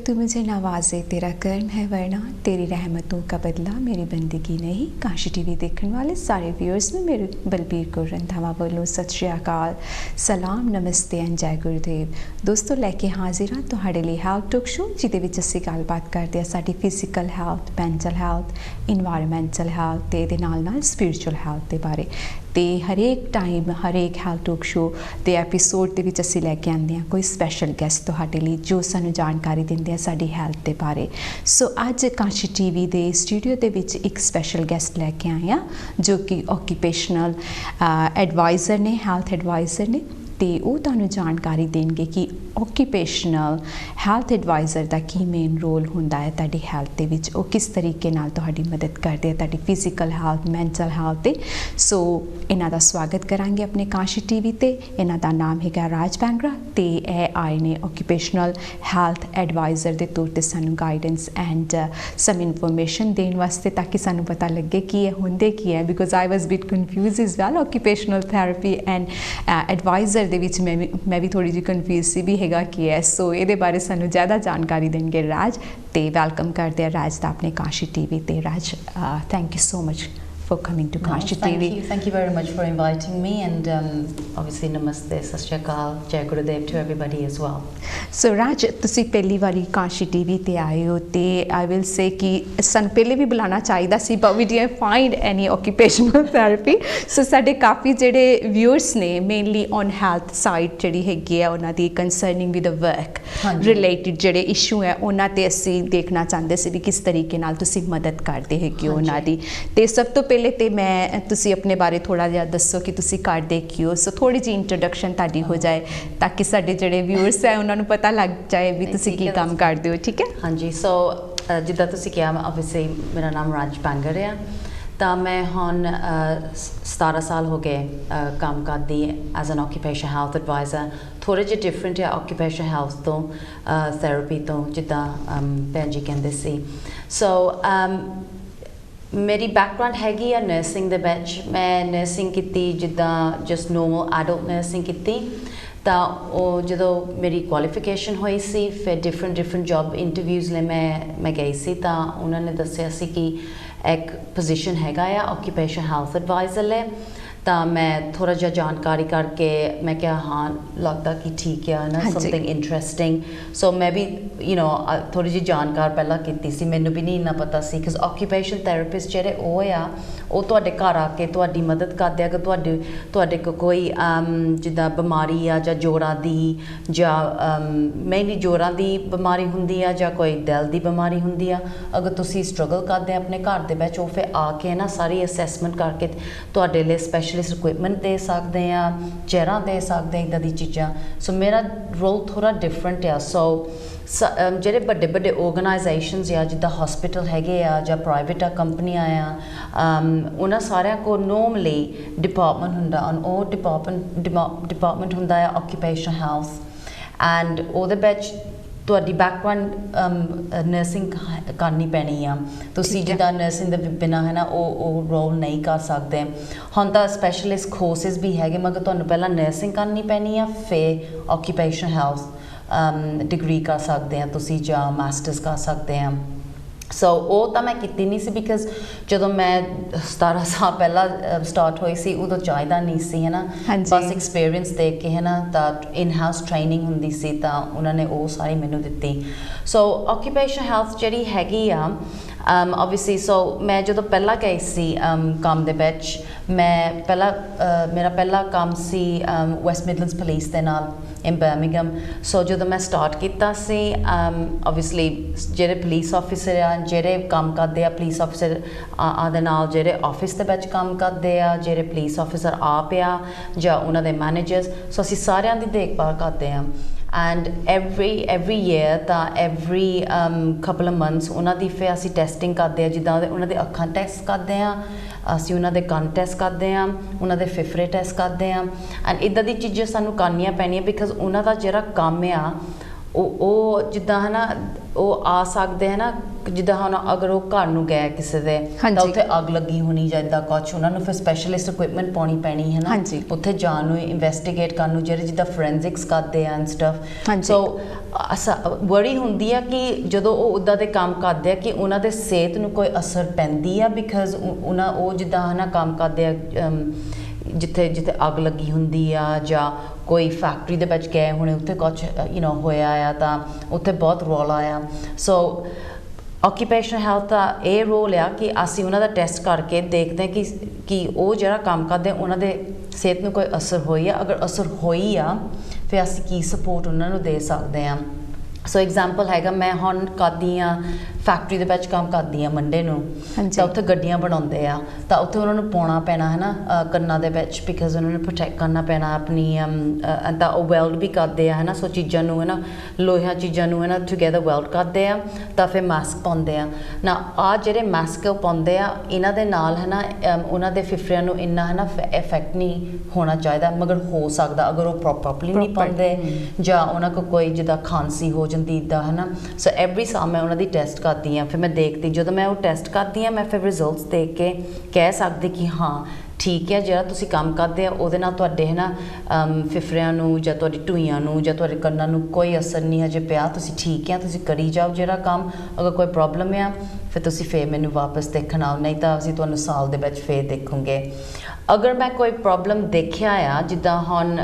तू मुझे नवाजे तेरा कर्म है वरना तेरी रहमतों का बदला मेरी बंदगी नहीं। काशी टीवी देखने वाले सारे व्यूअर्स में मेरे बलबीर कौर रंधावा वालों सत श्री अकाल, सलाम, नमस्ते एंड जय गुरुदेव। दोस्तों लैके हाजिर हाँ तुहाडे लिए हेल्थ टॉक शो जिहदे विच असीं गलबात करदे हां साडी physical health, mental health, environmental health ते इहदे नाल नाल स्पिरिचुअल हैल्थ दे बारे। तो हरेक टाइम हरेक हेल्थ टॉक शो के एपीसोड के असीं लैके आंदे हां कोई स्पैशल गैस्ट तुहाडे लई जो सानूं जानकारी दिंदे आ साडी हैल्थ के बारे। सो अज काशी टीवी के स्टूडियो के विच एक स्पैशल गैस्ट लैके आए हैं जो कि ऑक्यूपेशनल एडवाइज़र ने, हेल्थ एडवाइज़र ने, तो वो तुहानूं जानकारी देंगे कि ऑक्यूपेशनल हैल्थ एडवाइज़र का की मेन रोल हुंदा है तुहाडी हैल्थ दे विच, वो किस तरीके नाल तुहाडी मदद करदे हैं तुहाडी फिजिकल हैल्थ, मैंटल हैल्थ ते। सो इन्हां दा स्वागत करांगे अपने काशी टीवी ते। इन्हां दा नाम हैगा राज बैंगरा ते ਇਹ ਆਏ ने ऑक्यूपेशनल हैल्थ एडवाइज़र के तौर पर सानूं गाइडेंस एंड सम इनफॉर्मेशन देने वास्ते ताकि सानूं पता लगे कि ये हुंदे की है, because I was bit confuse as well occupational therapy and adviser दे विच मैं भी थोड़ी जी कन्फ्यूज सी भी हैगा की है। सो ये बारे सानूं ज़्यादा जानकारी देंगे राज, तो वेलकम करते हैं राज दा अपने काशी टीवी ते। Raj thank you so much for coming to Kashi TV. Thank you very much for inviting me, and obviously namaste, sat shri akal, jai gurudev to everybody as well. So Raj, तुसी पहली बारी Kashi TV ते आए हो ते I will say कि सन पहले भी बुलाना चाहिदा सी but we didn't find any occupational therapy. So साडे काफ़ी जेडे व्यूअर्स ने मेनली ऑन हेल्थ साइड जेडी हैगी है उन्हां दी concerning with the work related जेडे इशू है उन्हां ते असीं देखना चाहते सी भी किस तरीके नाल तुसी मदद करदे हैगे हो उन्हां दी। ते सब तो पहले तो मैं तुसी अपने बारे थोड़ा जिहा दसो कि तुसी करदे की हो। सो थोड़ी जी इंट्रोडक्शन ताड़ी हो जाए ताकि साडे जेडे व्यूअर्स है उन्हां नूं पता लग जाए भी तुसी की काम करदे हो। ठीक है हाँ जी। सो जिद्दां तुसी कहा ऑब्वियसली मेरा नाम राज बैंगर है, तो मैं हुण 17 साल हो गए काम करदी as an occupation health adviser. थोड़े जे डिफरेंट है ऑक्यूपेशन हेल्थ तो थैरेपी तो जिद्दां भैन जी कहंदे सी। सो मेरी बैकग्राउंड हैगी आ नर्सिंग दे विच। मैं नर्सिंग कीती जिद्दां जस्ट नॉर्मल एडल्ट नर्सिंग कीती, तो जो मेरी क्वालिफिकेशन हुई सी फिर डिफरेंट जॉब इंटरव्यूज़ ले मैं गई सी, तो उन्होंने दस्सिया सी कि एक पोजीशन हैगा आ ऑक्यूपेशन हेल्थ एडवाइज़र ले। तो मैं थोड़ा जा जानकारी करके मैं क्या हाँ लगता कि ठीक है ना समथिंग इंटरेस्टिंग। सो मैं भी थोड़ी जी जानकार पहला की सी, मैनू भी नहीं इन्ना पता सी बिकॉज ऑक्यूपेशन थैरेपिस्ट जेडे वो तुहाडे घर आके तुहाडी मदद करदे अगर तुहाडे कोई जिद्दां बीमारी आ जां जोड़ां दी जां मेनली जोड़ां दी बीमारी हुंदी आ जां कोई दिल दी बीमारी हुंदी आ, अगर तुसी स्ट्रगल करदे अपने घर दे विच, फिर आके ना सारी असैसमेंट करके तुहाडे लिए स्पैशलिस्ट इक्विपमेंट दे सकते हैं, चेयरां दे सकते हैं, इदां दी चीज़ां। सो मेरा रोल थोड़ा डिफरेंट आ। सो जेडे बड़े बड़े ऑर्गेनाइजेशनस आ जिद्दां हॉस्पिटल हैगे आ जां प्राइवेट कंपनियां आ, उन्हां सारियां को नॉर्मली डिपार्टमेंट हुंदा और डिपार्टमेंट हुंदा है ऑक्यूपेशन हेल्थ एंड उहदे विच तुहाडी बैकग्राउंड नर्सिंग करनी पैनी आ। तुसी जिद्दां नर्सिंग दे बिना है ना वो रोल नहीं कर सकते। हुण तां स्पैशलिस्ट कोर्सेस भी हैगे मगर तुहानूं पहलां नर्सिंग करनी पैनी आ फिर ऑक्यूपेशन हेल्थ डिग्री कर सकते हैं तुसी जां मास्टर्स कर सकते हैं। सो वो तो मैं की नहीं सी बिकॉज जो मैं 17 साल पहला स्टार्ट हुई सी उदों चाहिदा नहीं सी है ना, बस एक्सपीरियंस देख के है ना तो इन हाउस ट्रेनिंग हुंदी सी तो उन्होंने वो सारी मैनू दित्ती। सो ऑक्यूपेशन हेल्थ जिहड़ी हैगी आ ऑब्वियसली सो मैं जो पहला गई सी काम दे विच मैं पहला मेरा पहला काम सी वैस्ट मिडलैंड्स पुलिस दे नाल इन बर्मिंघम। सो जो मैं स्टार्ट किया सी ऑब्वियसली जेडे पुलिस ऑफिसर आ जेडे काम करते हैं पुलिस ऑफिसर आदे नाल जेडे ऑफिस दे विच काम करते हैं जेडे पुलिस ऑफिसर आप आ जां उन्हां दे मैनेजर्स, सो असीं सारियां दी देखभाल करते हैं एंड एवरी ईयर तो एवरी कपल ऑफ मंथ्स उन्हां दी फिर असीं टेस्टिंग करते हैं जिद्दां उन्हां दे अखां टेस्ट करते हैं, असीं उन्हां दे कंन टेस्ट करते हैं, उन्हां दे फेफड़े टेस्ट करते हैं एंड इदां दी चीज़ां सानूं करनियां पैणियां बिकॉज उन्हां दा जिहड़ा काम आ ਉਹ ਜਿੱਦਾਂ ਹੈ ਨਾ ਉਹ ਆ ਸਕਦੇ ਹੈ ਨਾ ਜਿੱਦਾਂ ਹੁਣ ਅਗਰ ਉਹ ਘਰ ਨੂੰ ਗਏ ਕਿਸੇ ਦੇ ਤਾਂ ਉੱਥੇ ਅੱਗ ਲੱਗੀ ਹੋਣੀ ਜਾਂ ਇੱਦਾਂ ਕੁਛ ਉਹਨਾਂ ਨੂੰ ਫਿਰ ਸਪੈਸ਼ਲਿਸਟ ਇਕੁਇਪਮੈਂਟ ਪਾਉਣੀ ਪੈਣੀ ਹੈ ਨਾ ਉੱਥੇ ਜਾਣ ਨੂੰ ਇਨਵੈਸਟੀਗੇਟ ਕਰਨ ਨੂੰ ਜਿਹੜੇ ਜਿੱਦਾਂ ਫੋਰੈਂਸਿਕਸ ਕਰਦੇ ਆ ਐਂਡ ਸਟਫ ਸੋ ਵਰੀ ਹੁੰਦੀ ਆ ਕਿ ਜਦੋਂ ਉਹ ਉੱਦਾਂ ਦੇ ਕੰਮ ਕਰਦੇ ਆ ਕਿ ਉਹਨਾਂ ਦੇ ਸਿਹਤ ਨੂੰ ਕੋਈ ਅਸਰ ਪੈਂਦੀ ਆ ਬਿਕਾਜ਼ ਉਹ ਜਿੱਦਾਂ ਹੈ ਨਾ ਕੰਮ ਕਰਦੇ ਆ ਜਿੱਥੇ ਅੱਗ ਲੱਗੀ ਹੁੰਦੀ ਆ ਜਾਂ ਕੋਈ ਫੈਕਟਰੀ ਦੇ ਵਿੱਚ ਗਏ ਹੋਣੇ ਉੱਥੇ ਕੁਛ ਹੋਇਆ ਆ ਤਾਂ ਉੱਥੇ ਬਹੁਤ ਰੌਲਾ ਆ ਸੋ ਆਕੂਪੇਸ਼ਨਲ ਹੈਲਥ ਦਾ ਇਹ ਰੋਲ ਆ ਕਿ ਅਸੀਂ ਉਹਨਾਂ ਦਾ ਟੈਸਟ ਕਰਕੇ ਦੇਖਦੇ ਹਾਂ ਕਿ ਉਹ ਜਿਹੜਾ ਕੰਮ ਕਰਦੇ ਉਹਨਾਂ ਦੇ ਸਿਹਤ ਨੂੰ ਕੋਈ ਅਸਰ ਹੋਈ ਆ ਅਗਰ ਅਸਰ ਹੋਈ ਆ ਫਿਰ ਅਸੀਂ ਕੀ ਸਪੋਰਟ ਉਹਨਾਂ ਨੂੰ ਦੇ ਸਕਦੇ ਹਾਂ ਸੋ ਐਗਜ਼ਾਮਪਲ ਹੈਗਾ ਮੈਂ ਹੁਣ ਕਰਦੀ ਹਾਂ ਫੈਕਟਰੀ ਦੇ ਵਿੱਚ ਕੰਮ ਕਰਦੀ ਹਾਂ ਮੰਡੇ ਨੂੰ ਤਾਂ ਉੱਥੇ ਗੱਡੀਆਂ ਬਣਾਉਂਦੇ ਆ ਤਾਂ ਉੱਥੇ ਉਹਨਾਂ ਨੂੰ ਪਾਉਣਾ ਪੈਣਾ ਹੈ ਨਾ ਕੰਨਾਂ ਦੇ ਵਿੱਚ ਬਿਕਾਜ਼ ਉਹਨਾਂ ਨੂੰ ਪ੍ਰੋਟੈਕਟ ਕਰਨਾ ਪੈਣਾ ਆਪਣੀ ਤਾਂ ਉਹ ਵੈਲਡ ਵੀ ਕਰਦੇ ਆ ਹੈ ਨਾ ਸੋ ਚੀਜ਼ਾਂ ਨੂੰ ਹੈ ਨਾ ਲੋਹਾ ਚੀਜ਼ਾਂ ਨੂੰ ਹੈ ਨਾ ਟੂਗੇਦਰ ਵੈਲਡ ਕਰਦੇ ਆ ਤਾਂ ਫਿਰ ਮਾਸਕ ਪਾਉਂਦੇ ਆ ਨਾ ਆ ਜਿਹੜੇ ਮਾਸਕ ਪਾਉਂਦੇ ਆ ਇਹਨਾਂ ਦੇ ਨਾਲ ਹੈ ਨਾ ਉਹਨਾਂ ਦੇ ਫਿਫਰਿਆਂ ਨੂੰ ਇੰਨਾ ਹੈ ਨਾ ਇਫੈਕਟ ਨਹੀਂ ਹੋਣਾ ਚਾਹੀਦਾ ਮਗਰ ਹੋ ਸਕਦਾ ਅਗਰ ਉਹ ਪ੍ਰੋਪਰਲੀ ਨਹੀਂ ਪਾਉਂਦੇ ਜਾਂ ਉਹਨਾਂ ਕੋਲ ਕੋਈ ਜਿੱਦਾਂ ਖਾਂਸੀ ਹੋ ਜਾਂਦੀ ਇੱਦਾਂ ਹੈ ਨਾ ਸੋ ਐਵਰੀ ਸਾਲ ਮੈਂ ਉਹਨਾਂ ਦੀ ਟੈਸਟ ਕਰਦੀ ਹਾਂ ਫਿਰ ਮੈਂ ਦੇਖਦੀ ਜਦੋਂ ਮੈਂ ਉਹ ਟੈਸਟ ਕਰਦੀ ਹਾਂ ਮੈਂ ਫਿਰ ਰਿਜ਼ਲਟਸ ਦੇਖ ਕੇ ਕਹਿ ਸਕਦੀ ਕਿ ਹਾਂ ਠੀਕ ਹੈ ਜਿਹੜਾ ਤੁਸੀਂ ਕੰਮ ਕਰਦੇ ਆ ਉਹਦੇ ਨਾਲ ਤੁਹਾਡੇ ਹੈ ਨਾ ਫਿਫਰਿਆਂ ਨੂੰ ਜਾਂ ਤੁਹਾਡੀ ਢੂਈਆਂ ਨੂੰ ਜਾਂ ਤੁਹਾਡੇ ਕੰਨਾਂ ਨੂੰ ਕੋਈ ਅਸਰ ਨਹੀਂ ਹਜੇ ਪਿਆ ਤੁਸੀਂ ਠੀਕ ਹੈ ਤੁਸੀਂ ਕਰੀ ਜਾਓ ਜਿਹੜਾ ਕੰਮ ਅਗਰ ਕੋਈ ਪ੍ਰੋਬਲਮ ਆ ਫਿਰ ਤੁਸੀਂ ਫਿਰ ਮੈਨੂੰ ਵਾਪਸ ਦੇਖਣ ਆਓ ਨਹੀਂ ਤਾਂ ਅਸੀਂ ਤੁਹਾਨੂੰ ਸਾਲ ਦੇ ਵਿੱਚ ਫਿਰ ਦੇਖਾਂਗੇ ਅਗਰ ਮੈਂ ਕੋਈ ਪ੍ਰੋਬਲਮ ਦੇਖਿਆ ਆ ਜਿੱਦਾਂ ਹੁਣ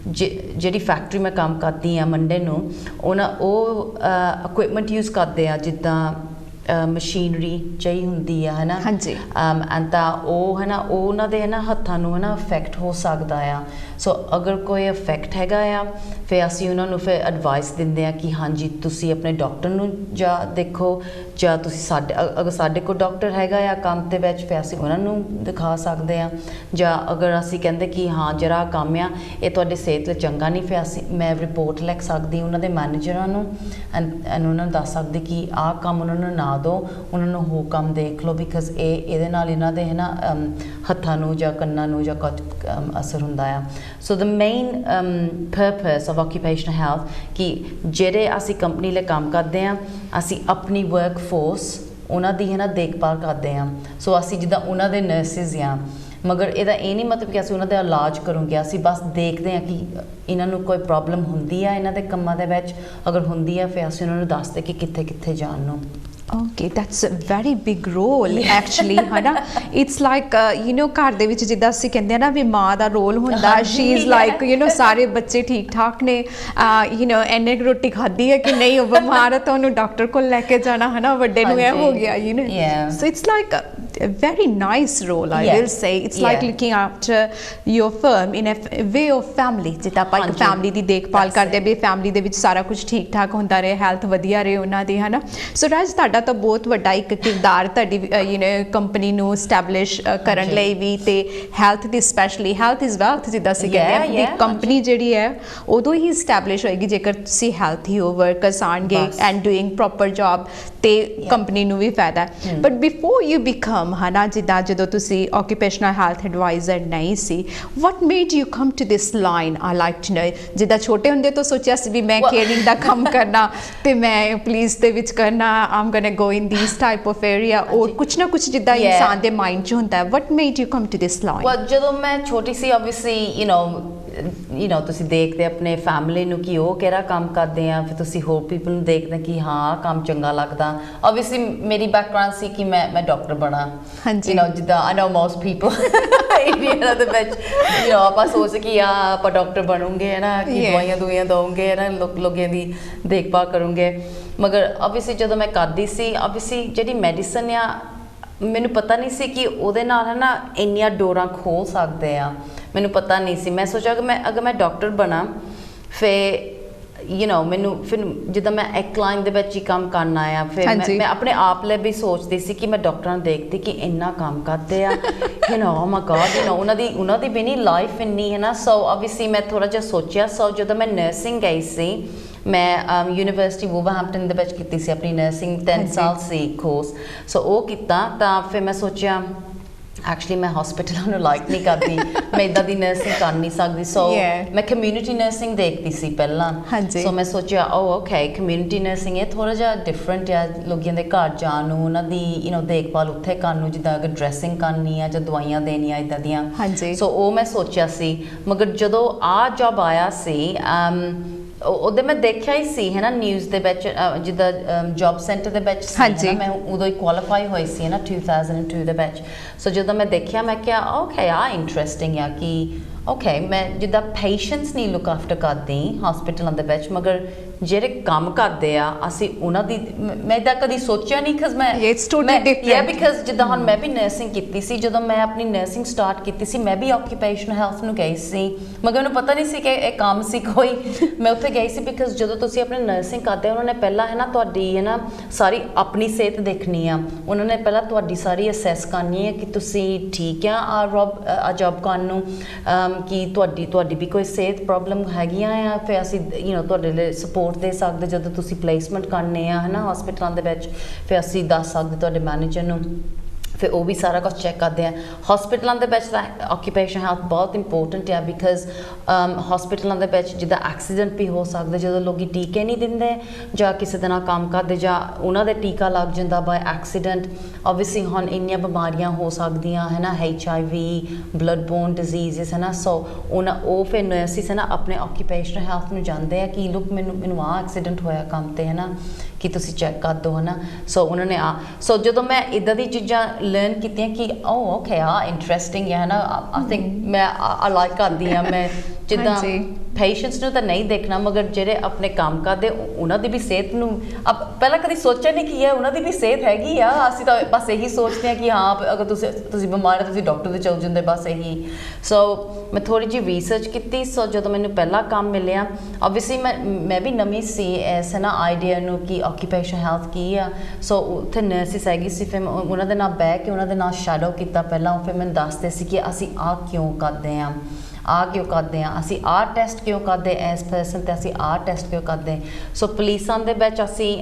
ਜਿਹੜੀ ਫੈਕਟਰੀ ਮੈਂ ਕੰਮ ਕਰਦੀ ਹਾਂ ਮੰਡੇ ਨੂੰ ਉਹ ਇਕੁਇਪਮੈਂਟ ਯੂਜ਼ ਕਰਦੇ ਆ ਜਿੱਦਾਂ ਮਸ਼ੀਨਰੀ ਚਾਹੀ ਹੁੰਦੀ ਆ ਹੈ ਨਾ ਐਂਡ ਤਾਂ ਉਹ ਹੈ ਨਾ ਉਹਨਾਂ ਦੇ ਹੈ ਨਾ ਹੱਥਾਂ ਨੂੰ ਹੈ ਨਾ ਇਫੈਕਟ ਹੋ ਸਕਦਾ ਆ ਸੋ ਅਗਰ ਕੋਈ ਇਫੈਕਟ ਹੈਗਾ ਆ ਫਿਰ ਅਸੀਂ ਉਹਨਾਂ ਨੂੰ ਫਿਰ ਐਡਵਾਈਸ ਦਿੰਦੇ ਆ ਕਿ ਹਾਂਜੀ ਤੁਸੀਂ ਆਪਣੇ ਡਾਕਟਰ ਨੂੰ ਜਾਂ ਦੇਖੋ ਜਾਂ ਤੁਸੀਂ ਅਗਰ ਸਾਡੇ ਕੋਲ ਡਾਕਟਰ ਹੈਗਾ ਆ ਕੰਮ ਦੇ ਵਿੱਚ ਫਿਰ ਅਸੀਂ ਉਹਨਾਂ ਨੂੰ ਦਿਖਾ ਸਕਦੇ ਆ ਜਾਂ ਅਗਰ ਅਸੀਂ ਕਹਿੰਦੇ ਕਿ ਹਾਂ ਜਿਹੜਾ ਕੰਮ ਆ ਇਹ ਤੁਹਾਡੀ ਸਿਹਤ ਲਈ ਚੰਗਾ ਨਹੀਂ ਫਿਰ ਮੈਂ ਰਿਪੋਰਟ ਲਿਖ ਸਕਦੀ ਉਹਨਾਂ ਦੇ ਮੈਨੇਜਰਾਂ ਨੂੰ ਐਂਡ ਉਹਨਾਂ ਨੂੰ ਦੱਸ ਸਕਦੀ ਕਿ ਆਹ ਕੰਮ ਉਹਨਾਂ ਨੂੰ ਨਾ ਦਿਓ ਉਹਨਾਂ ਨੂੰ ਹੋਰ ਕੰਮ ਦੇਖ ਲਓ ਬਿਕਾਜ਼ ਇਹਦੇ ਨਾਲ ਇਹਨਾਂ ਦੇ ਹੈ ਨਾ ਹੱਥਾਂ ਨੂੰ ਜਾਂ ਕੰਨਾਂ ਨੂੰ ਜਾਂ ਕੁਝ ਅਸਰ ਹੁੰਦਾ ਆ so the main purpose of occupational health ਕਿ ਜਿਹੜੇ ਅਸੀਂ ਕੰਪਨੀ ਲਈ ਕੰਮ ਕਰਦੇ ਹਾਂ ਅਸੀਂ ਆਪਣੀ ਵਰਕ ਫੋਰਸ ਉਹਨਾਂ ਦੀ ਹੈ ਨਾ ਦੇਖਭਾਲ ਕਰਦੇ ਹਾਂ ਸੋ ਅਸੀਂ ਜਿੱਦਾਂ ਉਹਨਾਂ ਦੇ ਨਰਸਿਸ ਹਾਂ ਮਗਰ ਇਹਦਾ ਇਹ ਨਹੀਂ ਮਤਲਬ ਕਿ ਅਸੀਂ ਉਹਨਾਂ ਦਾ ਇਲਾਜ ਕਰੂੰਗੇ ਅਸੀਂ ਬਸ ਦੇਖਦੇ ਹਾਂ ਕਿ ਇਹਨਾਂ ਨੂੰ ਕੋਈ ਪ੍ਰੋਬਲਮ ਹੁੰਦੀ ਆ ਇਹਨਾਂ ਦੇ ਕੰਮਾਂ ਦੇ ਵਿੱਚ ਅਗਰ ਹੁੰਦੀ ਆ ਫਿਰ ਅਸੀਂ ਉਹਨਾਂ ਨੂੰ ਦੱਸਦੇ ਕਿ ਕਿੱਥੇ ਕਿੱਥੇ ਜਾਣ ਨੂੰ Okay, that's a very big role actually ਹੈ ਨਾ it's like ਘਰ ਦੇ ਵਿੱਚ ਜਿੱਦਾਂ ਅਸੀਂ ਕਹਿੰਦੇ ਆ ਨਾ ਵੀ ਮਾਂ ਦਾ ਰੋਲ ਹੁੰਦਾ she is like ਸਾਰੇ ਬੱਚੇ ਠੀਕ ਠਾਕ ਨੇ ਇੰਨੇ ਰੋਟੀ ਖਾਧੀ ਹੈ ਕਿ ਨਹੀਂ ਉਹ ਬਿਮਾਰ ਹੈ ਤਾਂ ਉਹਨੂੰ ਡਾਕਟਰ ਕੋਲ ਲੈ ਕੇ ਜਾਣਾ ਹੈ ਨਾ ਵੱਡੇ ਨੂੰ ਇਹ ਹੋ ਗਿਆ so it's like a very nice role I will say it's like looking after your firm in a way of family ਜਿੱਦਾਂ ਆਪਾਂ ਇੱਕ ਫੈਮਿਲੀ ਦੀ ਦੇਖਭਾਲ ਕਰਦੇ ਵੀ ਫੈਮਿਲੀ ਦੇ ਵਿੱਚ ਸਾਰਾ ਕੁਝ ਠੀਕ ਠਾਕ ਹੁੰਦਾ ਰਹੇ ਹੈਲਥ ਵਧੀਆ ਰਹੇ ਉਹਨਾਂ ਦੀ ਹੈ ਨਾ ਸੋ ਰਾਜ ਤੁਹਾਡਾ ਤਾਂ ਬਹੁਤ ਵੱਡਾ ਇੱਕ ਕਿਰਦਾਰ ਤੁਹਾਡੀ ਕੰਪਨੀ ਨੂੰ ਐਸਟੈਬਲਿਸ਼ ਕਰਨ ਲਈ ਵੀ ਤੇ health the specially health is wealth ਜਿੱਦਾਂ ਅਸੀਂ ਕਹਿੰਦੇ ਹਾਂ ਕੰਪਨੀ ਜਿਹੜੀ ਹੈ ਉਦੋਂ ਹੀ ਐਸਟੈਬਲਿਸ਼ ਹੋਏਗੀ ਜੇਕਰ ਤੁਸੀਂ ਹੈਲਥੀ ਹੋ ਵਰਕਰਸ ਆਣਗੇ ਐਂਡ ਡੂਇੰਗ ਪ੍ਰੋਪਰ ਜੌਬ ਤੇ ਕੰਪਨੀ ਨੂੰ ਵੀ ਫਾਇਦਾ ਬਟ ਬਿਫੋਰ ਯੂ ਬਿਕਮ ਹਨਾ ਜਿੱਦਾਂ ਜਦੋਂ ਤੁਸੀਂ ਆਕੂਪੇਸ਼ਨਲ ਹੈਲਥ ਐਡਵਾਈਜ਼ਰ ਨਹੀਂ ਸੀ what made you come to this line I like to know ਜਿੱਦਾਂ ਛੋਟੇ ਹੁੰਦੇ ਤੋਂ ਸੋਚਿਆ ਸੀ ਵੀ ਮੈਂ ਕੇਅਰਿੰਗ ਦਾ ਕੰਮ ਕਰਨਾ ਤੇ ਮੈਂ ਪੁਲਿਸ ਦੇ ਵਿੱਚ ਕਰਨਾ I'm gonna go in these type of area or ਕੁਛ ਨਾ ਕੁਛ ਜਿੱਦਾਂ ਇਨਸਾਨ ਦੇ ਮਾਈਂਡ 'ਚ ਹੁੰਦਾ ਹੈ what made you come to this line well ਜਦੋਂ ਮੈਂ ਛੋਟੀ ਸੀ obviously ਤੁਸੀਂ ਦੇਖਦੇ ਆਪਣੇ ਫੈਮਿਲੀ ਨੂੰ ਕਿ ਉਹ ਕਿਹੜਾ ਕੰਮ ਕਰਦੇ ਆ ਫਿਰ ਤੁਸੀਂ ਹੋਰ ਪੀਪਲ ਨੂੰ ਦੇਖਦੇ ਕਿ ਹਾਂ ਕੰਮ ਚੰਗਾ ਲੱਗਦਾ obviously ਮੇਰੀ ਬੈਕਗ੍ਰਾਉਂਡ ਸੀ ਕਿ ਮੈਂ ਡਾਕਟਰ ਬਣਾ ਜਿੱਦਾਂ I know most people India ਦੇ ਵਿੱਚ ਆਪਾਂ ਸੋਚ ਕਿ ਆਪਾਂ ਡਾਕਟਰ ਬਣੂਗੇ ਹੈ ਨਾ ਕਿ ਦਵਾਈਆਂ ਦਊਂਗੇ ਹੈ ਨਾ ਲੋਕਾਂ ਦੀ ਦੇਖਭਾਲ ਕਰੂੰਗੇ ਮਗਰ obviously ਜਦੋਂ ਮੈਂ ਕਰਦੀ ਸੀ obviously ਜਿਹੜੀ ਮੈਡੀਸਨ ਆ ਮੈਨੂੰ ਪਤਾ ਨਹੀਂ ਸੀ ਕਿ ਉਹਦੇ ਨਾਲ ਹੈ ਨਾ ਇੰਨੀਆਂ ਡੋਰਾਂ ਖੋਲ ਸਕਦੇ ਆ ਮੈਨੂੰ ਪਤਾ ਨਹੀਂ ਸੀ ਮੈਂ ਸੋਚਿਆ ਕਿ ਅਗਰ ਮੈਂ ਡਾਕਟਰ ਬਣਾ ਫਿਰ ਮੈਨੂੰ ਫਿਰ ਜਿੱਦਾਂ ਮੈਂ ਇੱਕ ਲਾਈਨ ਦੇ ਵਿੱਚ ਹੀ ਕੰਮ ਕਰਨਾ ਆ ਫਿਰ ਮੈਂ ਆਪਣੇ ਆਪ ਲਈ ਵੀ ਸੋਚਦੀ ਸੀ ਕਿ ਮੈਂ ਡਾਕਟਰਾਂ ਨੂੰ ਦੇਖਦੀ ਕਿ ਇੰਨਾ ਕੰਮ ਕਰਦੇ ਆ oh my god ਉਹਨਾਂ ਦੀ ਵੀ ਨਹੀਂ ਲਾਈਫ ਇੰਨੀ ਹੈ ਨਾ ਸੋ obviously ਮੈਂ ਥੋੜਾ ਜਿਹਾ ਸੋਚਿਆ ਸੋ ਜਦੋਂ ਮੈਂ ਨਰਸਿੰਗ ਗਈ ਸੀ ਮੈਂ ਯੂਨੀਵਰਸਿਟੀ ਵੂਵਰਹੈਂਪਟਨ ਦੇ ਵਿੱਚ ਕੀਤੀ ਸੀ ਆਪਣੀ ਨਰਸਿੰਗ 10 ਸਾਲ ਸੀ ਕੋਰਸ ਸੋ ਉਹ ਕੀਤਾ ਤਾਂ ਫਿਰ ਮੈਂ ਸੋਚਿਆ ਐਕਚੁਅਲੀ ਮੈਂ ਹਸਪੀਟਲਾਂ ਨੂੰ ਲਾਈਕ ਨਹੀਂ ਕਰਦੀ ਮੈਂ ਇਦਾਂ ਦੀ ਨਰਸਿੰਗ ਕਰ ਨਹੀਂ ਸਕਦੀ ਸੋ ਮੈਂ ਕਮਿਊਨਿਟੀ ਨਰਸਿੰਗ ਦੇਖਦੀ ਸੀ ਪਹਿਲਾਂ ਸੋ ਮੈਂ ਸੋਚਿਆ ਓਕੇ ਕਮਿਊਨਿਟੀ ਨਰਸਿੰਗ ਇਹ ਥੋੜਾ ਜਿਹਾ ਡਿਫਰੈਂਟ ਆ ਲੋਕਾਂ ਦੇ ਘਰ ਜਾਣ ਨੂੰ ਉਹਨਾਂ ਦੀ ਦੇਖਭਾਲ ਉੱਥੇ ਕਰਨ ਨੂੰ ਜਿੱਦਾਂ ਅਗਰ ਡਰੈਸਿੰਗ ਕਰਨੀ ਆ ਜਾਂ ਦਵਾਈਆਂ ਦੇਣੀਆਂ ਇਦਾਂ ਦੀਆਂ ਸੋ ਉਹ ਮੈਂ ਸੋਚਿਆ ਸੀ ਮਗਰ ਜਦੋਂ ਆ ਜੌਬ ਆਇਆ ਸੀ ਉਹਦੇ ਮੈਂ ਦੇਖਿਆ ਹੀ ਸੀ ਹੈ ਨਾ ਨਿਊਜ਼ ਦੇ ਵਿੱਚ ਜਿੱਦਾਂ ਜੌਬ ਸੈਂਟਰ ਦੇ ਵਿੱਚ ਸੀ ਮੈਂ ਉਦੋਂ ਹੀ ਕੁਆਲੀਫਾਈ ਹੋਈ ਸੀ ਨਾ 2002 ਦੇ ਵਿੱਚ ਸੋ ਜਦੋਂ ਮੈਂ ਦੇਖਿਆ ਮੈਂ ਕਿਹਾ ਓਕੇ ਆ ਇੰਟਰਸਟਿੰਗ ਆ ਕਿ ਓਕੇ ਮੈਂ ਜਿੱਦਾਂ ਪੇਸ਼ੈਂਟਸ ਨਹੀਂ ਲੁੱਕ ਆਫਟਰ ਕਰਦੀ ਹਸਪੀਟਲਾਂ ਦੇ ਵਿੱਚ ਮਗਰ ਜਿਹੜੇ ਕੰਮ ਕਰਦੇ ਆ ਅਸੀਂ ਉਹਨਾਂ ਦੀ ਮੈਂ ਇਦਾਂ ਕਦੀ ਸੋਚਿਆ ਨਹੀਂ ਕਿਉਂਕਿ ਮੈਂ ਬਿਕਾਜ਼ ਜਿੱਦਾਂ ਹੁਣ ਮੈਂ ਵੀ ਨਰਸਿੰਗ ਕੀਤੀ ਸੀ ਜਦੋਂ ਮੈਂ ਆਪਣੀ ਨਰਸਿੰਗ ਸਟਾਰਟ ਕੀਤੀ ਸੀ ਮੈਂ ਵੀ ਆਕੂਪੇਸ਼ਨਲ ਹੈਲਥ ਨੂੰ ਗਈ ਸੀ ਮਗਰ ਮੈਨੂੰ ਪਤਾ ਨਹੀਂ ਸੀ ਕਿ ਇਹ ਕੰਮ ਸੀ ਕੋਈ ਮੈਂ ਉੱਥੇ ਗਈ ਸੀ ਬਿਕਾਜ਼ ਜਦੋਂ ਤੁਸੀਂ ਆਪਣੀ ਨਰਸਿੰਗ ਕਰਦੇ ਉਹਨਾਂ ਨੇ ਪਹਿਲਾਂ ਹੈ ਨਾ ਤੁਹਾਡੀ ਹੈ ਨਾ ਸਾਰੀ ਆਪਣੀ ਸਿਹਤ ਦੇਖਣੀ ਆ ਉਹਨਾਂ ਨੇ ਪਹਿਲਾਂ ਤੁਹਾਡੀ ਸਾਰੀ ਅਸੈਸ ਕਰਨੀ ਹੈ ਕਿ ਤੁਸੀਂ ਠੀਕ ਆ ਜੌਬ ਕਰਨ ਨੂੰ ਕਿ ਤੁਹਾਡੀ ਵੀ ਕੋਈ ਸਿਹਤ ਪ੍ਰੋਬਲਮ ਹੈਗੀਆਂ ਆ ਫਿਰ ਅਸੀਂ ਤੁਹਾਡੇ ਲਈ ਸਪੋਰਟ ਦੇ ਸਕਦੇ ਜਦੋਂ ਤੁਸੀਂ ਪਲੇਸਮੈਂਟ ਕਰਨੇ ਆ ਹੈ ਨਾ ਹਸਪੀਟਲਾਂ ਦੇ ਵਿੱਚ ਫਿਰ ਅਸੀਂ ਦੱਸ ਸਕਦੇ ਤੁਹਾਡੇ ਮੈਨੇਜਰ ਨੂੰ ਫਿਰ ਉਹ ਵੀ ਸਾਰਾ ਕੁਝ ਚੈੱਕ ਕਰਦੇ ਆ ਹਸਪੀਟਲਾਂ ਦੇ ਵਿੱਚ ਤਾਂ ਆਕੂਪੇਸ਼ਨ ਹੈਲਥ ਬਹੁਤ ਇੰਪੋਰਟੈਂਟ ਆ ਬਿਕਾਜ਼ ਹਸਪੀਟਲਾਂ ਦੇ ਵਿੱਚ ਜਿੱਦਾਂ ਐਕਸੀਡੈਂਟ ਵੀ ਹੋ ਸਕਦਾ ਜਦੋਂ ਲੋਕੀ ਟੀਕੇ ਨਹੀਂ ਦਿੰਦੇ ਜਾਂ ਕਿਸੇ ਦੇ ਨਾਲ ਕੰਮ ਕਰਦੇ ਜਾਂ ਉਹਨਾਂ ਦੇ ਟੀਕਾ ਲੱਗ ਜਾਂਦਾ ਬਾਈ ਐਕਸੀਡੈਂਟ ਓਬਵੀਅਸਲੀ ਹੁਣ ਇੰਨੀਆਂ ਬਿਮਾਰੀਆਂ ਹੋ ਸਕਦੀਆਂ ਹੈ ਨਾ HIV ਬਲੱਡ ਬੋਰਨ ਡਿਜ਼ੀਜ਼ਸ ਹੈ ਨਾ ਸੋ ਉਹ ਫਿਰ ਨਰਸਿਸ ਹੈ ਨਾ ਆਪਣੇ ਆਕੂਪੇਸ਼ਨਲ ਹੈਲਥ ਨੂੰ ਜਾਣਦੇ ਆ ਕਿ ਲੁੱਕ ਮੈਨੂੰ ਆਹ ਐਕਸੀਡੈਂਟ ਹੋਇਆ ਕੰਮ ਤੇ ਹੈ ਨਾ ਕਿ ਤੁਸੀਂ ਚੈੱਕ ਕਰ ਦਿਓ ਹੈ ਨਾ ਸੋ ਉਹਨਾਂ ਨੇ ਸੋ ਜਦੋਂ ਮੈਂ ਇੱਦਾਂ ਦੀ ਚੀਜ਼ਾਂ ਲਰਨ ਕੀਤੀਆਂ ਕਿ ਓਕੇ ਇੰਟਰਸਟਿੰਗ ਹੈ ਨਾ ਆਈ ਥਿੰਕ ਮੈਂ ਲਾਈਕ ਕਰਦੀ ਹਾਂ ਮੈਂ ਜਿੱਦਾਂ ਪੇਸ਼ੈਂਟਸ ਨੂੰ ਤਾਂ ਨਹੀਂ ਦੇਖਣਾ ਮਗਰ ਜਿਹੜੇ ਆਪਣੇ ਕੰਮ ਕਰਦੇ ਉਹਨਾਂ ਦੀ ਵੀ ਸਿਹਤ ਨੂੰ ਪਹਿਲਾਂ ਕਦੀ ਸੋਚਿਆ ਨਹੀਂ ਕਿ ਉਹਨਾਂ ਦੀ ਵੀ ਸਿਹਤ ਹੈਗੀ ਆ ਅਸੀਂ ਤਾਂ ਬਸ ਇਹੀ ਸੋਚਦੇ ਹਾਂ ਕਿ ਹਾਂ ਅਗਰ ਤੁਸੀਂ ਬਿਮਾਰ ਹੋ ਤੁਸੀਂ ਡਾਕਟਰ ਦੇ ਚਲ ਜਾਂਦੇ ਬਸ ਇਹੀ ਸੋ ਮੈਂ ਥੋੜੀ ਜਿਹੀ ਰਿਸਰਚ ਕੀਤੀ ਸੋ ਜਦੋਂ ਮੈਨੂੰ ਪਹਿਲਾ ਕੰਮ ਮਿਲਿਆ ਓਬਵੀਅਸਲੀ ਮੈਂ ਵੀ ਨਵੀਂ ਸੀ ਇਸ ਨਾ ਆਈਡੀਆ ਨੂੰ ਕਿ ਆਕੂਪੇਸ਼ਨ ਹੈਲਥ ਕੀ ਆ ਸੋ ਉੱਥੇ ਨਰਸਿਸ ਹੈਗੀ ਸੀ ਫਿਰ ਉਹਨਾਂ ਦੇ ਨਾਲ ਬਹਿ ਕੇ ਉਹਨਾਂ ਦੇ ਨਾਲ ਸ਼ੈਡੋ ਕੀਤਾ ਪਹਿਲਾਂ ਫਿਰ ਮੈਨੂੰ ਦੱਸਦੇ ਸੀ ਕਿ ਅਸੀਂ ਕਿਉਂ ਕਰਦੇ ਹਾਂ ਕਿਉਂ ਕਰਦੇ ਹਾਂ ਅਸੀਂ ਟੈਸਟ ਕਿਉਂ ਕਰਦੇ ਐਸ ਪਰਸਨ ਤੇ ਅਸੀਂ ਟੈਸਟ ਕਿਉਂ ਕਰਦੇ ਸੋ ਪੁਲਿਸਾਂ ਦੇ ਵਿੱਚ ਅਸੀਂ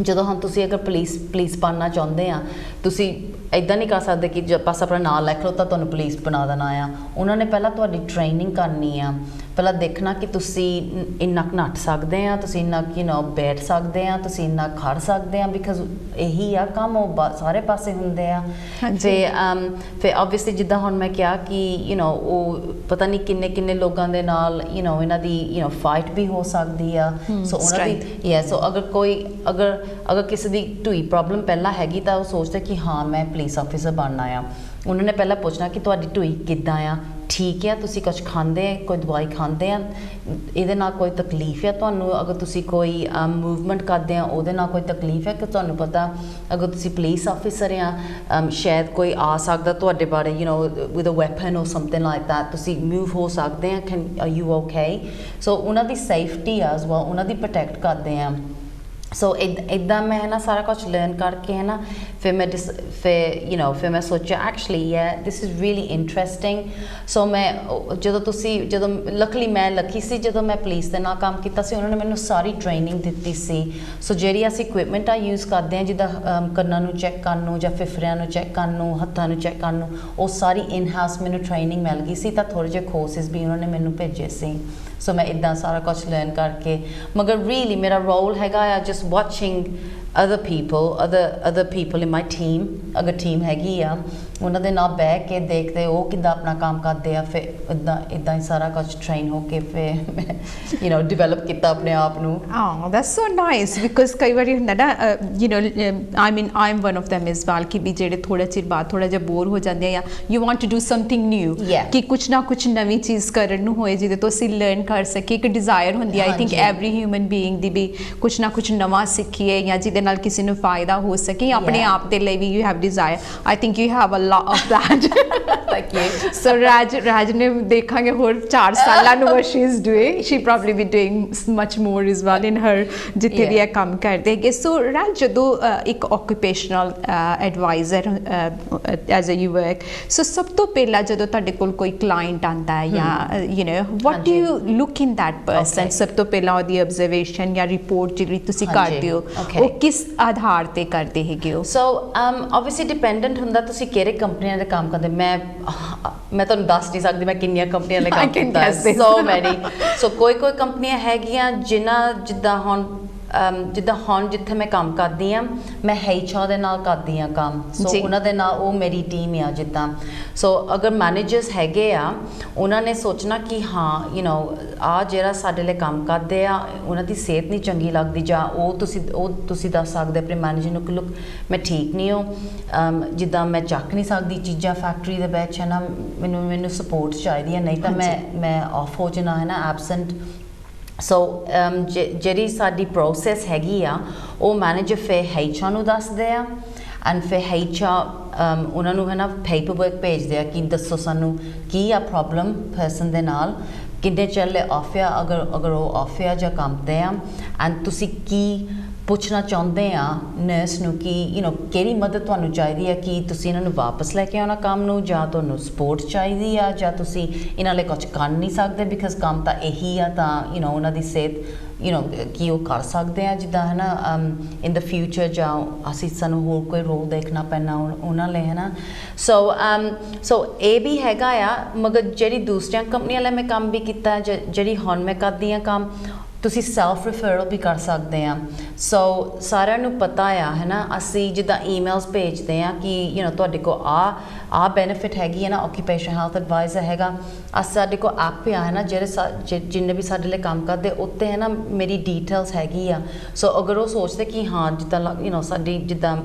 ਜਦੋਂ ਹੁਣ ਤੁਸੀਂ ਅਗਰ ਪੁਲਿਸ ਬਣਨਾ ਚਾਹੁੰਦੇ ਆ ਤੁਸੀਂ ਇੱਦਾਂ ਨਹੀਂ ਕਰ ਸਕਦੇ ਕਿ ਬਸ ਆਪਣਾ ਨਾਂ ਲਿਖ ਲਓ ਤਾਂ ਤੁਹਾਨੂੰ ਪੁਲਿਸ ਬਣਾ ਦੇਣਾ ਆ ਉਹਨਾਂ ਨੇ ਪਹਿਲਾਂ ਤੁਹਾਡੀ ਟ੍ਰੇਨਿੰਗ ਕਰਨੀ ਆ ਪਹਿਲਾਂ ਦੇਖਣਾ ਕਿ ਤੁਸੀਂ ਇੰਨਾ ਨੱਠ ਸਕਦੇ ਆ ਤੁਸੀਂ ਇੰਨਾ ਬੈਠ ਸਕਦੇ ਆ ਤੁਸੀਂ ਇੰਨਾ ਖੜ ਸਕਦੇ ਆ ਬਿਕਾਜ਼ ਇਹੀ ਆ ਕੰਮ ਉਹ ਸਾਰੇ ਪਾਸੇ ਹੁੰਦੇ ਆ ਫਿਰ ਓਬਵੀਅਸਲੀ ਜਿੱਦਾਂ ਹੁਣ ਮੈਂ ਕਿਹਾ ਕਿ ਉਹ ਪਤਾ ਨਹੀਂ ਕਿੰਨੇ ਲੋਕਾਂ ਦੇ ਨਾਲ ਇਹਨਾਂ ਦੀ ਫਾਈਟ ਵੀ ਹੋ ਸਕਦੀ ਆ ਸੋ ਉਹਨਾਂ ਦੀ ਸੋ ਅਗਰ ਕਿਸੇ ਦੀ ਢੂਈ ਪ੍ਰੋਬਲਮ ਪਹਿਲਾਂ ਹੈਗੀ ਤਾਂ ਉਹ ਸੋਚਦਾ ਕਿ ਹਾਂ ਮੈਂ ਪੁਲਿਸ ਆਫਿਸਰ ਬਣਨਾ ਆ ਉਹਨਾਂ ਨੇ ਪਹਿਲਾਂ ਪੁੱਛਣਾ ਕਿ ਤੁਹਾਡੀ ਢੂਈ ਕਿੱਦਾਂ ਆ ਠੀਕ ਆ ਤੁਸੀਂ ਕੁਝ ਖਾਂਦੇ ਆ ਕੋਈ ਦਵਾਈ ਖਾਂਦੇ ਆ ਇਹਦੇ ਨਾਲ ਕੋਈ ਤਕਲੀਫ ਆ ਤੁਹਾਨੂੰ ਅਗਰ ਤੁਸੀਂ ਕੋਈ ਮੂਵਮੈਂਟ ਕਰਦੇ ਆ ਉਹਦੇ ਨਾਲ ਕੋਈ ਤਕਲੀਫ ਹੈ ਕਿ ਤੁਹਾਨੂੰ ਪਤਾ ਅਗਰ ਤੁਸੀਂ ਪੁਲਿਸ ਆਫਿਸਰ ਆ ਸ਼ਾਇਦ ਕੋਈ ਆ ਸਕਦਾ ਤੁਹਾਡੇ ਬਾਰੇ ਵਿਦ ਅ ਵੈਪਨ ਔਰ ਸਮਥਿੰਗ ਲਾਈਕ ਦੈਟ ਤੁਸੀਂ ਮੂਵ ਹੋ ਸਕਦੇ ਆ ਆਰ ਯੂ ਓਕੇ ਸੋ ਉਹਨਾਂ ਦੀ ਸੇਫਟੀ ਐਜ਼ ਵੈਲ ਉਹਨਾਂ ਦੀ ਪ੍ਰੋਟੈਕਟ ਕਰਦੇ ਆ ਸੋ ਇੱਦਾਂ ਮੈਂ ਹੈ ਨਾ ਸਾਰਾ ਕੁਝ ਲਰਨ ਕਰਕੇ ਹੈ ਨਾ ਫਿਰ ਮੈਂ ਸੋਚਿਆ actually this is really interesting so ਮੈਂ ਜਦੋਂ ਲੱਕਲੀ ਮੈਂ ਲੱਕੀ ਸੀ ਜਦੋਂ ਮੈਂ ਪੁਲਿਸ ਦੇ ਨਾਲ ਕੰਮ ਕੀਤਾ ਸੀ ਉਹਨਾਂ ਨੇ ਮੈਨੂੰ ਸਾਰੀ ਟ੍ਰੇਨਿੰਗ ਦਿੱਤੀ ਸੀ ਸੋ ਜਿਹੜੀ ਅਸੀਂ ਇਕੁਇਪਮੈਂਟ ਯੂਜ਼ ਕਰਦੇ ਹਾਂ ਜਿੱਦਾਂ ਕੰਨਾਂ ਨੂੰ ਚੈੱਕ ਕਰਨ ਨੂੰ ਜਾਂ ਫਿਫਰਿਆਂ ਨੂੰ ਚੈੱਕ ਕਰਨ ਨੂੰ ਹੱਥਾਂ ਨੂੰ ਚੈੱਕ ਕਰਨ ਨੂੰ ਉਹ ਸਾਰੀ ਇਨ ਹਾਊਸ ਮੈਨੂੰ ਟ੍ਰੇਨਿੰਗ ਮਿਲ ਗਈ ਸੀ ਤਾਂ ਥੋੜ੍ਹੇ ਜਿਹੇ ਕੋਰਸਿਸ ਵੀ ਉਹਨਾਂ ਨੇ ਮੈਨੂੰ ਭੇਜੇ ਸੀ ਸੋ ਮੈਂ ਇੱਦਾਂ ਸਾਰਾ ਕੁਝ ਲਰਨ ਕਰਕੇ ਮਗਰ ਰੀਅਲੀ ਮੇਰਾ ਰੋਲ ਹੈਗਾ ਆ just watching other people in my team ਅਗਰ ਟੀਮ ਹੈਗੀ ਆ ਉਹਨਾਂ ਦੇ ਨਾਲ ਬਹਿ ਕੇ ਦੇਖਦੇ ਉਹ ਕਿੱਦਾਂ ਆਪਣਾ ਕੰਮ ਕਰਦੇ ਆ ਫਿਰ ਇੱਦਾਂ ਹੀ ਸਾਰਾ ਕੁਝ ਟ੍ਰੇਨ ਹੋ ਕੇ ਫਿਰ ਮੈਂ ਡਿਵੈਲਪ ਕੀਤਾ ਆਪਣੇ ਆਪ ਨੂੰ that's so nice because ਕਈ ਵਾਰੀ ਹੁੰਦਾ ਨਾ I am one of them as well ਕਿ ਵੀ ਜਿਹੜੇ ਥੋੜਾ ਚਿਰ ਬਾਅਦ ਥੋੜਾ ਜਿਹਾ ਬੋਰ ਹੋ ਜਾਂਦੇ ਆ you want to do something new ਕਿ ਕੁਛ ਨਾ ਕੁਛ ਨਵੀਂ ਚੀਜ਼ ਕਰਨ ਨੂੰ ਹੋਏ ਜਿਹਦੇ ਤੋਂ ਅਸੀਂ ਲਰਨ ਕਰ ਸਕੀਏ ਇੱਕ ਡਿਜ਼ਾਇਰ ਹੁੰਦੀ ਆ I think every human being ਦੀ ਵੀ ਕੁਛ ਨਾ ਕੁਛ ਨਵਾਂ ਸਿੱਖੀਏ ਜਾਂ ਜਿਹਦੇ ਨਾਲ ਕਿਸੇ ਨੂੰ ਫਾਇਦਾ ਹੋ ਸਕੇ ਆਪਣੇ ਆਪ ਦੇ ਲਈ ਵੀ you have desire I think you have a lot of that thank you so Raj ਨੇ ਦੇਖਾਂਗੇ ਹੋਰ 4 ਸਾਲਾਂ ਨੂੰ what she is doing she probably be doing much more as well in her ਜਿੱਥੇ ਵੀ ਇਹ ਕੰਮ ਕਰਦੇ ਹੈਗੇ so Raj ਜਦੋਂ ਇੱਕ occupational advisor as a you work so ਸਭ ਤੋਂ ਪਹਿਲਾਂ ਜਦੋਂ ਤੁਹਾਡੇ ਕੋਲ ਕੋਈ client ਆਂਦਾ ਹੈ ਜਾਂ what do you look in that person, ਸਭ ਤੋਂ ਪਹਿਲਾਂ ਉਹਦੀ ਆਬਜ਼ਰਵੇਸ਼ਨ ਜਾਂ ਰਿਪੋਰਟ ਜਿਹੜੀ ਤੁਸੀਂ ਕਰਦੇ ਹੋ ਉਹ ਕਿਸ ਆਧਾਰ ਤੇ ਕਰਦੇ ਹੈਗੇ ਹੋ? ਸੋ ਆਬਵੀਅਸਲੀ ਡਿਪੈਂਡੈਂਟ ਹੁੰਦਾ ਤੁਸੀਂ ਕਿਹੜੇ ਕੰਪਨੀਆਂ ਦੇ ਕੰਮ ਕਰਦੇ। ਮੈਂ ਤੁਹਾਨੂੰ ਦੱਸ ਨਹੀਂ ਸਕਦੀ ਮੈਂ ਕਿੰਨੀਆਂ ਕੰਪਨੀਆਂ ਦੇ ਕੰਮ ਕੀਤਾ, ਸੋ ਮੈਨੀ। ਸੋ ਕੋਈ ਕੰਪਨੀਆਂ ਹੈਗੀਆਂ ਜਿੱਦਾਂ ਹੁਣ ਜਿੱਥੇ ਮੈਂ ਕੰਮ ਕਰਦੀ ਹਾਂ ਮੈਂ HR ਦੇ ਨਾਲ ਕਰਦੀ ਹਾਂ ਕੰਮ, ਸੋ ਉਹਨਾਂ ਦੇ ਨਾਲ ਉਹ ਮੇਰੀ ਟੀਮ ਆ ਜਿੱਦਾਂ। ਸੋ ਅਗਰ ਮੈਨੇਜਰਸ ਹੈਗੇ ਆ ਉਹਨਾਂ ਨੇ ਸੋਚਣਾ ਕਿ ਹਾਂ ਆ ਜਿਹੜਾ ਸਾਡੇ ਲਈ ਕੰਮ ਕਰਦੇ ਆ ਉਹਨਾਂ ਦੀ ਸਿਹਤ ਨਹੀਂ ਚੰਗੀ ਲੱਗਦੀ, ਜਾਂ ਉਹ ਤੁਸੀਂ ਦੱਸ ਸਕਦੇ ਆਪਣੇ ਮੈਨੇਜਰ ਨੂੰ ਕਿ ਲੁੱਕ ਮੈਂ ਠੀਕ ਨਹੀਂ ਹੋ, ਜਿੱਦਾਂ ਮੈਂ ਚੱਕ ਨਹੀਂ ਸਕਦੀ ਚੀਜ਼ਾਂ ਫੈਕਟਰੀ ਦੇ ਵਿੱਚ ਹੈ ਨਾ, ਮੈਨੂੰ ਸਪੋਰਟ ਚਾਹੀਦੀ ਹੈ, ਨਹੀਂ ਤਾਂ ਮੈਂ ਆਫ ਹੋ ਜਾਣਾ ਹੈ ਨਾ, ਐਬਸੈਂਟ। ਸੋ ਜਿਹੜੀ ਸਾਡੀ ਪ੍ਰੋਸੈਸ ਹੈਗੀ ਆ ਉਹ ਮੈਨੇਜਰ ਫਿਰ HR ਨੂੰ ਦੱਸਦੇ ਆ, ਐਂਡ ਫਿਰ HR ਉਹਨਾਂ ਨੂੰ ਹੈ ਨਾ ਪੇਪਰ ਵਰਕ ਭੇਜਦੇ ਆ ਕਿ ਦੱਸੋ ਸਾਨੂੰ ਕੀ ਆ ਪ੍ਰੋਬਲਮ ਪਰਸਨ ਦੇ ਨਾਲ, ਕਿੰਨੇ ਚਿਰ ਆਫ ਆ, ਅਗਰ ਉਹ ਆਫ ਆ ਜਾਂ ਕੰਮ 'ਤੇ ਆ, ਐਂਡ ਤੁਸੀਂ ਕੀ ਪੁੱਛਣਾ ਚਾਹੁੰਦੇ ਆ ਨਰਸ ਨੂੰ ਕਿ ਕਿਹੜੀ ਮਦਦ ਤੁਹਾਨੂੰ ਚਾਹੀਦੀ ਹੈ, ਕਿ ਤੁਸੀਂ ਇਹਨਾਂ ਨੂੰ ਵਾਪਸ ਲੈ ਕੇ ਆਉਣਾ ਕੰਮ ਨੂੰ, ਜਾਂ ਤੁਹਾਨੂੰ ਸਪੋਰਟ ਚਾਹੀਦੀ ਆ, ਜਾਂ ਤੁਸੀਂ ਇਹਨਾਂ ਲਈ ਕੁਝ ਕਰ ਨਹੀਂ ਸਕਦੇ ਬਿਕਾਜ਼ ਕੰਮ ਤਾਂ ਇਹੀ ਆ, ਤਾਂ ਉਹਨਾਂ ਦੀ ਸਿਹਤ ਕੀ ਉਹ ਕਰ ਸਕਦੇ ਆ ਜਿੱਦਾਂ ਹੈ ਨਾ ਇਨ ਦ ਫਿਊਚਰ, ਜਾਂ ਸਾਨੂੰ ਹੋਰ ਕੋਈ ਰੋਲ ਦੇਖਣਾ ਪੈਣਾ ਉਹਨਾਂ ਲਈ ਹੈ ਨਾ। ਸੋ ਇਹ ਵੀ ਹੈਗਾ ਆ। ਮਗਰ ਜਿਹੜੀ ਦੂਸਰੀਆਂ ਕੰਪਨੀਆਂ ਲਈ ਮੈਂ ਕੰਮ ਵੀ ਕੀਤਾ, ਜਿਹੜੀ ਹੁਣ ਮੈਂ ਕਰਦੀ ਹਾਂ ਕੰਮ, ਤੁਸੀਂ ਸੈਲਫ ਰਿਫਰਲ ਵੀ ਕਰ ਸਕਦੇ ਆ। ਸੋ ਸਾਰਿਆਂ ਨੂੰ ਪਤਾ ਆ ਹੈ ਨਾ, ਅਸੀਂ ਜਿੱਦਾਂ ਈਮੇਲਸ ਭੇਜਦੇ ਆ ਕਿ ਤੁਹਾਡੇ ਕੋਲ ਆ ਬੈਨੀਫਿਟ ਹੈਗੀ ਹੈ ਨਾ, ਆਕੂਪੇਸ਼ਨ ਹੈਲਥ ਐਡਵਾਈਜ਼ਰ ਹੈਗਾ, ਸਾਡੇ ਕੋਲ ਐਪ ਆ ਹੈ ਨਾ, ਜਿੰਨੇ ਵੀ ਸਾਡੇ ਲਈ ਕੰਮ ਕਰਦੇ ਉੱਤੇ ਹੈ ਨਾ ਮੇਰੀ ਡੀਟੇਲਸ ਹੈਗੀ ਆ। ਸੋ ਅਗਰ ਉਹ ਸੋਚਦੇ ਕਿ ਹਾਂ ਜਿੱਦਾਂ ਸਾਡੀ ਜਿੱਦਾਂ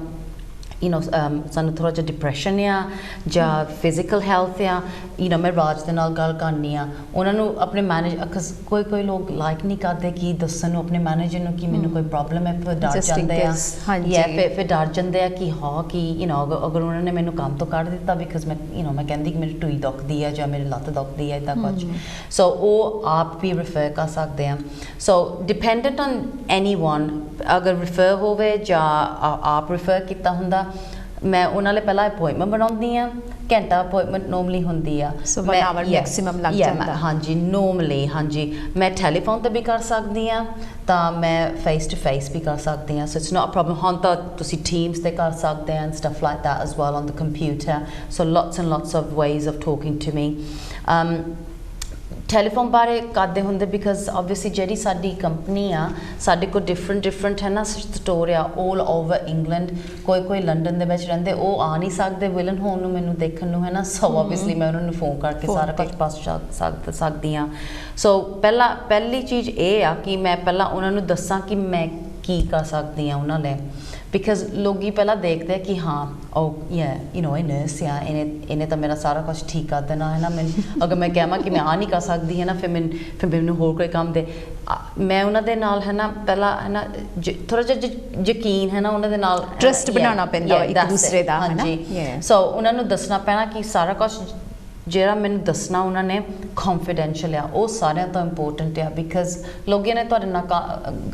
ਸਾਨੂੰ ਥੋੜ੍ਹਾ ਜਿਹਾ ਡਿਪਰੈਸ਼ਨ ਆ ਜਾਂ ਫਿਜ਼ੀਕਲ ਹੈਲਥ ਆ, ਮੈਂ ਰਾਜ ਦੇ ਨਾਲ ਗੱਲ ਕਰਨੀ ਆ, ਉਹਨਾਂ ਨੂੰ ਆਪਣੇ ਕੋਈ ਲੋਕ ਲਾਈਕ ਨਹੀਂ ਕਰਦੇ ਕਿ ਦੱਸਣ ਨੂੰ ਆਪਣੇ ਮੈਨੇਜਰ ਨੂੰ ਕਿ ਮੈਨੂੰ ਕੋਈ ਪ੍ਰੋਬਲਮ ਹੈ, ਫਿਰ ਡਰ ਜਾਂਦੇ ਆ, ਫਿਰ ਡਰ ਜਾਂਦੇ ਆ ਕਿ ਹਾਂ ਕਿ ਅਗਰ ਉਹਨਾਂ ਨੇ ਮੈਨੂੰ ਕੰਮ ਤੋਂ ਕੱਢ ਦਿੱਤਾ ਬਿਕਾਜ਼ ਮੈਂ ਕਹਿੰਦੀ ਕਿ ਮੇਰੀ ਟੂਈ ਦੁਖਦੀ ਆ ਜਾਂ ਮੇਰੀ ਲੱਤ ਦੁਖਦੀ ਆ ਇੱਦਾਂ ਕੁਝ, ਸੋ ਉਹ ਆਪ ਵੀ ਰਿਫਰ ਕਰ ਸਕਦੇ ਆ। ਸੋ ਡਿਪੈਂਡੈਂਟ ਔਨ ਐਨੀਵਨ, ਅਗਰ ਰਿਫਰ ਹੋਵੇ ਜਾਂ ਆਪ ਰਿਫਰ ਕੀਤਾ ਹੁੰਦਾ, ਮੈਂ ਉਹਨਾਂ ਲਈ ਪਹਿਲਾਂ ਅਪੋਇੰਟਮੈਂਟ ਬਣਾਉਂਦੀ ਹਾਂ, ਘੰਟਾ ਅਪੋਇੰਟਮੈਂਟ ਨੋਰਮਲੀ ਹੁੰਦੀ ਆ, ਮੈਕਸੀਮਮ ਲੱਗ ਜਾਂਦਾ। ਹਾਂਜੀ ਨੋਰਮਲੀ, ਹਾਂਜੀ ਮੈਂ ਟੈਲੀਫੋਨ 'ਤੇ ਵੀ ਕਰ ਸਕਦੀ ਹਾਂ, ਤਾਂ ਮੈਂ ਫੇਸ ਟੂ ਫੇਸ ਵੀ ਕਰ ਸਕਦੀ ਹਾਂ, so it's not a problem. ਹੁਣ ਤਾਂ ਤੁਸੀਂ ਟੀਮਸ 'ਤੇ ਕਰ ਸਕਦੇ ਆ and stuff like that as well on the computer, so lots and lots of ways of talking to me. Telephone ਬਾਰੇ ਕਰਦੇ ਹੁੰਦੇ ਬਿਕਾਜ਼ ਓਬਵੀਅਸਲੀ ਜਿਹੜੀ ਸਾਡੀ ਕੰਪਨੀ ਆ ਸਾਡੇ ਕੋਲ ਡਿਫਰੈਂਟ ਹੈ ਨਾ ਸਟੋਰ ਆ ਆਲ ਓਵਰ ਇੰਗਲੈਂਡ, ਕੋਈ ਲੰਡਨ ਦੇ ਵਿੱਚ ਰਹਿੰਦੇ, ਉਹ ਆ ਨਹੀਂ ਸਕਦੇ ਵਿਲਨ ਹੋਣ ਨੂੰ ਮੈਨੂੰ ਦੇਖਣ ਨੂੰ ਹੈ ਨਾ, ਸੋ ਓਬਵੀਅਸਲੀ ਮੈਂ ਉਹਨਾਂ ਨੂੰ ਫੋਨ ਕਰਕੇ ਸਾਰਾ ਕੁਝ ਪੁੱਛ ਸਕਦੀ ਹਾਂ। ਸੋ ਪਹਿਲੀ ਚੀਜ਼ ਇਹ ਆ ਕਿ ਮੈਂ ਪਹਿਲਾਂ ਉਹਨਾਂ ਨੂੰ ਦੱਸਾਂ ਕਿ ਮੈਂ ਕੀ ਕਰ ਸਕਦੀ ਹਾਂ ਉਹਨਾਂ ਲਈ, ਬਿਕਾਜ਼ ਲੋਕੀ ਪਹਿਲਾਂ ਦੇਖਦੇ ਆ ਕਿ ਹਾਂ ਇਹ ਨਰਸ ਆ, ਇਹਨੇ ਤਾਂ ਮੇਰਾ ਸਾਰਾ ਕੁਝ ਠੀਕ ਕਰ ਦੇਣਾ ਹੈ ਨਾ, ਮੈਨੂੰ ਅਗਰ ਮੈਂ ਕਹਾਂ ਕਿ ਮੈਂ ਆ ਨਹੀਂ ਕਰ ਸਕਦੀ ਹੈ ਨਾ, ਫਿਰ ਮੈਨੂੰ ਹੋਰ ਕੋਈ ਕੰਮ ਦੇ, ਮੈਂ ਉਹਨਾਂ ਦੇ ਨਾਲ ਹੈ ਨਾ ਪਹਿਲਾਂ ਹੈ ਨਾ ਥੋੜ੍ਹਾ ਜਿਹਾ ਯਕੀਨ ਹੈ ਨਾ ਉਹਨਾਂ ਦੇ ਨਾਲ ਟਰਸਟ ਬਣਾਉਣਾ ਪੈਂਦਾ ਇੱਕ ਦੂਸਰੇ ਦਾ, ਹਾਂਜੀ। ਸੋ ਉਹਨਾਂ ਨੂੰ ਦੱਸਣਾ ਪੈਣਾ ਕਿ ਸਾਰਾ ਕੁਝ ਜਿਹੜਾ ਮੈਨੂੰ ਦੱਸਣਾ ਉਹਨਾਂ ਨੇ ਕੌਨਫੀਡੈਂਸ਼ੀਅਲ ਆ, ਉਹ ਸਾਰਿਆਂ ਤੋਂ ਇੰਪੋਰਟੈਂਟ ਆ, ਬਿਕਾਜ਼ ਲੋਕਾਂ ਨੇ ਤੁਹਾਡੇ ਨਾਲ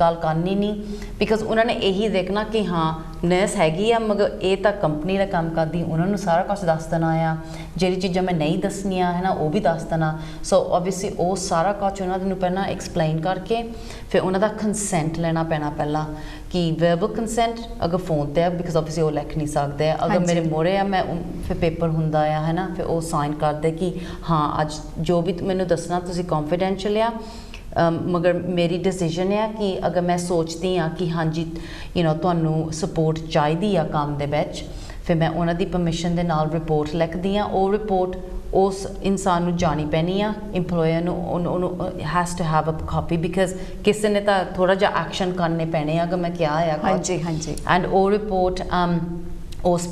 ਗੱਲ ਕਰਨੀ ਨਹੀਂ, ਬਿਕਾਜ਼ ਉਹਨਾਂ ਨੇ ਇਹੀ ਦੇਖਣਾ ਕਿ ਹਾਂ ਨਰਸ ਹੈਗੀ ਆ ਮਗਰ ਇਹ ਤਾਂ ਕੰਪਨੀ ਦਾ ਕੰਮ ਕਰਦੀ, ਉਹਨਾਂ ਨੂੰ ਸਾਰਾ ਕੁਝ ਦੱਸ ਦੇਣਾ ਆ, ਜਿਹੜੀ ਚੀਜ਼ਾਂ ਮੈਂ ਨਹੀਂ ਦੱਸਣੀਆਂ ਹੈ ਨਾ ਉਹ ਵੀ ਦੱਸ ਦੇਣਾ। ਸੋ ਓਬਵੀਅਸਲੀ ਉਹ ਸਾਰਾ ਕੁਝ ਉਹਨਾਂ ਨੂੰ ਪਹਿਲਾਂ ਐਕਸਪਲੇਨ ਕਰਕੇ ਫਿਰ ਉਹਨਾਂ ਦਾ ਕੰਸੈਂਟ ਲੈਣਾ ਪੈਣਾ ਪਹਿਲਾਂ, ਕਿ ਵਰਬਲ ਕੰਸੈਂਟ ਅਗਰ ਫੋਨ 'ਤੇ ਆ ਬਿਕਾਜ਼ ਓਬਵੀਅਸਲੀ ਉਹ ਲਿਖ ਨਹੀਂ ਸਕਦੇ, ਅਗਰ ਮੇਰੇ ਮੋਹਰੇ ਆ ਮੈਂ ਫਿਰ ਪੇਪਰ ਹੁੰਦਾ ਆ ਹੈ ਨਾ, ਫਿਰ ਉਹ ਸਾਈਨ ਕਰਦੇ ਕਿ ਹਾਂ ਅੱਜ ਜੋ ਵੀ ਮੈਨੂੰ ਦੱਸਣਾ ਤੁਸੀਂ ਕੌਨਫੀਡੈਂਸ਼ੀਅਲ ਆ, ਮਗਰ ਮੇਰੀ ਡਿਸੀਜਨ ਹੈ ਕਿ ਅਗਰ ਮੈਂ ਸੋਚਦੀ ਹਾਂ ਕਿ ਹਾਂਜੀ ਤੁਹਾਨੂੰ ਸਪੋਰਟ ਚਾਹੀਦੀ ਆ ਕੰਮ ਦੇ ਵਿੱਚ, ਫਿਰ ਮੈਂ ਉਹਨਾਂ ਦੀ ਪਰਮਿਸ਼ਨ ਦੇ ਨਾਲ ਰਿਪੋਰਟ ਲਿਖਦੀ ਹਾਂ। ਉਹ ਰਿਪੋਰਟ ਉਸ ਇਨਸਾਨ ਨੂੰ ਜਾਣੀ ਪੈਣੀ ਆ, ਇੰਪਲੋਇਰ ਨੂੰ, ਉਹਨੂੰ has to have a copy, because ਕਿਸੇ ਨੇ ਤਾਂ ਥੋੜ੍ਹਾ ਜਿਹਾ ਐਕਸ਼ਨ ਕਰਨੇ ਪੈਣੇ ਆ ਅਗਰ ਮੈਂ ਕਿਹਾ ਆ। ਹਾਂਜੀ ਹਾਂਜੀ। ਐਂਡ ਉਹ ਰਿਪੋਰਟ ਉਸ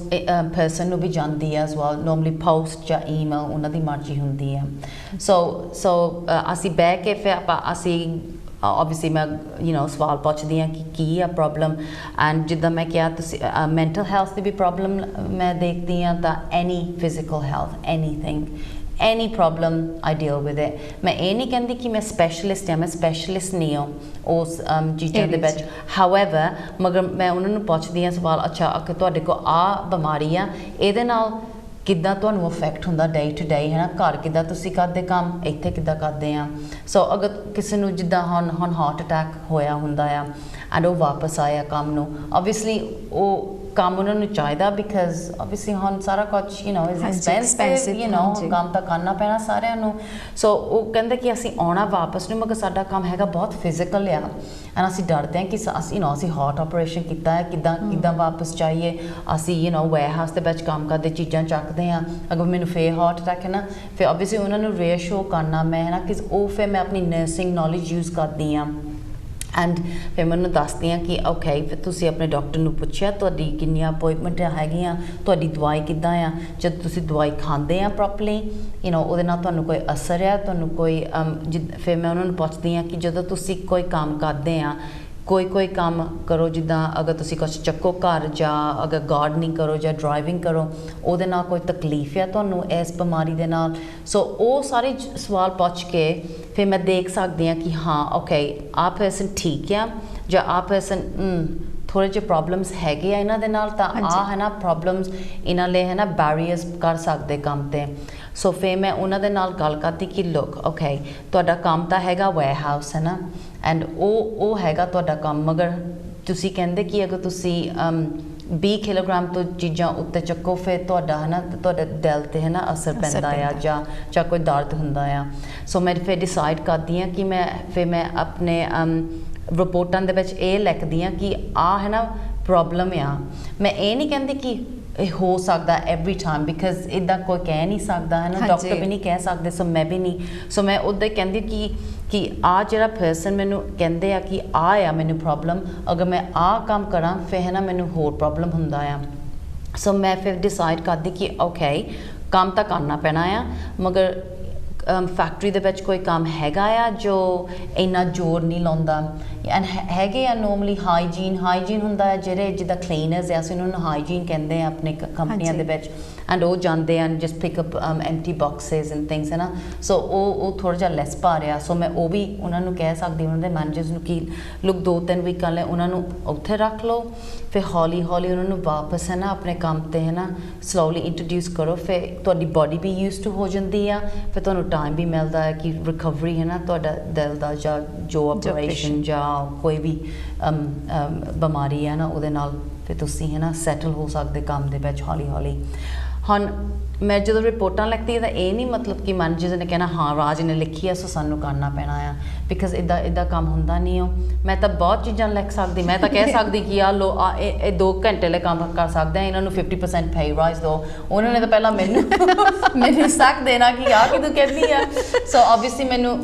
ਪਰਸਨ ਨੂੰ ਵੀ ਜਾਂਦੀ ਹੈ ਐਜ਼ ਵੈਲ, ਨੋਰਮਲੀ ਪੋਸਟ ਜਾਂ ਈਮੇਲ, ਉਹਨਾਂ ਦੀ ਮਰਜ਼ੀ ਹੁੰਦੀ ਹੈ। ਸੋ ਅਸੀਂ ਬਹਿ ਕੇ ਫਿਰ ਅਸੀਂ ਓਬਵੀਅਸਲੀ ਮੈਂ ਸਵਾਲ ਪੁੱਛਦੀ ਹਾਂ ਕਿ ਕੀ ਆ ਪ੍ਰੋਬਲਮ, ਐਂਡ ਜਿੱਦਾਂ ਮੈਂ ਕਿਹਾ ਤੁਸੀਂ ਮੈਂਟਲ ਹੈਲਥ ਦੀ ਵੀ ਪ੍ਰੋਬਲਮ ਮੈਂ ਦੇਖਦੀ ਹਾਂ, ਤਾਂ any physical health, anything, any problem I deal with it. ਮੈਂ ਇਹ ਨਹੀਂ ਕਹਿੰਦੀ ਕਿ ਮੈਂ ਸਪੈਸ਼ਲਿਸਟ ਹਾਂ, ਮੈਂ ਸਪੈਸ਼ਲਿਸਟ ਨਹੀਂ ਹਾਂ ਉਸ ਚੀਜ਼ਾਂ ਦੇ ਵਿੱਚ, ਹਾਊਐਵਰ ਮਗਰ ਮੈਂ ਉਹਨਾਂ ਨੂੰ ਪੁੱਛਦੀ ਹਾਂ ਸਵਾਲ, ਅੱਛਾ ਅਗਰ ਤੁਹਾਡੇ ਕੋਲ ਆ ਬਿਮਾਰੀ ਆ, ਇਹਦੇ ਨਾਲ ਕਿੱਦਾਂ ਤੁਹਾਨੂੰ ਅਫੈਕਟ ਹੁੰਦਾ ਡੇ ਟੂ ਡੇ ਹੈ ਨਾ ਘਰ ਕਿੱਦਾਂ ਤੁਸੀਂ ਕਰਦੇ ਕੰਮ ਇੱਥੇ ਕਿੱਦਾਂ ਕਰਦੇ ਆ ਸੋ ਅਗਰ ਕਿਸੇ ਨੂੰ ਜਿੱਦਾਂ ਹੁਣ ਹਾਰਟ ਅਟੈਕ ਹੋਇਆ ਹੁੰਦਾ ਆ ਐਂਡ ਉਹ ਵਾਪਸ ਆਇਆ ਕੰਮ ਨੂੰ ਓਬਵੀਅਸਲੀ ਉਹ ਕੰਮ ਉਹਨਾਂ ਨੂੰ ਚਾਹੀਦਾ ਬਿਕਾਜ਼ ਓਬਵੀਅਸਲੀ ਹੁਣ ਸਾਰਾ ਕੁਝ ਇਜ਼ ਐਕਸਪੈਂਸਿਵ ਕੰਮ ਤਾਂ ਕਰਨਾ ਪੈਣਾ ਸਾਰਿਆਂ ਨੂੰ ਸੋ ਉਹ ਕਹਿੰਦੇ ਕਿ ਅਸੀਂ ਆਉਣਾ ਵਾਪਸ ਨੂੰ ਮਗਰ ਸਾਡਾ ਕੰਮ ਹੈਗਾ ਬਹੁਤ ਫਿਜ਼ੀਕਲ ਆ ਐਂਡ ਅਸੀਂ ਡਰਦੇ ਹਾਂ ਕਿ ਅਸੀਂ ਹਾਰਟ ਆਪਰੇਸ਼ਨ ਕੀਤਾ ਹੈ ਕਿੱਦਾਂ ਵਾਪਸ ਜਾਈਏ ਅਸੀਂ ਵੇਅਰਹਾਊਸ ਦੇ ਵਿੱਚ ਕੰਮ ਕਰਦੇ ਚੀਜ਼ਾਂ ਚੱਕਦੇ ਹਾਂ ਅਗਰ ਮੈਨੂੰ ਫੇਰ ਹਾਰਟ ਅਟੈਕ ਹੈ ਨਾ ਫਿਰ ਓਬਵੀਅਸਲੀ ਉਹਨਾਂ ਨੂੰ ਰੀਅਸ਼ੋਰ ਕਰਨਾ ਮੈਂ ਹੈ ਨਾ ਕਿ ਉਹ ਫਿਰ ਮੈਂ ਆਪਣੀ ਨਰਸਿੰਗ ਨੌਲੇਜ ਯੂਜ਼ ਕਰਦੀ ਹਾਂ ਐਂਡ ਫਿਰ ਮੈਨੂੰ ਦੱਸਦੀ ਹਾਂ ਕਿ ਓਕੇ ਫਿਰ ਤੁਸੀਂ ਆਪਣੇ ਡਾਕਟਰ ਨੂੰ ਪੁੱਛਿਆ ਤੁਹਾਡੀ ਕਿੰਨੀਆਂ ਅਪੋਇੰਟਮੈਂਟਾਂ ਹੈਗੀਆਂ ਤੁਹਾਡੀ ਦਵਾਈ ਕਿੱਦਾਂ ਆ ਜਦ ਤੁਸੀਂ ਦਵਾਈ ਖਾਂਦੇ ਆ ਪ੍ਰੋਪਰਲੀ ਉਹਦੇ ਨਾਲ ਤੁਹਾਨੂੰ ਕੋਈ ਅਸਰ ਆ ਤੁਹਾਨੂੰ ਕੋਈ ਫਿਰ ਮੈਂ ਉਹਨਾਂ ਨੂੰ ਪੁੱਛਦੀ ਹਾਂ ਕਿ ਜਦੋਂ ਤੁਸੀਂ ਕੋਈ ਕੰਮ ਕਰਦੇ ਆ ਕੋਈ ਕੰਮ ਕਰੋ ਜਿੱਦਾਂ ਅਗਰ ਤੁਸੀਂ ਕੁਛ ਚੱਕੋ ਘਰ ਜਾਂ ਅਗਰ ਗਾਰਡਨਿੰਗ ਕਰੋ ਜਾਂ ਡਰਾਈਵਿੰਗ ਕਰੋ ਉਹਦੇ ਨਾਲ ਕੋਈ ਤਕਲੀਫ ਆ ਤੁਹਾਨੂੰ ਇਸ ਬਿਮਾਰੀ ਦੇ ਨਾਲ ਸੋ ਉਹ ਸਾਰੇ ਸਵਾਲ ਪੁੱਛ ਕੇ ਫਿਰ ਮੈਂ ਦੇਖ ਸਕਦੀ ਹਾਂ ਕਿ ਹਾਂ ਓਕੇ ਆਹ ਪਰਸਨ ਠੀਕ ਆ ਜਾਂ ਆਹ ਪਰਸਨ ਥੋੜ੍ਹੇ ਜਿਹੇ ਪ੍ਰੋਬਲਮਸ ਹੈਗੇ ਆ ਇਹਨਾਂ ਦੇ ਨਾਲ ਤਾਂ ਆਹ ਹੈ ਨਾ ਪ੍ਰੋਬਲਮਸ ਇਹਨਾਂ ਲਈ ਹੈ ਨਾ ਬੈਰੀਅਰਸ ਕਰ ਸਕਦੇ ਕੰਮ 'ਤੇ ਸੋ ਫਿਰ ਮੈਂ ਉਹਨਾਂ ਦੇ ਨਾਲ ਗੱਲ ਕਰਦੀ ਕਿ ਲੁੱਕ ਓਕੇ ਤੁਹਾਡਾ ਕੰਮ ਤਾਂ ਹੈਗਾ ਵੇਅਰਹਾਊਸ ਹੈ ਨਾ ਐਂਡ ਉਹ ਹੈਗਾ ਤੁਹਾਡਾ ਕੰਮ ਮਗਰ ਤੁਸੀਂ ਕਹਿੰਦੇ ਕਿ ਅਗਰ ਤੁਸੀਂ 20 ਕਿਲੋਗ੍ਰਾਮ ਤੋਂ ਚੀਜ਼ਾਂ ਉੱਤੇ ਚੱਕੋ ਫਿਰ ਤੁਹਾਡਾ ਹੈ ਨਾ ਤੁਹਾਡੇ ਦਿਲ 'ਤੇ ਹੈ ਨਾ ਅਸਰ ਪੈਂਦਾ ਆ ਜਾਂ ਕੋਈ ਦਰਦ ਹੁੰਦਾ ਆ ਸੋ ਮੈਂ ਫਿਰ ਡਿਸਾਈਡ ਕਰਦੀ ਹਾਂ ਕਿ ਮੈਂ ਆਪਣੇ ਰਿਪੋਰਟਾਂ ਦੇ ਵਿੱਚ ਇਹ ਲਿਖਦੀ ਹਾਂ ਕਿ ਆਹ ਹੈ ਨਾ ਪ੍ਰੋਬਲਮ ਆ ਮੈਂ ਇਹ ਨਹੀਂ ਕਹਿੰਦੀ ਕਿ ਇਹ ਹੋ ਸਕਦਾ ਐਵਰੀ ਟਾਈਮ ਬਿਕਾਜ਼ ਇੱਦਾਂ ਕੋਈ ਕਹਿ ਨਹੀਂ ਸਕਦਾ ਹੈ ਨਾ ਡਾਕਟਰ ਵੀ ਨਹੀਂ ਕਹਿ ਸਕਦੇ ਸੋ ਮੈਂ ਵੀ ਨਹੀਂ ਸੋ ਮੈਂ ਉੱਦਾਂ ਹੀ ਕਹਿੰਦੀ ਕਿ ਆਹ ਜਿਹੜਾ ਪਰਸਨ ਮੈਨੂੰ ਕਹਿੰਦੇ ਆ ਕਿ ਆਹ ਆ ਮੈਨੂੰ ਪ੍ਰੋਬਲਮ ਅਗਰ ਮੈਂ ਆਹ ਕੰਮ ਕਰਾਂ ਫਿਰ ਹੈ ਨਾ ਮੈਨੂੰ ਹੋਰ ਪ੍ਰੋਬਲਮ ਹੁੰਦਾ ਆ ਸੋ ਮੈਂ ਫਿਰ ਡਿਸਾਈਡ ਕਰਦੀ ਕਿ ਓਕੇ ਕੰਮ ਤਾਂ ਕਰਨਾ ਪੈਣਾ ਆ ਮਗਰ ਫੈਕਟਰੀ ਦੇ ਵਿੱਚ ਕੋਈ ਕੰਮ ਹੈਗਾ ਆ ਜੋ ਇੰਨਾ ਜ਼ੋਰ ਨਹੀਂ ਲਾਉਂਦਾ ਐਂਡ ਹੈਗੇ ਆ ਨੋਰਮਲੀ ਹਾਈਜੀਨ ਹੁੰਦਾ ਹੈ ਜਿਹੜੇ ਜਿੱਦਾਂ ਕਲੀਨਰਸ ਆ ਅਸੀਂ ਉਹਨਾਂ ਨੂੰ ਹਾਈਜੀਨ ਕਹਿੰਦੇ ਆ ਆਪਣੇ ਕੰਪਨੀਆਂ ਦੇ ਵਿੱਚ ਐਂਡ ਉਹ ਜਾਂਦੇ ਹਨ just pick up empty boxes and things ਹੈ ਨਾ ਸੋ ਉਹ ਥੋੜ੍ਹਾ ਜਿਹਾ ਲੈਸ ਪਾ ਰਿਹਾ ਸੋ ਮੈਂ ਉਹ ਵੀ ਉਹਨਾਂ ਨੂੰ ਕਹਿ ਸਕਦੀ ਉਹਨਾਂ ਦੇ ਮੈਨੇਜਰਸ ਨੂੰ ਕਿ ਲੁੱਕ 2-3 ਵੀਕਾਂ ਲਈ ਉਹਨਾਂ ਨੂੰ ਉੱਥੇ ਰੱਖ ਲਓ ਫਿਰ ਹੌਲੀ ਉਹਨਾਂ ਨੂੰ ਵਾਪਸ ਹੈ ਨਾ ਆਪਣੇ ਕੰਮ 'ਤੇ ਹੈ ਨਾ ਸਲੋਲੀ ਇੰਟਰੋਡਿਊਸ ਕਰੋ ਫਿਰ ਤੁਹਾਡੀ ਬੋਡੀ ਵੀ ਯੂਜ਼ ਟੂ ਹੋ ਜਾਂਦੀ ਆ ਫਿਰ ਤੁਹਾਨੂੰ ਟਾਈਮ ਵੀ ਮਿਲਦਾ ਹੈ ਕਿ ਰਿਕਵਰੀ ਹੈ ਨਾ ਤੁਹਾਡਾ ਦਿਲ ਦਾ ਜਾਂ ਜੋ ਆਪਰੇਸ਼ਨ ਜਾਂ ਕੋਈ ਵੀ ਬਿਮਾਰੀ ਹੈ ਨਾ ਉਹਦੇ ਨਾਲ ਫਿਰ ਤੁਸੀਂ ਹੈ ਨਾ ਸੈਟਲ ਹੋ ਸਕਦੇ ਕੰਮ ਦੇ ਵਿੱਚ ਹੌਲੀ ਹੁਣ ਮੈਂ ਜਦੋਂ ਰਿਪੋਰਟਾਂ ਲਿਖਦੀ ਤਾਂ ਇਹ ਨਹੀਂ ਮਤਲਬ ਕਿ ਮੈਨੇਜਰ ਨੇ ਕਹਿਣਾ ਹਾਂ ਰਾਜ ਨੇ ਲਿਖੀ ਆ ਸੋ ਸਾਨੂੰ ਕਰਨਾ ਪੈਣਾ ਆ ਬਿਕਾਜ਼ ਇੱਦਾਂ ਕੰਮ ਹੁੰਦਾ ਨਹੀਂ ਉਹ ਮੈਂ ਤਾਂ ਬਹੁਤ ਚੀਜ਼ਾਂ ਲਿਖ ਸਕਦੀ ਮੈਂ ਤਾਂ ਕਹਿ ਸਕਦੀ ਕਿ ਇਹ 2 ਘੰਟੇ ਲਈ ਕੰਮ ਕਰ ਸਕਦੇ ਆ ਇਹਨਾਂ ਨੂੰ 50% ਪੇ ਰਾਈਜ਼ ਦਿਓ ਉਹਨਾਂ ਨੇ ਤਾਂ ਪਹਿਲਾਂ ਮੈਨੂੰ ਸੱਕ ਦੇਣਾ ਕਿ ਆ ਕਿ ਤੂੰ ਕਹਿੰਦੀ ਆ ਸੋ ਆਬਵੀਅਸਲੀ ਮੈਨੂੰ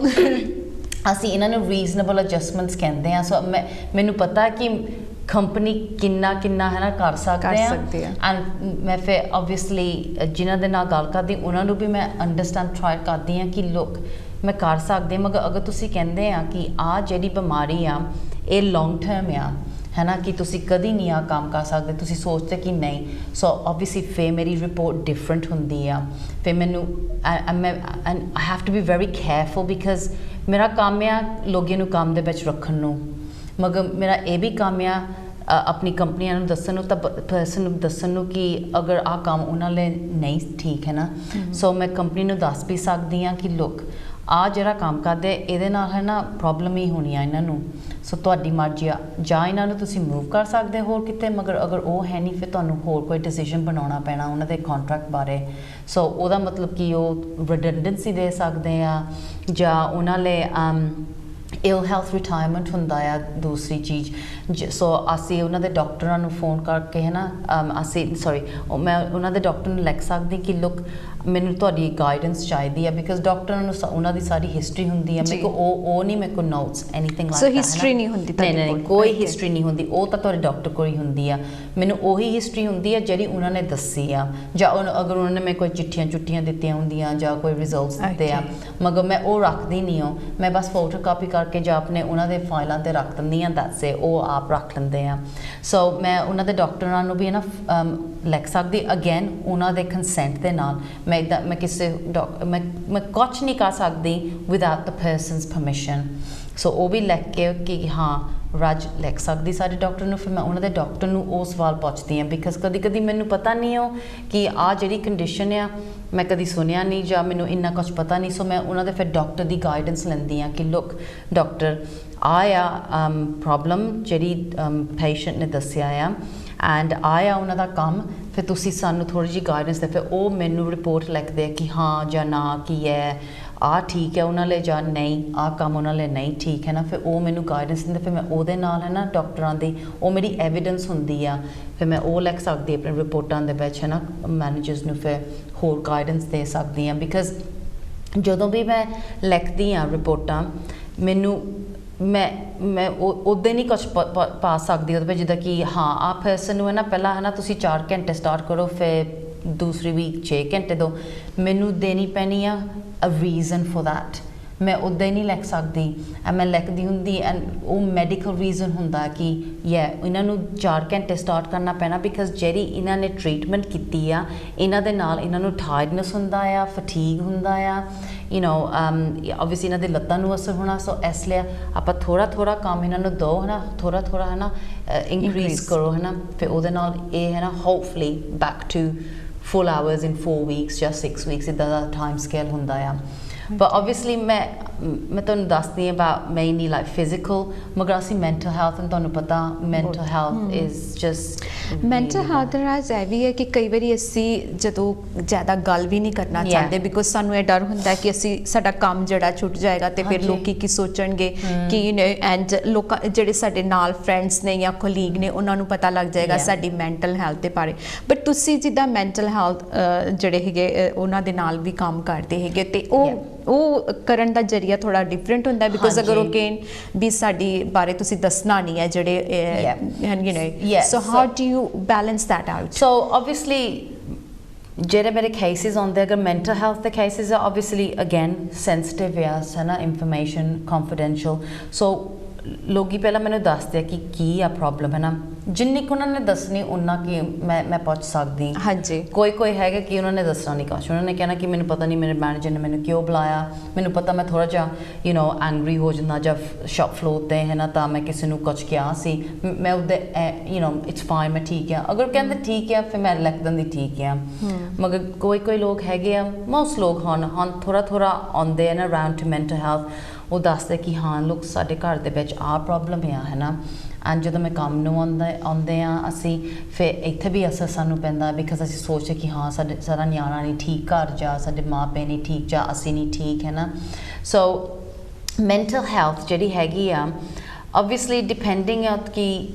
ਅਸੀਂ ਇਹਨਾਂ ਨੂੰ ਰੀਜ਼ਨੇਬਲ ਐਡਜਸਟਮੈਂਟਸ ਕਹਿੰਦੇ ਆ ਸੋ ਮੈਨੂੰ ਪਤਾ ਕਿ ਕੰਪਨੀ ਕਿੰਨਾ ਹੈ ਨਾ ਕਰ ਸਕਦੇ ਆ ਐਂਡ ਮੈਂ ਫਿਰ ਆਬਵੀਅਸਲੀ ਜਿਨ੍ਹਾਂ ਦੇ ਨਾਲ ਗੱਲ ਕਰਦੀ ਉਹਨਾਂ ਨੂੰ ਵੀ ਮੈਂ ਅੰਡਰਸਟੈਂਡ ਟਰਾਈ ਕਰਦੀ ਹਾਂ ਕਿ ਲੁੱਕ ਮੈਂ ਕਰ ਸਕਦੀ ਮਗਰ ਅਗਰ ਤੁਸੀਂ ਕਹਿੰਦੇ ਆ ਕਿ ਆਹ ਜਿਹੜੀ ਬਿਮਾਰੀ ਆ ਇਹ ਲੌਂਗ ਟਰਮ ਆ ਹੈ ਨਾ ਕਿ ਤੁਸੀਂ ਕਦੀ ਨਹੀਂ ਆ ਕੰਮ ਕਰ ਸਕਦੇ ਤੁਸੀਂ ਸੋਚਦੇ ਕਿ ਨਹੀਂ ਸੋ ਆਬਵੀਅਸਲੀ ਫਿਰ ਮੇਰੀ ਰਿਪੋਰਟ ਡਿਫਰੈਂਟ ਹੁੰਦੀ ਆ ਫਿਰ ਮੈਨੂੰ I have to be very careful because ਮੇਰਾ ਕੰਮ ਆ ਲੋਕਾਂ ਨੂੰ ਕੰਮ ਦੇ ਵਿੱਚ ਰੱਖਣ ਨੂੰ ਮਗਰ ਮੇਰਾ ਇਹ ਵੀ ਕੰਮ ਆ ਆਪਣੀ ਕੰਪਨੀਆਂ ਨੂੰ ਦੱਸਣ ਨੂੰ ਤਾਂ ਪਰਸਨ ਨੂੰ ਦੱਸਣ ਨੂੰ ਕਿ ਅਗਰ ਆਹ ਕੰਮ ਉਹਨਾਂ ਲਈ ਨਹੀਂ ਠੀਕ ਹੈ ਨਾ ਸੋ ਮੈਂ ਕੰਪਨੀ ਨੂੰ ਦੱਸ ਵੀ ਸਕਦੀ ਹਾਂ ਕਿ ਲੁੱਕ ਆਹ ਜਿਹੜਾ ਕੰਮ ਕਰਦੇ ਇਹਦੇ ਨਾਲ ਹੈ ਨਾ ਪ੍ਰੋਬਲਮ ਹੀ ਹੋਣੀ ਆ ਇਹਨਾਂ ਨੂੰ ਸੋ ਤੁਹਾਡੀ ਮਰਜ਼ੀ ਆ ਜਾਂ ਇਹਨਾਂ ਨੂੰ ਤੁਸੀਂ ਮੂਵ ਕਰ ਸਕਦੇ ਹੋ ਕਿਤੇ ਮਗਰ ਅਗਰ ਉਹ ਹੈ ਨਹੀਂ ਫਿਰ ਤੁਹਾਨੂੰ ਹੋਰ ਕੋਈ ਡਿਸੀਜਨ ਬਣਾਉਣਾ ਪੈਣਾ ਉਹਨਾਂ ਦੇ ਕੰਟਰੈਕਟ ਬਾਰੇ ਸੋ ਉਹਦਾ ਮਤਲਬ ਕਿ ਉਹ ਰਿਡੰਡੈਂਸੀ ਦੇ ਸਕਦੇ ਆ ਜਾਂ ਉਹਨਾਂ ਲਈ ਇਲ ਹੈਲਥ ਰਿਟਾਇਰਮੈਂਟ ਹੁੰਦਾ ਆ ਦੂਸਰੀ ਚੀਜ਼ ਸੋ ਅਸੀਂ ਉਹਨਾਂ ਦੇ ਡਾਕਟਰਾਂ ਨੂੰ ਫੋਨ ਕਰਕੇ ਹੈ ਨਾ ਮੈਂ ਉਹਨਾਂ ਦੇ ਡਾਕਟਰ ਨੂੰ ਲਿਖ ਸਕਦੀ ਕਿ ਲੁੱਕ ਮੈਨੂੰ ਤੁਹਾਡੀ ਗਾਈਡੈਂਸ ਚਾਹੀਦੀ ਹੈ ਬਿਕਾਜ਼ ਡਾਕਟਰਾਂ ਨੂੰ ਉਹਨਾਂ ਦੀ ਸਾਰੀ ਹਿਸਟਰੀ ਹੁੰਦੀ ਹੈ ਮੇਰੇ ਕੋਲ ਉਹ ਨਹੀਂ ਮੇਰੇ ਕੋਲ ਨੋਟਸ ਐਨੀਥਿੰਗ ਲਾਈਕ ਸੋ ਹਿਸਟਰੀ ਨਹੀਂ ਹੁੰਦੀ ਨਹੀਂ ਕੋਈ ਹਿਸਟਰੀ ਨਹੀਂ ਹੁੰਦੀ ਉਹ ਤਾਂ ਤੁਹਾਡੇ ਡਾਕਟਰ ਕੋਲ ਹੀ ਹੁੰਦੀ ਆ ਮੈਨੂੰ ਉਹੀ ਹਿਸਟਰੀ ਹੁੰਦੀ ਹੈ ਜਿਹੜੀ ਉਹਨਾਂ ਨੇ ਦੱਸੀ ਆ ਜਾਂ ਅਗਰ ਉਹਨਾਂ ਨੇ ਮੈਨੂੰ ਕੋਈ ਚਿੱਠੀਆਂ ਦਿੱਤੀਆਂ ਹੁੰਦੀਆਂ ਜਾਂ ਕੋਈ ਰਿਜ਼ਲਟਸ ਦਿੱਤੇ ਆ ਮਗਰ ਮੈਂ ਉਹ ਰੱਖਦੀ ਨਹੀਂ ਹਾਂ ਮੈਂ ਬਸ ਫੋਟੋ ਕਾਪੀ ਕਰਕੇ ਜਾਂ ਆਪਣੇ ਉਹਨਾਂ ਦੇ ਫਾਈਲਾਂ 'ਤੇ ਰੱਖ ਦਿੰਦੀ ਹਾਂ ਦੱਸ ਉਹ ਆਪ ਰੱਖ ਲੈਂਦੇ ਆ ਸੋ ਮੈਂ ਉਹਨਾਂ ਦੇ ਡਾਕਟਰਾਂ ਨੂੰ ਵੀ ਨਾ ਲਿਖ ਸਕਦੀ ਅਗੇਨ ਉਹਨਾਂ ਦੇ ਕੰਸੈਂਟ ਦੇ ਨਾਲ ਮੈਂ ਕਿਸੇ ਮੈਂ ਕੁਛ ਨਹੀਂ ਕਰ ਸਕਦੀ ਵਿਦਆਊਟ ਦ ਪਰਸਨਸ ਪਰਮਿਸ਼ਨ ਸੋ ਉਹ ਵੀ ਲਿਖ ਕੇ ਕਿ ਹਾਂ रज लिख सकती सारे डॉक्टर ਨੂੰ ਫਿਰ ਮੈਂ ਉਹਨਾਂ ਦੇ ਡਾਕਟਰ ਨੂੰ ਉਹ ਸਵਾਲ ਪੁੱਛਦੀ ਹਾਂ ਬਿਕਾਜ਼ ਕਦੀ ਕਦੀ ਮੈਨੂੰ ਪਤਾ ਨਹੀਂ ਹੋ ਕਿ ਆ ਜਿਹੜੀ ਕੰਡੀਸ਼ਨ ਆ ਮੈਂ ਕਦੀ ਸੁਣਿਆ ਨਹੀਂ ਜਾਂ ਮੈਨੂੰ ਇੰਨਾ ਕੁਝ ਪਤਾ ਨਹੀਂ ਸੋ ਮੈਂ ਉਹਨਾਂ ਦੇ ਫਿਰ ਡਾਕਟਰ ਦੀ ਗਾਈਡੈਂਸ ਲੈਂਦੀ ਹਾਂ ਕਿ ਲੁੱਕ ਡਾਕਟਰ ਆਇਆ ਪ੍ਰੋਬਲਮ ਜਿਹੜੀ ਪੇਸ਼ੈਂਟ ਨੇ ਦੱਸਿਆ ਆ ਐਂਡ ਆਇਆ ਉਹਨਾਂ ਦਾ ਕੰਮ ਫਿਰ ਤੁਸੀਂ ਸਾਨੂੰ ਥੋੜ੍ਹੀ ਜਿਹੀ ਗਾਈਡੈਂਸ ਦੇ ਫਿਰ ਉਹ ਮੈਨੂੰ ਰਿਪੋਰਟ ਲਿਖਦੇ ਆ ਕਿ ਹਾਂ ਜਾਂ ਨਾ ਕੀ ਹੈ ਆ ਠੀਕ ਹੈ ਉਹਨਾਂ ਲਈ ਜਾਂ ਨਹੀਂ ਆ ਕੰਮ ਉਹਨਾਂ ਲਈ ਨਹੀਂ ਠੀਕ ਹੈ ਨਾ ਫਿਰ ਉਹ ਮੈਨੂੰ ਗਾਈਡੈਂਸ ਦਿੰਦੇ ਫਿਰ ਮੈਂ ਉਹਦੇ ਨਾਲ ਹੈ ਨਾ ਡਾਕਟਰਾਂ ਦੀ ਉਹ ਮੇਰੀ ਐਵੀਡੈਂਸ ਹੁੰਦੀ ਆ ਫਿਰ ਮੈਂ ਉਹ ਲਿਖ ਸਕਦੀ ਆਪਣੇ ਰਿਪੋਰਟਾਂ ਦੇ ਵਿੱਚ ਹੈ ਨਾ ਮੈਨੇਜਰਸ ਨੂੰ ਫਿਰ ਹੋਰ ਗਾਈਡੈਂਸ ਦੇ ਸਕਦੀ ਹਾਂ ਬਿਕਾਜ਼ ਜਦੋਂ ਵੀ ਮੈਂ ਲਿਖਦੀ ਹਾਂ ਰਿਪੋਰਟਾਂ ਮੈਨੂੰ ਮੈਂ ਉੱਦਾਂ ਨਹੀਂ ਕੁਛ ਪਾ ਸਕਦੀ ਉਹਦੇ ਵਿੱਚ ਜਿੱਦਾਂ ਕਿ ਹਾਂ ਆ ਪਰਸਨ ਨੂੰ ਹੈ ਨਾ ਪਹਿਲਾਂ ਹੈ ਨਾ ਤੁਸੀਂ 4 ਘੰਟੇ ਸਟਾਰਟ ਕਰੋ ਫਿਰ ਦੂਸਰੀ ਵੀਕ 6 ਘੰਟੇ ਦਿਓ ਮੈਨੂੰ ਦੇਣੀ ਪੈਣੀ ਆ ਅ ਰੀਜ਼ਨ ਫॉर दैट ਮੈਂ ਉੱਦਾਂ ਹੀ ਨਹੀਂ ਲਿਖ ਸਕਦੀ ਮੈਂ ਲਿਖਦੀ ਹੁੰਦੀ ਐਂਡ ਉਹ ਮੈਡੀਕਲ ਰੀਜ਼ਨ ਹੁੰਦਾ ਕਿ ਇਹਨਾਂ ਨੂੰ 4 ਘੰਟੇ ਸਟਾਰਟ ਕਰਨਾ ਪੈਣਾ ਬਿਕਾਜ਼ ਜਿਹੜੀ ਇਹਨਾਂ ਨੇ ਟ੍ਰੀਟਮੈਂਟ ਕੀਤੀ ਆ ਇਹਨਾਂ ਦੇ ਨਾਲ ਇਹਨਾਂ ਨੂੰ ਟਾਇਰਡਨੈਸ ਹੁੰਦਾ ਆ ਫਟੀਗ ਹੁੰਦਾ ਆ you know obviously ਇਹਨਾਂ ਦੇ ਲੱਤਾਂ ਨੂੰ ਅਸਰ ਹੋਣਾ ਸੋ ਇਸ ਲਈ ਆਪਾਂ ਥੋੜਾ ਕੰਮ ਇਹਨਾਂ ਨੂੰ ਦਿਓ ਹੈ ਨਾ ਥੋੜਾ ਹੈ ਨਾ ਇਨਕਰੀਜ਼ ਕਰੋ ਹੈ ਨਾ ਫਿਰ ਉਹਦੇ ਨਾਲ ਇਹ ਹੈ ਨਾ hopefully back to full hours in 4 weeks ਜਾਂ 6 weeks ਇੱਦਾਂ ਦਾ ਟਾਈਮ ਸਕੇਲ ਹੁੰਦਾ ਆ but obviously ਮੈਂ ਤੁਹਾਨੂੰ ਦੱਸਦੀ ਹਾਂ about mainly like physical ਮਗਰ ਅਸੀਂ mental health and ਤੁਹਾਨੂੰ ਪਤਾ mental health is just mental health ਰਾਜ ਇਹ ਵੀ ਹੈ ਕਿ ਕਈ ਵਾਰੀ ਅਸੀਂ ਜਦੋਂ ਜ਼ਿਆਦਾ ਗੱਲ ਵੀ ਨਹੀਂ ਕਰਨਾ ਚਾਹੁੰਦੇ ਬਿਕੋਜ਼ ਸਾਨੂੰ ਇਹ ਡਰ ਹੁੰਦਾ ਕਿ ਅਸੀਂ ਸਾਡਾ ਕੰਮ ਜਿਹੜਾ ਛੁੱਟ ਜਾਏਗਾ ਤੇ ਫਿਰ ਲੋਕੀ ਕੀ ਸੋਚਣਗੇ ਕਿ ਐਂਡ ਲੋਕਾਂ ਜਿਹੜੇ ਸਾਡੇ ਨਾਲ ਫਰੈਂਡਸ ਨੇ ਜਾਂ ਕੋਲੀਗ ਨੇ ਉਹਨਾਂ ਨੂੰ ਪਤਾ ਲੱਗ ਜਾਏਗਾ ਸਾਡੀ ਮੈਂਟਲ ਹੈਲਥ ਦੇ ਬਾਰੇ ਬਟ ਤੁਸੀਂ ਜਿੱਦਾਂ ਮੈਂਟਲ ਹੈਲਥ ਜਿਹੜੇ ਹੈਗੇ ਉਹਨਾਂ ਦੇ ਨਾਲ ਵੀ ਕੰਮ ਕਰਦੇ ਹੈਗੇ ਤੇ ਉਹ ਕਰਨ ਦਾ ਜਰੀਆ ਥੋੜਾ ਡਿਫਰੈਂਟ ਹੁੰਦਾ ਬਿਕਾਜ਼ ਅਗਰ ਅਗੇਨ ਵੀ ਸਾਡੀ ਬਾਰੇ ਤੁਸੀਂ ਦੱਸਣਾ ਨਹੀਂ ਹੈ ਜਿਹੜੇ you know so how do you balance that out so obviously ਜਿਹੜੇ ਮੇਰੇ ਕੇਸਿਸ ਆਉਂਦੇ ਅਗਰ ਮੈਂਟਲ ਹੈਲਥ ਦੇ ਕੇਸਿਸ ਆ obviously again sensitive ਆ ਹੈ ਨਾ ਇਨਫੋਰਮੇਸ਼ਨ confidential ਸੋ ਲੋਕੀ ਪਹਿਲਾਂ ਮੈਨੂੰ ਦੱਸਦੇ ਆ ਕਿ ਕੀ ਆ ਪ੍ਰੋਬਲਮ ਹੈ ਨਾ ਜਿੰਨੀ ਕੁ ਉਹਨਾਂ ਨੇ ਦੱਸਣੀ ਉਨਾ ਕਿ ਮੈਂ ਪੁੱਛ ਸਕਦੀ ਹਾਂਜੀ ਕੋਈ ਹੈਗਾ ਕਿ ਉਹਨਾਂ ਨੇ ਦੱਸਣਾ ਨਹੀਂ ਕੁਛ ਉਹਨਾਂ ਨੇ ਕਹਿਣਾ ਕਿ ਮੈਨੂੰ ਪਤਾ ਨਹੀਂ ਮੇਰੇ ਮੈਨੇਜਰ ਨੇ ਮੈਨੂੰ ਕਿਉਂ ਬੁਲਾਇਆ ਮੈਨੂੰ ਪਤਾ ਮੈਂ ਥੋੜ੍ਹਾ ਜਿਹਾ ਯੂ ਨੋ ਐਂਗਰੀ ਹੋ ਜਾਂਦਾ ਜਦ ਸ਼ੌਪ ਫਲੋਰ 'ਤੇ ਹੈ ਨਾ ਤਾਂ ਮੈਂ ਕਿਸੇ ਨੂੰ ਕੁਛ ਕਿਹਾ ਸੀ ਮੈਂ ਉਹਦੇ ਯੂ ਨੋ ਇਟਸ ਫਾਈਨ ਮੈਂ ਠੀਕ ਆ ਅਗਰ ਕਹਿੰਦੇ ਠੀਕ ਆ ਫਿਰ ਮੈਂ ਲਿਖ ਦਿੰਦੀ ਠੀਕ ਆ ਮਗਰ ਕੋਈ ਲੋਕ ਹੈਗੇ ਆ ਮੋਸਟ ਲੋਕ ਹੁਣ ਥੋੜ੍ਹਾ ਆਉਂਦੇ ਆ ਨਾ ਅਰਾਊਂਡ ਟੂ ਮੈਂਟਲ ਹੈਲਥ ਉਹ ਦੱਸਦੇ ਕਿ ਹਾਂ ਲੋਕ ਸਾਡੇ ਘਰ ਦੇ ਵਿੱਚ ਆਹ ਪ੍ਰੋਬਲਮ ਆ ਹੈ ਨਾ ਐਂਡ ਜਦੋਂ ਮੈਂ ਕੰਮ ਨੂੰ ਆਉਂਦੇ ਆ ਅਸੀਂ ਫਿਰ ਇੱਥੇ ਵੀ ਅਸਰ ਸਾਨੂੰ ਪੈਂਦਾ ਬਿਕਾਜ਼ ਅਸੀਂ ਸੋਚਦੇ ਕਿ ਹਾਂ ਸਾਡਾ ਨਿਆਣਾ ਨਹੀਂ ਠੀਕ ਘਰ ਜਾ ਸਾਡੇ ਮਾਂ ਪਿਓ ਨਹੀਂ ਠੀਕ ਜਾਂ ਅਸੀਂ ਨਹੀਂ ਠੀਕ ਹੈ ਨਾ ਸੋ ਮੈਂਟਲ ਹੈਲਥ ਜਿਹੜੀ ਹੈਗੀ ਆ obviously depending on ਕਿ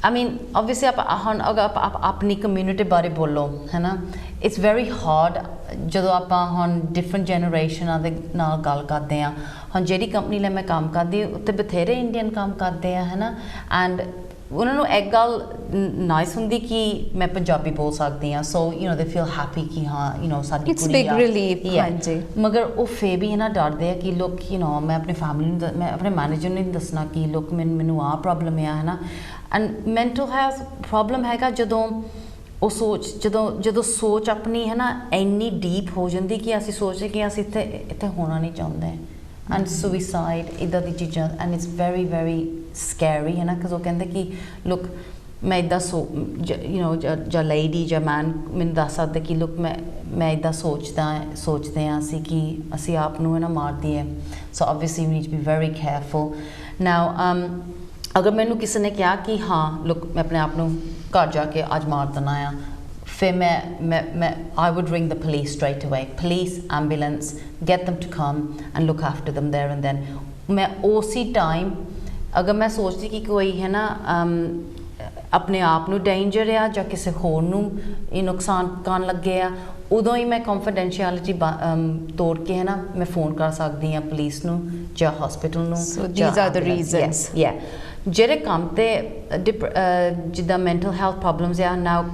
I mean obviously ਹੁਣ ਅਗਰ ਆਪਾਂ ਆਪਣੀ ਕਮਿਊਨਿਟੀ ਬਾਰੇ ਬੋਲੋ ਹੈ ਨਾ ਇਟਸ ਵੈਰੀ ਹਾਰਡ ਜਦੋਂ ਆਪਾਂ ਹੁਣ ਡਿਫਰੈਂਟ ਜਨਰੇਸ਼ਨਾਂ ਦੇ ਨਾਲ ਗੱਲ ਕਰਦੇ ਹਾਂ ਹੁਣ ਜਿਹੜੀ ਕੰਪਨੀ ਲਈ ਮੈਂ ਕੰਮ ਕਰਦੀ ਉੱਥੇ ਬਥੇਰੇ ਇੰਡੀਅਨ ਕੰਮ ਕਰਦੇ ਆ ਹੈ ਨਾ ਐਂਡ ਉਹਨਾਂ ਨੂੰ ਇੱਕ ਗੱਲ ਨਾਈਸ ਹੁੰਦੀ ਕਿ ਮੈਂ ਪੰਜਾਬੀ ਬੋਲ ਸਕਦੀ ਹਾਂ ਸੋ ਯੂ ਨੋ ਦੇ ਫੀਲ ਹੈਪੀ ਕਿ ਹਾਂ ਯੂ ਨੋ ਸਾਡੀ ਇਟਸ ਬਿਗ ਰਿਲੀਫ ਹਾਂਜੀ ਮਗਰ ਉਹ ਫੇ ਵੀ ਹੈ ਨਾ ਡਰਦੇ ਆ ਕਿ ਲੋਕ ਯੂ ਨੋ ਮੈਂ ਆਪਣੀ ਫੈਮਿਲੀ ਨੂੰ ਮੈਂ ਆਪਣੇ ਮੈਨੇਜਰ ਨੂੰ ਨਹੀਂ ਦੱਸਣਾ ਕਿ ਲੋਕ ਮੈਨੂੰ ਆਹ ਪ੍ਰੋਬਲਮ ਆ ਹੈ ਨਾ ਐਂਡ ਮੈਂਟਲ ਹੈਲਥ ਪ੍ਰੋਬਲਮ ਹੈਗਾ ਜਦੋਂ ਉਹ ਜਦੋਂ ਸੋਚ ਆਪਣੀ ਹੈ ਨਾ ਇੰਨੀ ਡੀਪ ਹੋ ਜਾਂਦੀ ਕਿ ਅਸੀਂ ਸੋਚਦੇ ਕਿ ਅਸੀਂ ਇੱਥੇ ਹੋਣਾ ਨਹੀਂ ਚਾਹੁੰਦੇ ਐਂਡ ਸੁਇਸਾਈਡ ਇੱਦਾਂ ਦੀ ਚੀਜ਼ਾਂ and it's very very scary ਹੈ ਨਾ ਬਿਕਾਜ਼ ਉਹ ਕਹਿੰਦੇ ਕਿ ਲੁੱਕ ਮੈਂ ਇੱਦਾਂ ਯੂ ਨੋ ਜਾਂ ਲੇਡੀ ਜਾਂ ਮੈਨ ਮੈਨੂੰ ਦੱਸ ਸਕਦੇ ਕਿ ਲੁੱਕ ਮੈਂ ਇੱਦਾਂ ਸੋਚਦੇ ਹਾਂ ਅਸੀਂ ਕਿ ਅਸੀਂ ਆਪ ਨੂੰ ਹੈ ਨਾ ਮਾਰ ਦਈਏ so obviously we need to be very careful now ਅਗਰ ਮੈਨੂੰ ਕਿਸੇ ਨੇ ਕਿਹਾ ਕਿ ਹਾਂ ਲੁੱਕ ਮੈਂ ਆਪਣੇ ਆਪ ਨੂੰ ਘਰ ਜਾ ਕੇ ਅੱਜ ਮਾਰ ਦੇਣਾ ਆ ਫਿਰ ਮੈਂ I would ring the police straight away police ambulance get them to come and look after them there and then ਮੈਂ ਉਸੇ ਟਾਈਮ ਅਗਰ ਮੈਂ ਸੋਚਦੀ ਕਿ ਕੋਈ ਹੈ ਨਾ ਆਪਣੇ ਆਪ ਨੂੰ ਡੇਂਜਰ ਆ ਜਾਂ ਕਿਸੇ ਹੋਰ ਨੂੰ ਇਹ ਨੁਕਸਾਨ ਕਰਨ ਲੱਗੇ ਆ ਉਦੋਂ ਹੀ ਮੈਂ ਕੰਫੀਡੈਂਸ਼ੀਅਲਿਟੀ ਤੋੜ ਕੇ ਹੈ ਨਾ ਮੈਂ ਫੋਨ ਕਰ ਸਕਦੀ ਹਾਂ ਪੁਲਿਸ ਨੂੰ ਜਾਂ ਹਸਪੀਟਲ ਨੂੰ ਸੋ these are the reasons ਜਿਹੜੇ ਕੰਮ ਤੇ ਜਿੱਦਾਂ ਮੈਂਟਲ ਹੈਲਥ ਪ੍ਰੋਬਲਮਸ ਆ ਨਾਓ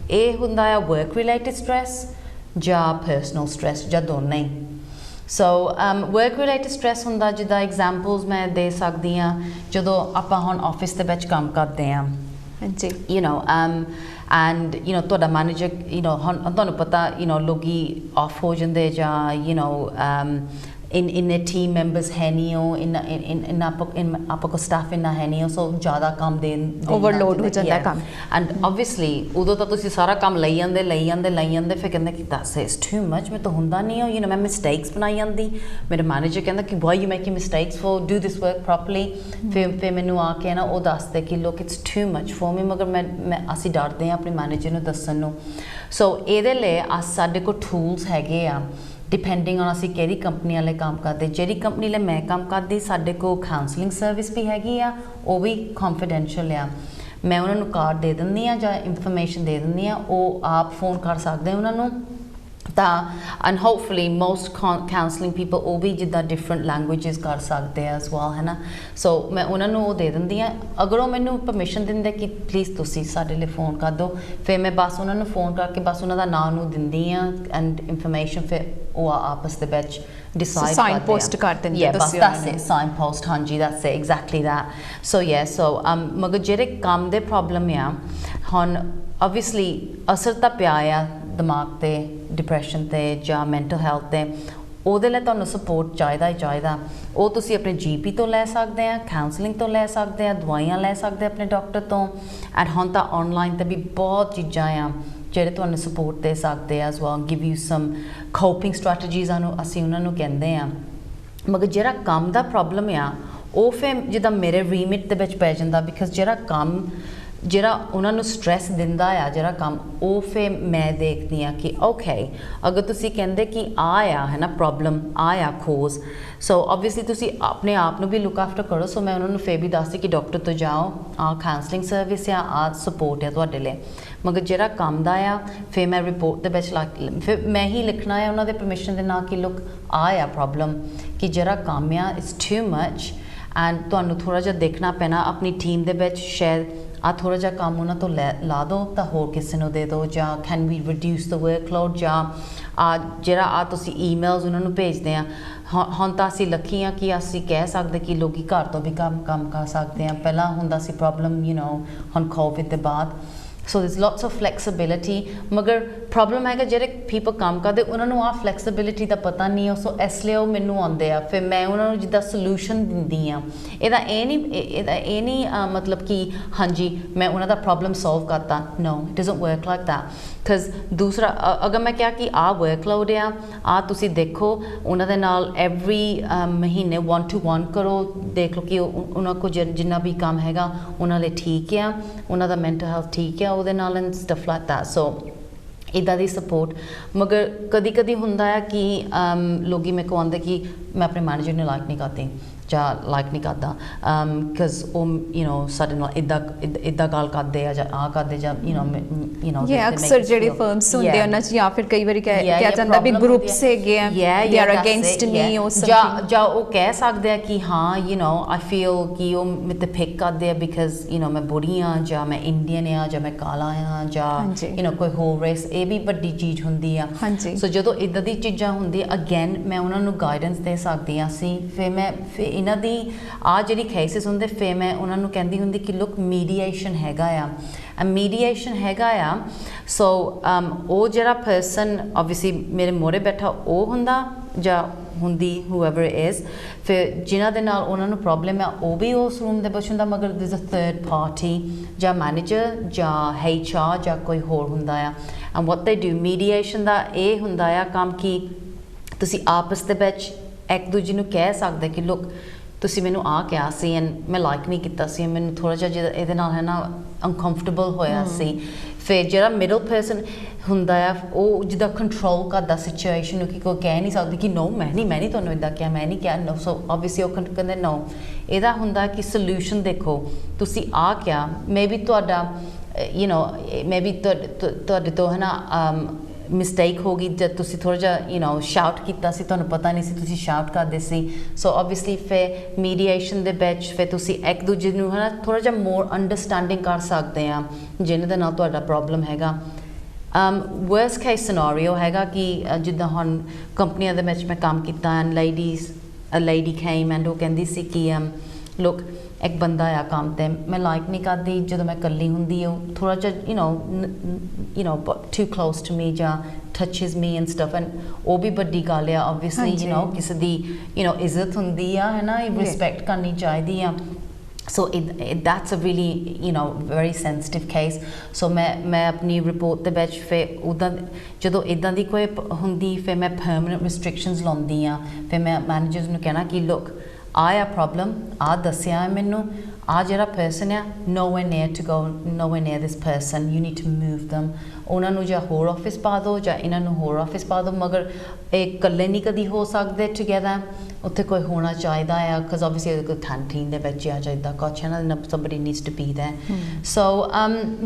ਇਹ ਹੁੰਦਾ ਆ ਵਰਕ ਰਿਲੇਟਡ ਸਟ੍ਰੈਸ ਜਾਂ ਪਰਸਨਲ ਸਟ੍ਰੈਸ ਜਾਂ ਦੋਨੇ ਹੀ ਸੋ ਵਰਕ ਰਿਲੇਟਡ ਸਟ੍ਰੈਸ ਹੁੰਦਾ ਜਿੱਦਾਂ ਐਗਜ਼ਾਮਪਲਸ ਮੈਂ ਦੇ ਸਕਦੀ ਹਾਂ ਜਦੋਂ ਆਪਾਂ ਹੁਣ ਆਫਿਸ ਦੇ ਵਿੱਚ ਕੰਮ ਕਰਦੇ ਹਾਂ ਹਾਂਜੀ you know and you know ਤੁਹਾਡਾ ਮੈਨੇਜਰ ਯੂ ਨੋ ਹੁਣ ਤੁਹਾਨੂੰ ਪਤਾ ਯੂ ਨੋ ਲੋਕੀ ਆਫ ਹੋ ਜਾਂਦੇ ਜਾਂ ਯੂ ਨੋ इन्ने टीम मैंबर्स है नहीं हो इन आपको को स्टाफ इन्ना है नहीं हो सो ज़्यादा काम देन ओवरलोड हो जाता काम एंड ऑब्वियसली उदों तो तुसी सारा काम लई जांदे फिर कहंदे कि दैट्स इट्स टू मच मैं तो हुंदा नहीं हो मैं मिस्टेक्स बनाई जांदी मेरे मैनेजर कहंदा कि why you making mistakes for do this work properly फिर मैनू आके ना वो दसदे कि look it's too much for me मगर मैं असीं डरदे हैं अपने मैनेजर नूं दस्सण नूं सो इहदे लई अस साडे कोल टूल्स हैगे आ डिपेंडिंग ऑन असी किहड़ी कंपनी वाले काम करते जिहड़ी कंपनी ले मैं काम करदी साडे को काउंसलिंग सर्विस भी हैगी आ वो भी कॉन्फिडेंशियल आ मैं उन्होंने कार्ड दे दिंदी आ जां इंफॉर्मेशन दे दिंदी आ वो आप फोन कर सकते हैं उन्होंने and hopefully most counselling people वो भी जिदा डिफरेंट लैंग्वेजेस कर सकते हैं एज वेल है ना सो मैं उन्होंने वो दे दिंदी आ अगर वो मैनू परमिशन दिंदे कि प्लीज़ तुसी साडे लिए फ़ोन कर दो फिर मैं बस उन्होंने फ़ोन करके बस उन्हों दा नाम नूं दिंदी आ एंड इंफॉर्मेशन फिर वो आपस दे विच डिसाइड साइन पोस्ट कर देंगे yeah बस that's it sign post हाँ जी that's it exactly that so yeah so मगर जेरे काम दे प्रॉब्लम आ हुण obviously असर तां पिया आ दिमाग ते डिप्रैशन ते जां मैंटल हैल्थ ते ਉਹਦੇ ਲਈ ਤੁਹਾਨੂੰ ਸਪੋਰਟ ਚਾਹੀਦਾ ਹੀ ਚਾਹੀਦਾ ਉਹ ਤੁਸੀਂ ਆਪਣੇ ਜੀਪੀ ਤੋਂ ਲੈ ਸਕਦੇ ਆ ਕਾਉਂਸਲਿੰਗ ਤੋਂ ਲੈ ਸਕਦੇ ਆ ਦਵਾਈਆਂ ਲੈ ਸਕਦੇ ਆਪਣੇ ਡਾਕਟਰ ਤੋਂ ਐਂਡ ਹੁਣ ਤਾਂ ਆਨਲਾਈਨ ਤੇ ਵੀ ਬਹੁਤ ਚੀਜ਼ਾਂ ਆ ਜਿਹੜੇ ਤੁਹਾਨੂੰ ਸਪੋਰਟ ਦੇ ਸਕਦੇ ਆ as well give you some coping strategies ਨੂੰ ਅਸੀਂ ਉਹਨਾਂ ਨੂੰ ਕਹਿੰਦੇ ਆ ਮਗਰ ਜਿਹੜਾ ਕੰਮ ਦਾ ਪ੍ਰੋਬਲਮ ਆ ਉਹ ਫਿਰ ਜਿੱਦਾਂ ਮੇਰੇ ਰੀਮਿਟ ਦੇ ਵਿੱਚ ਪੈ ਜਾਂਦਾ ਬਿਕਾਜ਼ ਜਿਹੜਾ ਕੰਮ ਜਿਹੜਾ ਉਹਨਾਂ ਨੂੰ ਸਟ੍ਰੈਸ ਦਿੰਦਾ ਆ ਜਿਹੜਾ ਕੰਮ ਉਹ ਫਿਰ ਮੈਂ ਦੇਖਦੀ ਆ ਕਿ ਓਕੇ ਅਗਰ ਤੁਸੀਂ ਕਹਿੰਦੇ ਕਿ ਆ ਹੈ ਨਾ ਪ੍ਰੋਬਲਮ ਆ ਕੋਜ਼ ਸੋ ਆਬਵੀਅਸਲੀ ਤੁਸੀਂ ਆਪਣੇ ਆਪ ਨੂੰ ਵੀ ਲੁੱਕ ਆਫਟਰ ਕਰੋ ਸੋ ਮੈਂ ਉਹਨਾਂ ਨੂੰ ਫਿਰ ਵੀ ਦੱਸਦੀ ਕਿ ਡਾਕਟਰ ਤੋਂ ਜਾਓ ਆ ਕਾਉਂਸਲਿੰਗ ਸਰਵਿਸ ਆ ਸਪੋਰਟ ਹੈ ਤੁਹਾਡੇ ਲਈ ਮਗਰ ਜਿਹੜਾ ਕੰਮ ਦਾ ਆ ਫਿਰ ਮੈਂ ਰਿਪੋਰਟ ਦੇ ਵਿੱਚ ਫਿਰ ਮੈਂ ਹੀ ਲਿਖਣਾ ਹੈ ਉਹਨਾਂ ਦੇ ਪਰਮਿਸ਼ਨ ਦੇ ਨਾਲ ਕਿ ਲੁੱਕ ਆ ਪ੍ਰੋਬਲਮ ਕਿ ਜਿਹੜਾ ਕੰਮ ਆ ਇਟਸ ਟੂ ਮਚ ਐਂਡ ਤੁਹਾਨੂੰ ਥੋੜ੍ਹਾ ਜਿਹਾ ਦੇਖਣਾ ਪੈਣਾ ਆਪਣੀ ਟੀਮ ਦੇ ਵਿੱਚ ਸ਼ਾਇਦ ਆ ਥੋੜ੍ਹਾ ਜਿਹਾ ਕੰਮ ਉਹਨਾਂ ਤੋਂ ਲਾ ਦਿਓ ਤਾਂ ਹੋਰ ਕਿਸੇ ਨੂੰ ਦੇ ਦਿਓ ਜਾਂ can we reduce the workload ਜਾਂ ਜਿਹੜਾ ਤੁਸੀਂ ਈਮੇਲਸ ਉਹਨਾਂ ਨੂੰ ਭੇਜਦੇ ਆ ਹੁਣ ਤਾਂ ਅਸੀਂ ਲੱਕੀ ਆ ਕਿ ਅਸੀਂ ਕਹਿ ਸਕਦੇ ਕਿ ਲੋਕੀ ਘਰ ਤੋਂ ਵੀ ਕੰਮ ਕਰ ਸਕਦੇ ਆ ਪਹਿਲਾਂ ਹੁੰਦਾ ਸੀ ਪ੍ਰੋਬਲਮ ਹੁਣ ਕੋਵਿਡ ਦੇ ਬਾਅਦ ਸੋ there's lots of flexibility ਮਗਰ ਪ੍ਰੋਬਲਮ ਹੈਗਾ ਜਿਹੜੇ ਪੀਪਲ ਕੰਮ ਕਰਦੇ ਉਹਨਾਂ ਨੂੰ ਆ ਫਲੈਕਸੀਬਿਲਿਟੀ ਦਾ ਪਤਾ ਨਹੀਂ ਸੋ ਇਸ ਲਈ ਉਹ ਮੈਨੂੰ ਆਉਂਦੇ ਆ ਫਿਰ ਮੈਂ ਉਹਨਾਂ ਨੂੰ ਜਿੱਦਾਂ ਸੋਲੂਸ਼ਨ ਦਿੰਦੀ ਆ ਇਹਦਾ ਇਹ ਨਹੀਂ ਮਤਲਬ ਕਿ ਹਾਂਜੀ ਮੈਂ ਉਹਨਾਂ ਦਾ ਪ੍ਰੋਬਲਮ ਸੋਲਵ ਕਰਤਾ no it doesn't work like that because ਦੂਸਰਾ ਅਗਰ ਮੈਂ ਕਿਹਾ ਕਿ ਆ ਵਰਕਲੋਡ ਆ ਤੁਸੀਂ ਦੇਖੋ ਉਹਨਾਂ ਦੇ ਨਾਲ ਐਵਰੀ ਮਹੀਨੇ 1-to-1 ਕਰੋ ਦੇਖ ਲਓ ਕਿ ਉਹਨਾਂ ਕੋਲ ਜਿੰਨਾ ਵੀ ਕੰਮ ਹੈਗਾ ਉਹਨਾਂ ਲਈ ਠੀਕ ਆ ਉਹਨਾਂ ਦਾ ਮੈਂਟਲ ਹੈਲਥ ਠੀਕ ਆ ਉਹਦੇ ਨਾਲ and stuff like that so ਇੱਦਾਂ ਦੀ ਸਪੋਰਟ ਮਗਰ ਕਦੀ ਕਦੀ ਹੁੰਦਾ ਆ ਕਿ ਲੋਕੀ ਮੇਰੇ ਕੋਲ ਆਉਂਦੇ ਕਿ ਮੈਂ ਆਪਣੇ ਮੈਨੇਜਰ ਨੂੰ ਲਾਈਕ ਨਹੀਂ ਕਰਦੀ ਜਾਂ ਲਾਈਕ ਨਹੀਂ ਕਰਦਾ ਬਿਕਾਜ਼ ਉਹ ਸਾਡੇ ਨਾਲ ਇੱਦਾਂ ਗੱਲ ਕਰਦੇ ਆ ਜਾਂ ਆ ਕਰਦੇ ਜਾਂ ਅਕਸਰ ਜਿਹੜੇ ਫਰਮਸ ਹੁੰਦੇ ਉਹਨਾਂ 'ਚ ਜਾਂ ਫਿਰ ਕਈ ਵਾਰੀ ਕਿਹਾ ਜਾਂਦਾ ਵੀ ਗਰੁੱਪਸ ਹੈਗੇ ਆ ਦੇ ਆਰ ਅਗੇਂਸਟ ਮੀ ਉਹ ਜਾਂ ਉਹ ਕਹਿ ਸਕਦੇ ਆ ਕਿ ਹਾਂ ਆਈ ਫੀਲ ਕਿ ਉਹ ਮੇਰੇ 'ਤੇ ਪਿਕ ਕਰਦੇ ਆ ਬਿਕਾਜ਼ ਮੈਂ ਬੁੜੀ ਹਾਂ ਜਾਂ ਮੈਂ ਇੰਡੀਅਨ ਆ ਜਾਂ ਮੈਂ ਕਾਲਾ ਆ ਜਾਂ ਕੋਈ ਹੋਰ ਰੇਸ ਇਹ ਵੀ ਵੱਡੀ ਚੀਜ਼ ਹੁੰਦੀ ਆ ਸੋ ਜਦੋਂ ਇੱਦਾਂ ਦੀ ਚੀਜ਼ਾਂ ਹੁੰਦੀਆਂ ਅਗੇਨ ਮੈਂ ਉਹਨਾਂ ਨੂੰ ਗਾਈਡੈਂਸ ਦੇ ਸਕਦੀ ਹਾਂ ਸੀ ਫਿਰ ਇਹਨਾਂ ਦੀ ਆ ਜਿਹੜੀ ਕੇਸਿਸ ਹੁੰਦੇ ਫਿਰ ਮੈਂ ਉਹਨਾਂ ਨੂੰ ਕਹਿੰਦੀ ਹੁੰਦੀ ਕਿ ਲੁੱਕ ਮੀਡੀਏਸ਼ਨ ਹੈਗਾ ਆ ਮੀਡੀਏਸ਼ਨ ਹੈਗਾ ਆ ਸੋ ਉਹ ਜਿਹੜਾ ਪਰਸਨ ਆਬਵੀਅਸਲੀ ਮੇਰੇ ਮੋਹਰੇ ਬੈਠਾ ਉਹ ਹੁੰਦਾ ਜਾਂ ਹੁੰਦੀ whoever it is ਫਿਰ ਜਿਨ੍ਹਾਂ ਦੇ ਨਾਲ ਉਹਨਾਂ ਨੂੰ ਪ੍ਰੋਬਲਮ ਆ ਉਹ ਵੀ ਉਸ ਰੂਮ ਦੇ ਵਿੱਚ ਹੁੰਦਾ ਮਗਰ there's a third party ਜਾਂ ਮੈਨੇਜਰ ਜਾਂ HR ਜਾਂ ਕੋਈ ਹੋਰ ਹੁੰਦਾ ਆ and what they do mediation ਦਾ ਇਹ ਹੁੰਦਾ ਆ ਕੰਮ ਕਿ ਤੁਸੀਂ ਆਪਸ ਦੇ ਵਿੱਚ ਇੱਕ ਦੂਜੇ ਨੂੰ ਕਹਿ ਸਕਦੇ ਕਿ ਲੁੱਕ ਤੁਸੀਂ ਮੈਨੂੰ ਆ ਕਿਹਾ ਸੀ ਐਂਡ ਮੈਂ ਲਾਈਕ ਨਹੀਂ ਕੀਤਾ ਸੀ ਮੈਨੂੰ ਥੋੜ੍ਹਾ ਜਿਹਾ ਇਹਦੇ ਨਾਲ ਹੈ ਨਾ ਅਨਕੰਫਰਟੇਬਲ ਹੋਇਆ ਸੀ ਫਿਰ ਜਿਹੜਾ ਮਿਡਲ ਪਰਸਨ ਹੁੰਦਾ ਆ ਉਹ ਜਿੱਦਾਂ ਕੰਟਰੋਲ ਕਰਦਾ ਸਿਚੁਏਸ਼ਨ ਨੂੰ ਕਿ ਕੋਈ ਕਹਿ ਨਹੀਂ ਸਕਦੀ ਕਿ ਨੋ ਮੈਂ ਨਹੀਂ ਤੁਹਾਨੂੰ ਇੱਦਾਂ ਕਿਹਾ ਮੈਂ ਨਹੀਂ ਕਿਹਾ ਨੋ ਸੋ ਆਬਵੀਅਸਲੀ ਉਹ ਕਹਿੰਦੇ ਨੋ ਇਹਦਾ ਹੁੰਦਾ ਕਿ ਸੋਲਿਊਸ਼ਨ ਦੇਖੋ ਤੁਸੀਂ ਆ ਕਿਹਾ ਮੇ ਬੀ ਤੁਹਾਡਾ ਮੇ ਬੀ ਤੁਹਾਡੇ ਤੋਂ ਹੈ ਨਾ ਮਿਸਟੇਕ ਹੋ ਗਈ ਜਦ ਤੁਸੀਂ ਥੋੜ੍ਹਾ ਜਿਹਾ ਸ਼ਾਊਟ ਕੀਤਾ ਸੀ ਤੁਹਾਨੂੰ ਪਤਾ ਨਹੀਂ ਸੀ ਤੁਸੀਂ ਸ਼ਾਊਟ ਕਰਦੇ ਸੀ ਸੋ ਆਬਵੀਅਸਲੀ ਫਿਰ ਮੀਡੀਏਸ਼ਨ ਦੇ ਵਿੱਚ ਫਿਰ ਤੁਸੀਂ ਇੱਕ ਦੂਜੇ ਨੂੰ ਹੈ ਨਾ ਥੋੜ੍ਹਾ ਜਿਹਾ ਮੋਰ ਅੰਡਰਸਟੈਂਡਿੰਗ ਕਰ ਸਕਦੇ ਆ ਜਿਹਨਾਂ ਦੇ ਨਾਲ ਤੁਹਾਡਾ ਪ੍ਰੋਬਲਮ ਹੈਗਾ ਵਰਸਟ ਕੇਸ ਸਿਨੈਰੀਓ ਹੈਗਾ ਕਿ ਜਿੱਦਾਂ ਹੁਣ ਕੰਪਨੀਆਂ ਦੇ ਵਿੱਚ ਮੈਂ ਕੰਮ ਕੀਤਾ ਐਂਡ ਲੇਡੀ ਕੇਮ ਐਂਡ ਉਹ ਕਹਿੰਦੀ ਸੀ ਕਿ look ਇੱਕ ਬੰਦਾ ਆ ਕੰਮ ਤੇ ਮੈਂ ਲਾਈਕ ਨਹੀਂ ਕਰਦੀ ਜਦੋਂ ਮੈਂ ਇਕੱਲੀ ਹੁੰਦੀ ਹਾਂ ਥੋੜਾ ਜਿਹਾ you know too close to me ਜਾਂ touches me and stuff and ਉਹ ਵੀ ਵੱਡੀ ਗੱਲ ਆ obviously you know ਕਿਸੇ ਦੀ you know ਇੱਜ਼ਤ ਹੁੰਦੀ ਆ ਹੈ ਨਾ ਰਿਸਪੈਕਟ ਕਰਨੀ ਚਾਹੀਦੀ ਆ so that's a really you know very sensitive case so ਮੈਂ ਆਪਣੀ ਰਿਪੋਰਟ ਦੇ ਵਿੱਚ ਫਿਰ ਉਦਾਂ ਜਦੋਂ ਇਦਾਂ ਦੀ ਕੋਈ ਹੁੰਦੀ ਫਿਰ ਮੈਂ permanent restrictions ਲਾਉਂਦੀ ਆ ਫਿਰ ਮੈਂ ਮੈਨੇਜਰਸ ਨੂੰ ਕਹਿਣਾ ਕਿ look ਆਇਆ ਪ੍ਰੋਬਲਮ ਆ ਦੱਸਿਆ ਮੈਨੂੰ ਆ ਜਿਹੜਾ ਪਰਸਨ ਆ nowhere near to go nowhere near this person you need to move them ਉਹਨਾਂ ਨੂੰ ਜਾਂ ਹੋਰ ਆਫਿਸ ਪਾ ਦਿਓ ਜਾਂ ਇਹਨਾਂ ਨੂੰ ਹੋਰ ਆਫਿਸ ਪਾ ਦਿਓ ਮਗਰ ਇਹ ਇਕੱਲੇ ਨਹੀਂ ਕਦੀ ਹੋ ਸਕਦੇ together ਉੱਥੇ ਕੋਈ ਹੋਣਾ ਚਾਹੀਦਾ ਆ because obviously ਕੋਈ canteen ਦੇ ਵਿੱਚ ਆ ਚਾਹੀਦਾ ਕੁਛ ਹੈ ਨਾ somebody needs to be there so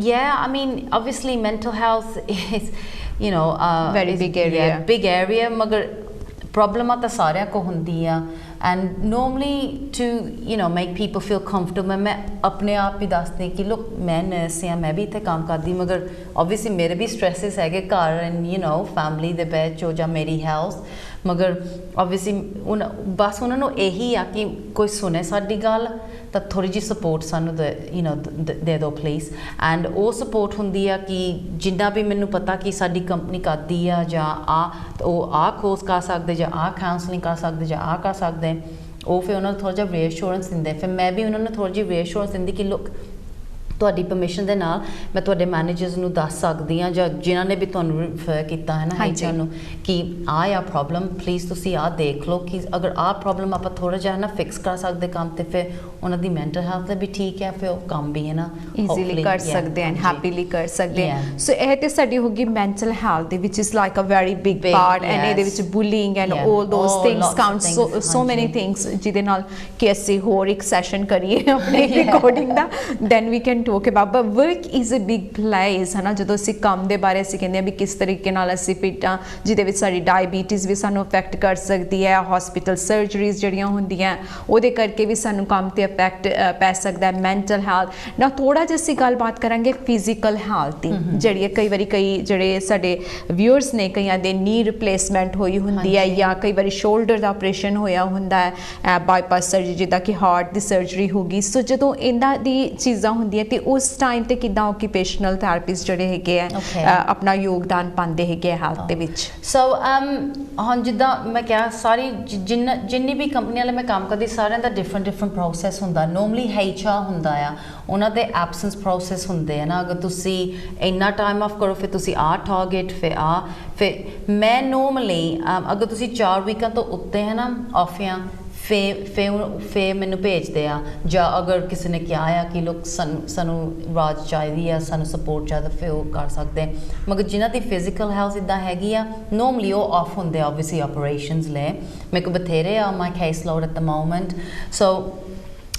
yeah I mean obviously mental health is you know very big area ਮਗਰ ਪ੍ਰੋਬਲਮਾਂ ਤਾਂ ਸਾਰਿਆਂ ਕੋ ਹੁੰਦੀ ਆ and normally to you know make people feel comfortable ਮੈਂ ਆਪਣੇ ਆਪ ਹੀ ਦੱਸਦੀ ਕਿ look ਮੈਂ ਨਰਸ ਹਾਂ ਮੈਂ ਵੀ ਇੱਥੇ ਕੰਮ ਕਰਦੀ ਮਗਰ obviously ਮੇਰੇ ਵੀ stresses ਹੈਗੇ ਘਰ and you know family ਦੇ ਵਿੱਚ ਜਾਂ ਮੇਰੀ health ਮਗਰ obviously ਬਸ ਉਹਨਾਂ ਨੂੰ ਇਹੀ ਆ ਕਿ ਕੋਈ ਸੁਣੇ ਸਾਡੀ ਗੱਲ ਤਾਂ ਥੋੜੀ ਜਿਹੀ ਸਪੋਰਟ ਸਾਨੂੰ you know ਦੇ ਦਿਓ ਪਲੀਜ਼ ਐਂਡ ਉਹ ਸਪੋਰਟ ਹੁੰਦੀ ਆ ਕਿ ਜਿੰਨਾ ਵੀ ਮੈਨੂੰ ਪਤਾ ਕਿ ਸਾਡੀ ਕੰਪਨੀ ਕਰਦੀ ਆ ਜਾਂ ਉਹ ਕੋਰਸ ਕਰ ਸਕਦੇ ਜਾਂ ਕਾਉਂਸਲਿੰਗ ਕਰ ਸਕਦੇ ਜਾਂ ਕਰ ਸਕਦੇ ਉਹ ਫਿਰ ਉਹਨਾਂ ਨੂੰ ਥੋੜਾ ਜਿਹਾ ਰੀਅਸ਼ੋਰੈਂਸ ਦਿੰਦੇ ਫਿਰ ਮੈਂ ਵੀ ਉਹਨਾਂ ਨੂੰ ਥੋੜੀ ਜਿਹੀ ਰੀਅਸ਼ੋਰੈਂਸ ਦਿੰਦੀ ਕਿ ਲੁੱਕ ਤੁਹਾਡੀ ਪਰਮਿਸ਼ਨ ਦੇ ਨਾਲ ਮੈਂ ਤੁਹਾਡੇ ਮੈਨੇਜਰਸ ਨੂੰ ਦੱਸ ਸਕਦੀ ਹਾਂ ਜਾਂ ਜਿਨ੍ਹਾਂ ਨੇ ਵੀ ਤੁਹਾਨੂੰ ਰਿਫਰ ਕੀਤਾ ਹੈ ਨਾ HR ਨੂੰ ਕਿ ਆ ਪ੍ਰੋਬਲਮ ਪਲੀਜ਼ ਤੁਸੀਂ ਆ ਦੇਖ ਲਓ ਕਿ ਅਗਰ ਆ ਪ੍ਰੋਬਲਮ ਆਪਾਂ ਥੋੜਾ ਜਿਹਾ ਨਾ ਫਿਕਸ ਕਰ ਸਕਦੇ ਕੰਮ ਤੇ ਫਿਰ ਉਹਨਾਂ ਦੀ ਮੈਂਟਲ ਹੈਲਥ ਵੀ ਠੀਕ ਹੈ ਫਿਰ ਉਹ ਕੰਮ ਵੀ ਹੈ ਨਾ ਈਜ਼ੀਲੀ ਕਰ ਸਕਦੇ ਹਨ ਹੈਪੀਲੀ ਕਰ ਸਕਦੇ ਹਨ ਸੋ ਇਹ ਤੇ ਸਾਡੀ ਹੋ ਗਈ ਮੈਂਟਲ ਹੈਲਥ ਦੇ ਵਿਚ is like a very big part and ਇਹਦੇ ਵਿੱਚ bullying and all those things count so many things ਜਿਹਦੇ ਨਾਲ ਕਿ ਅਸੀਂ ਹੋਰ ਇੱਕ ਸੈਸ਼ਨ ਕਰੀਏ ਆਪਣੇ ਰਿਕਾਰਡਿੰਗ ਦਾ then we can talk about but work is a big place ਹੈ ਨਾ ਜਦੋਂ ਅਸੀਂ ਕੰਮ ਦੇ ਬਾਰੇ ਅਸੀਂ ਕਹਿੰਦੇ ਆ ਵੀ ਕਿਸ ਤਰੀਕੇ ਨਾਲ ਅਸੀਂ ਫਿੱਟ ਹਾਂ ਜਿਹਦੇ ਵਿੱਚ ਸਾਡੀ ਡਾਇਬੀਟੀਜ਼ ਵੀ ਸਾਨੂੰ ਅਫੈਕਟ ਕਰ ਸਕਦੀ ਹੈ ਹਸਪੀਟਲ ਸਰਜਰੀਜ਼ ਜਿਹੜੀਆਂ ਹੁੰਦੀਆਂ ਉਹਦੇ ਕਰਕੇ ਵੀ ਸਾਨੂੰ ਕੰਮ ਤੇ ਅਫੈਕਟ ਪੈ ਸਕਦਾ ਹੈ ਮੈਂਟਲ ਹੈਲਥ ਨਾ ਥੋੜਾ ਜਿਹਾ ਅਸੀਂ ਗੱਲਬਾਤ ਕਰਾਂਗੇ ਫਿਜ਼ੀਕਲ ਹੈਲਥ ਦੀ ਜਿਹੜੀ ਕਈ ਵਾਰੀ ਜਿਹੜੇ ਸਾਡੇ ਵਿਊਅਰਸ ਨੇ ਕਈਆਂ ਦੇ ਨੀ ਰਿਪਲੇਸਮੈਂਟ ਹੋਈ ਹੁੰਦੀ ਹੈ ਜਾਂ ਕਈ ਵਾਰੀ ਸ਼ੋਲਡਰ ਦਾ ਆਪਰੇਸ਼ਨ ਹੋਇਆ ਹੁੰਦਾ ਹੈ ਬਾਈਪਾਸ ਸਰਜਰੀ ਜਿੱਦਾਂ ਕਿ ਹਾਰਟ ਦੀ ਸਰਜਰੀ ਹੋ ਗਈ ਸੋ ਜਦੋਂ ਇਹਨਾਂ ਦੀ ਚੀਜ਼ਾਂ ਹੁੰਦੀਆਂ ਤੇ ਉਸ ਟਾਈਮ ਤੇ ਕਿੱਦਾਂ ਓਕੂਪੇਸ਼ਨਲ ਥੈਰੇਪਿਸਟ ਜਿਹੜੇ ਹੈਗੇ ਆ ਆਪਣਾ ਯੋਗਦਾਨ ਪਾਉਂਦੇ ਹੈਗੇ ਹੈਲਥ ਦੇ ਵਿੱਚ ਸੋ ਹੁਣ ਜਿੱਦਾਂ ਮੈਂ ਕਿਹਾ ਸਾਰੀ ਜਿੰਨੀ ਵੀ ਕੰਪਨੀਆਂ ਵਾਲੇ ਮੈਂ ਕੰਮ ਕਰਦੀ ਸਾਰਿਆਂ ਦਾ ਡਿਫਰੈਂਟ ਪ੍ਰੋਸੈਸ ਹੁੰਦਾ ਨੋਰਮਲੀ HR ਹੁੰਦਾ ਆ ਉਹਨਾਂ ਦੇ ਐਬਸੈਂਸ ਪ੍ਰੋਸੈਸ ਹੁੰਦੇ ਆ ਨਾ ਅਗਰ ਤੁਸੀਂ ਇੰਨਾ ਟਾਈਮ ਆਫ ਕਰੋ ਫਿਰ ਤੁਸੀਂ ਟਾਰਗੇਟ ਫਿਰ ਮੈਂ ਨੋਰਮਲੀ ਅਗਰ ਤੁਸੀਂ 4 ਵੀਕਾਂ ਤੋਂ ਉੱਤੇ ਹੈ ਨਾ ਆਫ ਆ ਫੇ ਮੈਨੂੰ ਭੇਜਦੇ ਆ ਜਾਂ ਅਗਰ ਕਿਸੇ ਨੇ ਕਿਹਾ ਆ ਕਿ ਲੋਕ ਸਾਨੂੰ ਰਾਜ ਚਾਹੀਦੀ ਆ ਸਾਨੂੰ ਸਪੋਰਟ ਚਾਹੀਦਾ ਫਿਰ ਉਹ ਕਰ ਸਕਦੇ ਮਗਰ ਜਿਨ੍ਹਾਂ ਦੀ ਫਿਜ਼ੀਕਲ ਹੈਲਥ ਇੱਦਾਂ ਹੈਗੀ ਆ ਨੋਰਮਲੀ ਉਹ ਆਫ ਹੁੰਦੇ ਆ ਓਬਵੀਅਸਲੀ ਆਪਰੇਸ਼ਨਸ ਲੈ ਮੇਰੇ ਕੋਲ ਬਥੇਰੇ ਆ my case load at the moment so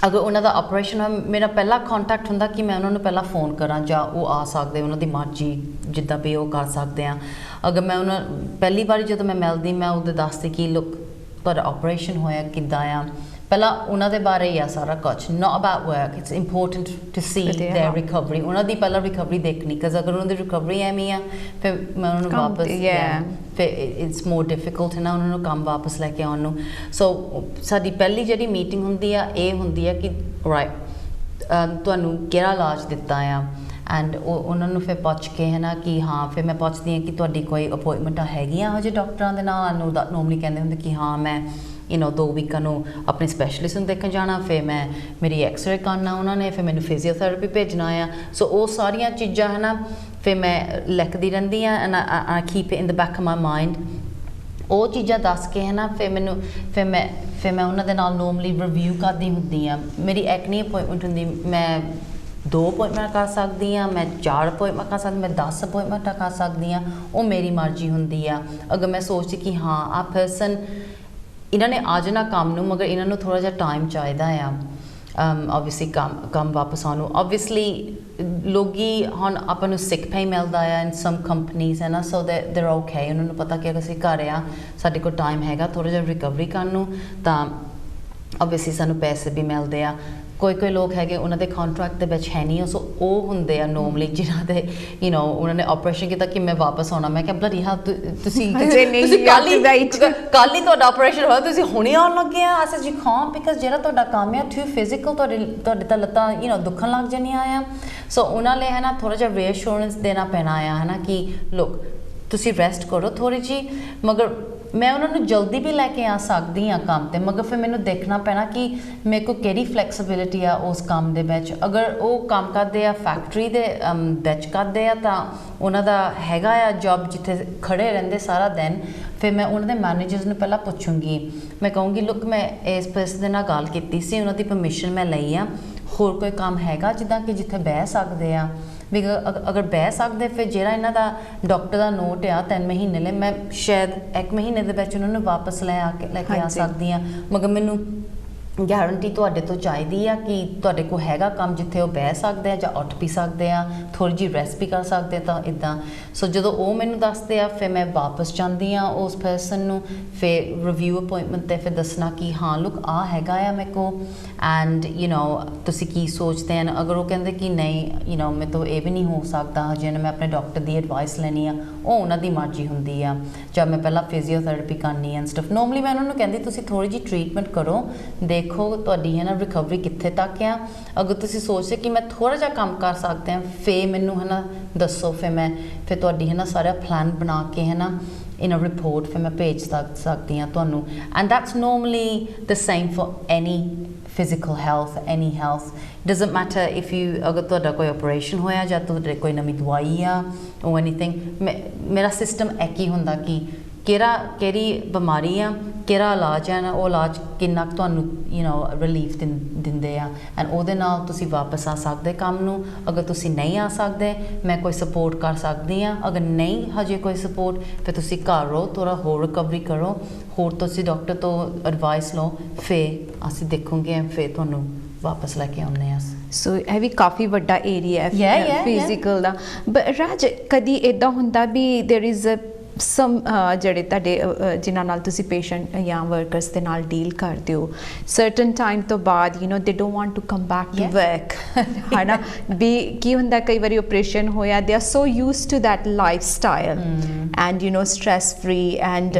ਅਗਰ ਉਹਨਾਂ ਦਾ ਆਪਰੇਸ਼ਨ ਹੋਇਆ ਮੇਰਾ ਪਹਿਲਾ ਕੰਟੈਕਟ ਹੁੰਦਾ ਕਿ ਮੈਂ ਉਹਨਾਂ ਨੂੰ ਪਹਿਲਾਂ ਫੋਨ ਕਰਾਂ ਜਾਂ ਉਹ ਆ ਸਕਦੇ ਉਹਨਾਂ ਦੀ ਮਰਜ਼ੀ ਜਿੱਦਾਂ ਵੀ ਉਹ ਕਰ ਸਕਦੇ ਆ ਅਗਰ ਮੈਂ ਉਹਨਾਂ ਪਹਿਲੀ ਵਾਰੀ ਜਦੋਂ ਮੈਂ ਮਿਲਦੀ ਮੈਂ ਉਹਦੇ ਦੱਸਦੀ ਕਿ ਲੁੱਕ ਤੁਹਾਡਾ ਆਪਰੇਸ਼ਨ ਹੋਇਆ ਕਿੱਦਾਂ ਆ ਪਹਿਲਾਂ ਉਹਨਾਂ ਦੇ ਬਾਰੇ ਹੀ ਆ ਸਾਰਾ ਕੁਛ not about work it's important to see their recovery ਉਹਨਾਂ ਦੀ ਪਹਿਲਾਂ ਰਿਕਵਰੀ ਦੇਖਣੀ because ਅਗਰ ਉਹਨਾਂ ਦੀ ਰਿਕਵਰੀ ਐਵੇਂ ਆ ਫਿਰ ਮੈਂ ਉਹਨਾਂ ਨੂੰ ਵਾਪਸ ਫਿਰ it's more difficult ਹੈ ਨਾ ਉਹਨਾਂ ਨੂੰ ਕੰਮ ਵਾਪਸ ਲੈ ਕੇ ਆਉਣ ਨੂੰ ਸੋ ਸਾਡੀ ਪਹਿਲੀ ਜਿਹੜੀ ਮੀਟਿੰਗ ਹੁੰਦੀ ਆ ਇਹ ਹੁੰਦੀ ਆ ਕਿ ਤੁਹਾਨੂੰ ਕਿਹੜਾ ਇਲਾਜ ਦਿੱਤਾ ਆ ਐਂਡ ਉਹਨਾਂ ਨੂੰ ਫਿਰ ਪੁੱਛ ਕੇ ਹੈ ਨਾ ਕਿ ਹਾਂ ਫਿਰ ਮੈਂ ਪੁੱਛਦੀ ਹਾਂ ਕਿ ਤੁਹਾਡੀ ਕੋਈ ਅਪੋਇੰਟਮੈਂਟਾਂ ਹੈਗੀਆਂ ਹਜੇ ਡਾਕਟਰਾਂ ਦੇ ਨਾਲ ਨੂੰ ਨੋਰਮਲੀ ਕਹਿੰਦੇ ਹੁੰਦੇ ਕਿ ਹਾਂ ਮੈਂ 2 ਵੀਕਾਂ ਨੂੰ ਆਪਣੇ ਸਪੈਸ਼ਲਿਸਟ ਨੂੰ ਦੇਖਣ ਜਾਣਾ ਫਿਰ ਮੈਂ ਮੇਰੀ ਐਕਸਰੇ ਕਰਨਾ ਉਹਨਾਂ ਨੇ ਫਿਰ ਮੈਨੂੰ ਫਿਜ਼ੀਓਥੈਰੇਪੀ ਭੇਜਣਾ ਆ ਸੋ ਉਹ ਸਾਰੀਆਂ ਚੀਜ਼ਾਂ ਹੈ ਨਾ ਫਿਰ ਮੈਂ ਲਿਖਦੀ ਰਹਿੰਦੀ ਹਾਂ and I keep it in the back of my mind ਉਹ ਚੀਜ਼ਾਂ ਦੱਸ ਕੇ ਹੈ ਨਾ ਫਿਰ ਮੈਂ ਉਹਨਾਂ ਦੇ ਨਾਲ ਨੋਰਮਲੀ ਰਿਵਿਊ ਕਰਦੀ ਹੁੰਦੀ ਹਾਂ ਮੇਰੀ ਐਕਨੀ ਅਪੋਇੰਟਮੈਂਟ ਹੁੰਦੀ ਮੈਂ 2 ਅਪੋਇੰਟਮੈਂਟ ਕਰ ਸਕਦੀ ਹਾਂ ਮੈਂ 4 ਅਪੋਇੰਟਮੈਂਟ ਕਰ ਸਕਦੀ ਮੈਂ 10 ਅਪੋਇੰਟਮੈਂਟ ਕਰ ਸਕਦੀ ਹਾਂ ਉਹ ਮੇਰੀ ਮਰਜ਼ੀ ਹੁੰਦੀ ਆ ਅਗਰ ਮੈਂ ਸੋਚਦੀ ਕਿ ਹਾਂ ਆ ਪਰਸਨ ਇਹਨਾਂ ਨੇ ਆ ਜਾਣਾ ਕੰਮ ਨੂੰ ਮਗਰ ਇਹਨਾਂ ਨੂੰ ਥੋੜ੍ਹਾ ਜਿਹਾ ਟਾਈਮ ਚਾਹੀਦਾ ਆ obviously ਕੰਮ ਵਾਪਸ ਆਉਣ ਨੂੰ obviously ਲੋਕੀ ਹੁਣ ਆਪਾਂ ਨੂੰ ਸਿਕ ਪੇ ਮਿਲਦਾ ਆ ਇਨ ਸਮ ਕੰਪਨੀਜ਼ ਹੈ ਨਾ ਸੋ they're okay ਉਹਨਾਂ ਨੂੰ ਪਤਾ ਕਿ ਅਗਰ ਅਸੀਂ ਘਰ ਆ ਸਾਡੇ ਕੋਲ ਟਾਈਮ ਹੈਗਾ ਥੋੜ੍ਹਾ ਜਿਹਾ ਰਿਕਵਰੀ ਕਰਨ ਨੂੰ ਤਾਂ obviously ਸਾਨੂੰ ਪੈਸੇ ਵੀ ਮਿਲਦੇ ਆ ਕੋਈ ਲੋਕ ਹੈਗੇ ਉਹਨਾਂ ਦੇ ਕੰਟਰੈਕਟ ਦੇ ਵਿੱਚ ਹੈ ਨਹੀਂ ਸੋ ਉਹ ਹੁੰਦੇ ਆ ਨੋਰਮਲੀ ਜਿਨ੍ਹਾਂ ਦੇ ਯੂ نو ਉਹਨਾਂ ਨੇ ਆਪਰੇਸ਼ਨ ਕੀਤਾ ਕਿ ਮੈਂ ਵਾਪਸ ਆਉਣਾ ਮੈਂ ਕਿਹਾ ਬਲੱਡੀ ਹਾਂ ਤੁਸੀਂ ਕੱਲ ਹੀ ਤੁਹਾਡਾ ਆਪਰੇਸ਼ਨ ਹੋਇਆ ਤੁਸੀਂ ਹੁਣੇ ਆਉਣ ਲੱਗੇ ਆ ਅਸਾਂ ਜ਼ੁਕਾਮ ਬਿਕਾਜ਼ ਜਿਹੜਾ ਤੁਹਾਡਾ ਕੰਮ ਆ ਟੂ ਫਿਜ਼ੀਕਲ ਤੁਹਾਡੇ ਤਾਂ ਲੱਤਾਂ ਯੂ نو ਦੁਖਣ ਲੱਗ ਜਾਂਦੀਆਂ ਆ ਸੋ ਉਹਨਾਂ ਲਈ ਹੈ ਨਾ ਥੋੜ੍ਹਾ ਜਿਹਾ ਰੀਅਸ਼ੋਰੈਂਸ ਦੇਣਾ ਪੈਣਾ ਆ ਹੈ ਨਾ ਕਿ ਲੁੱਕ ਤੁਸੀਂ ਰੈਸਟ ਕਰੋ ਥੋੜ੍ਹੀ ਜਿਹੀ ਮਗਰ ਮੈਂ ਉਹਨਾਂ ਨੂੰ ਜਲਦੀ ਵੀ ਲੈ ਕੇ ਆ ਸਕਦੀ ਹਾਂ ਕੰਮ 'ਤੇ ਮਗਰ ਫਿਰ ਮੈਨੂੰ ਦੇਖਣਾ ਪੈਣਾ ਕਿ ਮੇਰੇ ਕੋਲ ਕਿਹੜੀ ਫਲੈਕਸੀਬਿਲਿਟੀ ਆ ਉਸ ਕੰਮ ਦੇ ਵਿੱਚ ਅਗਰ ਉਹ ਕੰਮ ਕਰਦੇ ਆ ਫੈਕਟਰੀ ਦੇ ਵਿੱਚ ਕਰਦੇ ਆ ਤਾਂ ਉਹਨਾਂ ਦਾ ਹੈਗਾ ਆ ਜੋਬ ਜਿੱਥੇ ਖੜੇ ਰਹਿੰਦੇ ਸਾਰਾ ਦਿਨ ਫਿਰ ਮੈਂ ਉਹਨਾਂ ਦੇ ਮੈਨੇਜਰਸ ਨੂੰ ਪਹਿਲਾਂ ਪੁੱਛੂੰਗੀ ਮੈਂ ਕਹੂੰਗੀ ਲੁੱਕ ਮੈਂ ਇਸ ਪਰਸਨ ਦੇ ਨਾਲ ਗੱਲ ਕੀਤੀ ਸੀ ਉਹਨਾਂ ਦੀ ਪਰਮਿਸ਼ਨ ਮੈਂ ਲਈ ਆ ਹੋਰ ਕੋਈ ਕੰਮ ਹੈਗਾ ਜਿੱਦਾਂ ਕਿ ਜਿੱਥੇ ਬਹਿ ਸਕਦੇ ਆ ਵੀ ਅਗਰ ਬਹਿ ਸਕਦੇ ਫਿਰ ਜਿਹੜਾ ਇਹਨਾਂ ਦਾ ਡਾਕਟਰ ਦਾ ਨੋਟ ਆ 3 ਮਹੀਨੇ ਲਈ ਮੈਂ ਸ਼ਾਇਦ 1 ਮਹੀਨੇ ਦੇ ਵਿੱਚ ਉਹਨਾਂ ਨੂੰ ਵਾਪਸ ਲੈ ਕੇ ਆ ਸਕਦੀ ਹਾਂ ਮਗਰ ਮੈਨੂੰ ਗਾਰੰਟੀ ਤੁਹਾਡੇ ਤੋਂ ਚਾਹੀਦੀ ਆ ਕਿ ਤੁਹਾਡੇ ਕੋਲ ਹੈਗਾ ਕੰਮ ਜਿੱਥੇ ਉਹ ਬਹਿ ਸਕਦੇ ਆ ਜਾਂ ਉੱਠ ਵੀ ਸਕਦੇ ਆ ਥੋੜ੍ਹੀ ਜਿਹੀ ਰੈਸਟ ਵੀ ਕਰ ਸਕਦੇ ਆ ਤਾਂ ਇੱਦਾਂ ਸੋ ਜਦੋਂ ਉਹ ਮੈਨੂੰ ਦੱਸਦੇ ਆ ਫਿਰ ਮੈਂ ਵਾਪਸ ਜਾਂਦੀ ਆ ਉਸ ਪਰਸਨ ਨੂੰ ਫਿਰ ਰਿਵਿਊ ਅਪਾਇੰਟਮੈਂਟ 'ਤੇ ਫਿਰ ਦੱਸਣਾ ਕਿ ਹਾਂ ਲੁੱਕ ਆ ਹੈਗਾ ਆ ਮੇਰੇ ਕੋਲ ਐਂਡ ਯੂ نو ਤੁਸੀਂ ਕੀ ਸੋਚਦੇ ਹਨ ਅਗਰ ਉਹ ਕਹਿੰਦੇ ਕਿ ਨਹੀਂ ਯੂ نو ਮੇਰੇ ਤੋਂ ਇਹ ਵੀ ਨਹੀਂ ਹੋ ਸਕਦਾ ਹਜੇ ਮੈਂ ਆਪਣੇ ਡਾਕਟਰ ਦੀ ਐਡਵਾਈਸ ਲੈਣੀ ਆ ਉਹ ਉਹਨਾਂ ਦੀ ਮਰਜ਼ੀ ਹੁੰਦੀ ਆ ਜਾਂ ਮੈਂ ਪਹਿਲਾਂ ਫਿਜ਼ੀਓਥੈਰੇਪੀ ਕਰਨੀ ਐਂਡ ਸਟਫ ਨੋਰਮਲੀ ਮੈਂ ਉਹਨਾਂ ਨੂੰ ਕਹਿੰਦੀ ਤੁਸੀਂ ਥੋੜ੍ਹੀ ਜਿਹੀ ਟਰੀਟਮੈਂਟ ਕਰੋ ਦੇਖੋ ਤੁਹਾਡੀ ਹੈ ਨਾ ਰਿਕਵਰੀ ਕਿੱਥੇ ਤੱਕ ਆ ਅਗਰ ਤੁਸੀਂ ਸੋਚਦੇ ਕਿ ਮੈਂ ਥੋੜ੍ਹਾ ਜਿਹਾ ਕੰਮ ਕਰ ਸਕਦਾ ਫਿਰ ਮੈਨੂੰ ਹੈ ਨਾ ਦੱਸੋ ਫਿਰ ਤੁਹਾਡੀ ਹੈ ਨਾ ਸਾਰਾ ਪਲਾਨ ਬਣਾ ਕੇ ਹੈ ਨਾ in a report ਫਿਰ ਮੈਂ ਭੇਜ ਸਕਦੀ ਹਾਂ ਤੁਹਾਨੂੰ and that's normally the same for any physical health any health doesn't matter if you ਅਗਰ ਤੁਹਾਡਾ ਕੋਈ ਆਪਰੇਸ਼ਨ ਹੋਇਆ ਜਾਂ ਤੁਹਾਡੇ ਕੋਈ ਨਵੀਂ ਦਵਾਈ ਆ or anything ਮੇਰਾ ਸਿਸਟਮ ਇੱਕ ਹੀ ਹੁੰਦਾ ਕਿ ਕਿਹੜੀ ਬਿਮਾਰੀ ਆ ਕਿਹੜਾ ਇਲਾਜ ਹੈ ਨਾ ਉਹ ਇਲਾਜ ਕਿੰਨਾ ਕੁ ਤੁਹਾਨੂੰ ਯੂ نو ਰਿਲੀਫ ਦਿੰਦੇ ਆ ਐਂਡ ਉਹਦੇ ਨਾਲ ਤੁਸੀਂ ਵਾਪਸ ਆ ਸਕਦੇ ਕੰਮ ਨੂੰ ਅਗਰ ਤੁਸੀਂ ਨਹੀਂ ਆ ਸਕਦੇ ਮੈਂ ਕੋਈ ਸਪੋਰਟ ਕਰ ਸਕਦੀ ਹਾਂ ਅਗਰ ਨਹੀਂ ਹਜੇ ਕੋਈ ਸਪੋਰਟ ਫਿਰ ਤੁਸੀਂ ਘਰ ਰਹੋ ਥੋੜ੍ਹਾ ਹੋਰ ਰਿਕਵਰੀ ਕਰੋ ਹੋਰ ਤੁਸੀਂ ਡਾਕਟਰ ਤੋਂ ਐਡਵਾਈਸ ਲਓ ਫਿਰ ਅਸੀਂ ਦੇਖਾਂਗੇ ਫਿਰ ਤੁਹਾਨੂੰ ਵਾਪਸ ਲੈ ਕੇ ਆਉਂਦੇ ਹਾਂ ਸੋ ਇਹ ਵੀ ਕਾਫੀ ਵੱਡਾ ਏਰੀਆ ਹੈ ਫਿਜ਼ੀਕਲ ਦਾ ਰਾਜ ਕਦੀ ਇੱਦਾਂ ਹੁੰਦਾ ਵੀ ਦੇਰ ਇਜ਼ some ਜਿਹੜੇ ਤੁਹਾਡੇ ਜਿਨ੍ਹਾਂ ਨਾਲ ਤੁਸੀਂ ਪੇਸ਼ੈਂਟ ਜਾਂ ਵਰਕਰਸ ਦੇ ਨਾਲ ਡੀਲ ਕਰਦੇ ਹੋ ਸਰਟਨ ਟਾਈਮ ਤੋਂ ਬਾਅਦ you know they don't want to come back to work ਹੈ ਨਾ ਵੀ ਕੀ ਹੁੰਦਾ ਕਈ ਵਾਰੀ ਆਪਰੇਸ਼ਨ ਹੋਇਆ they are so used to that life style and you know stress free and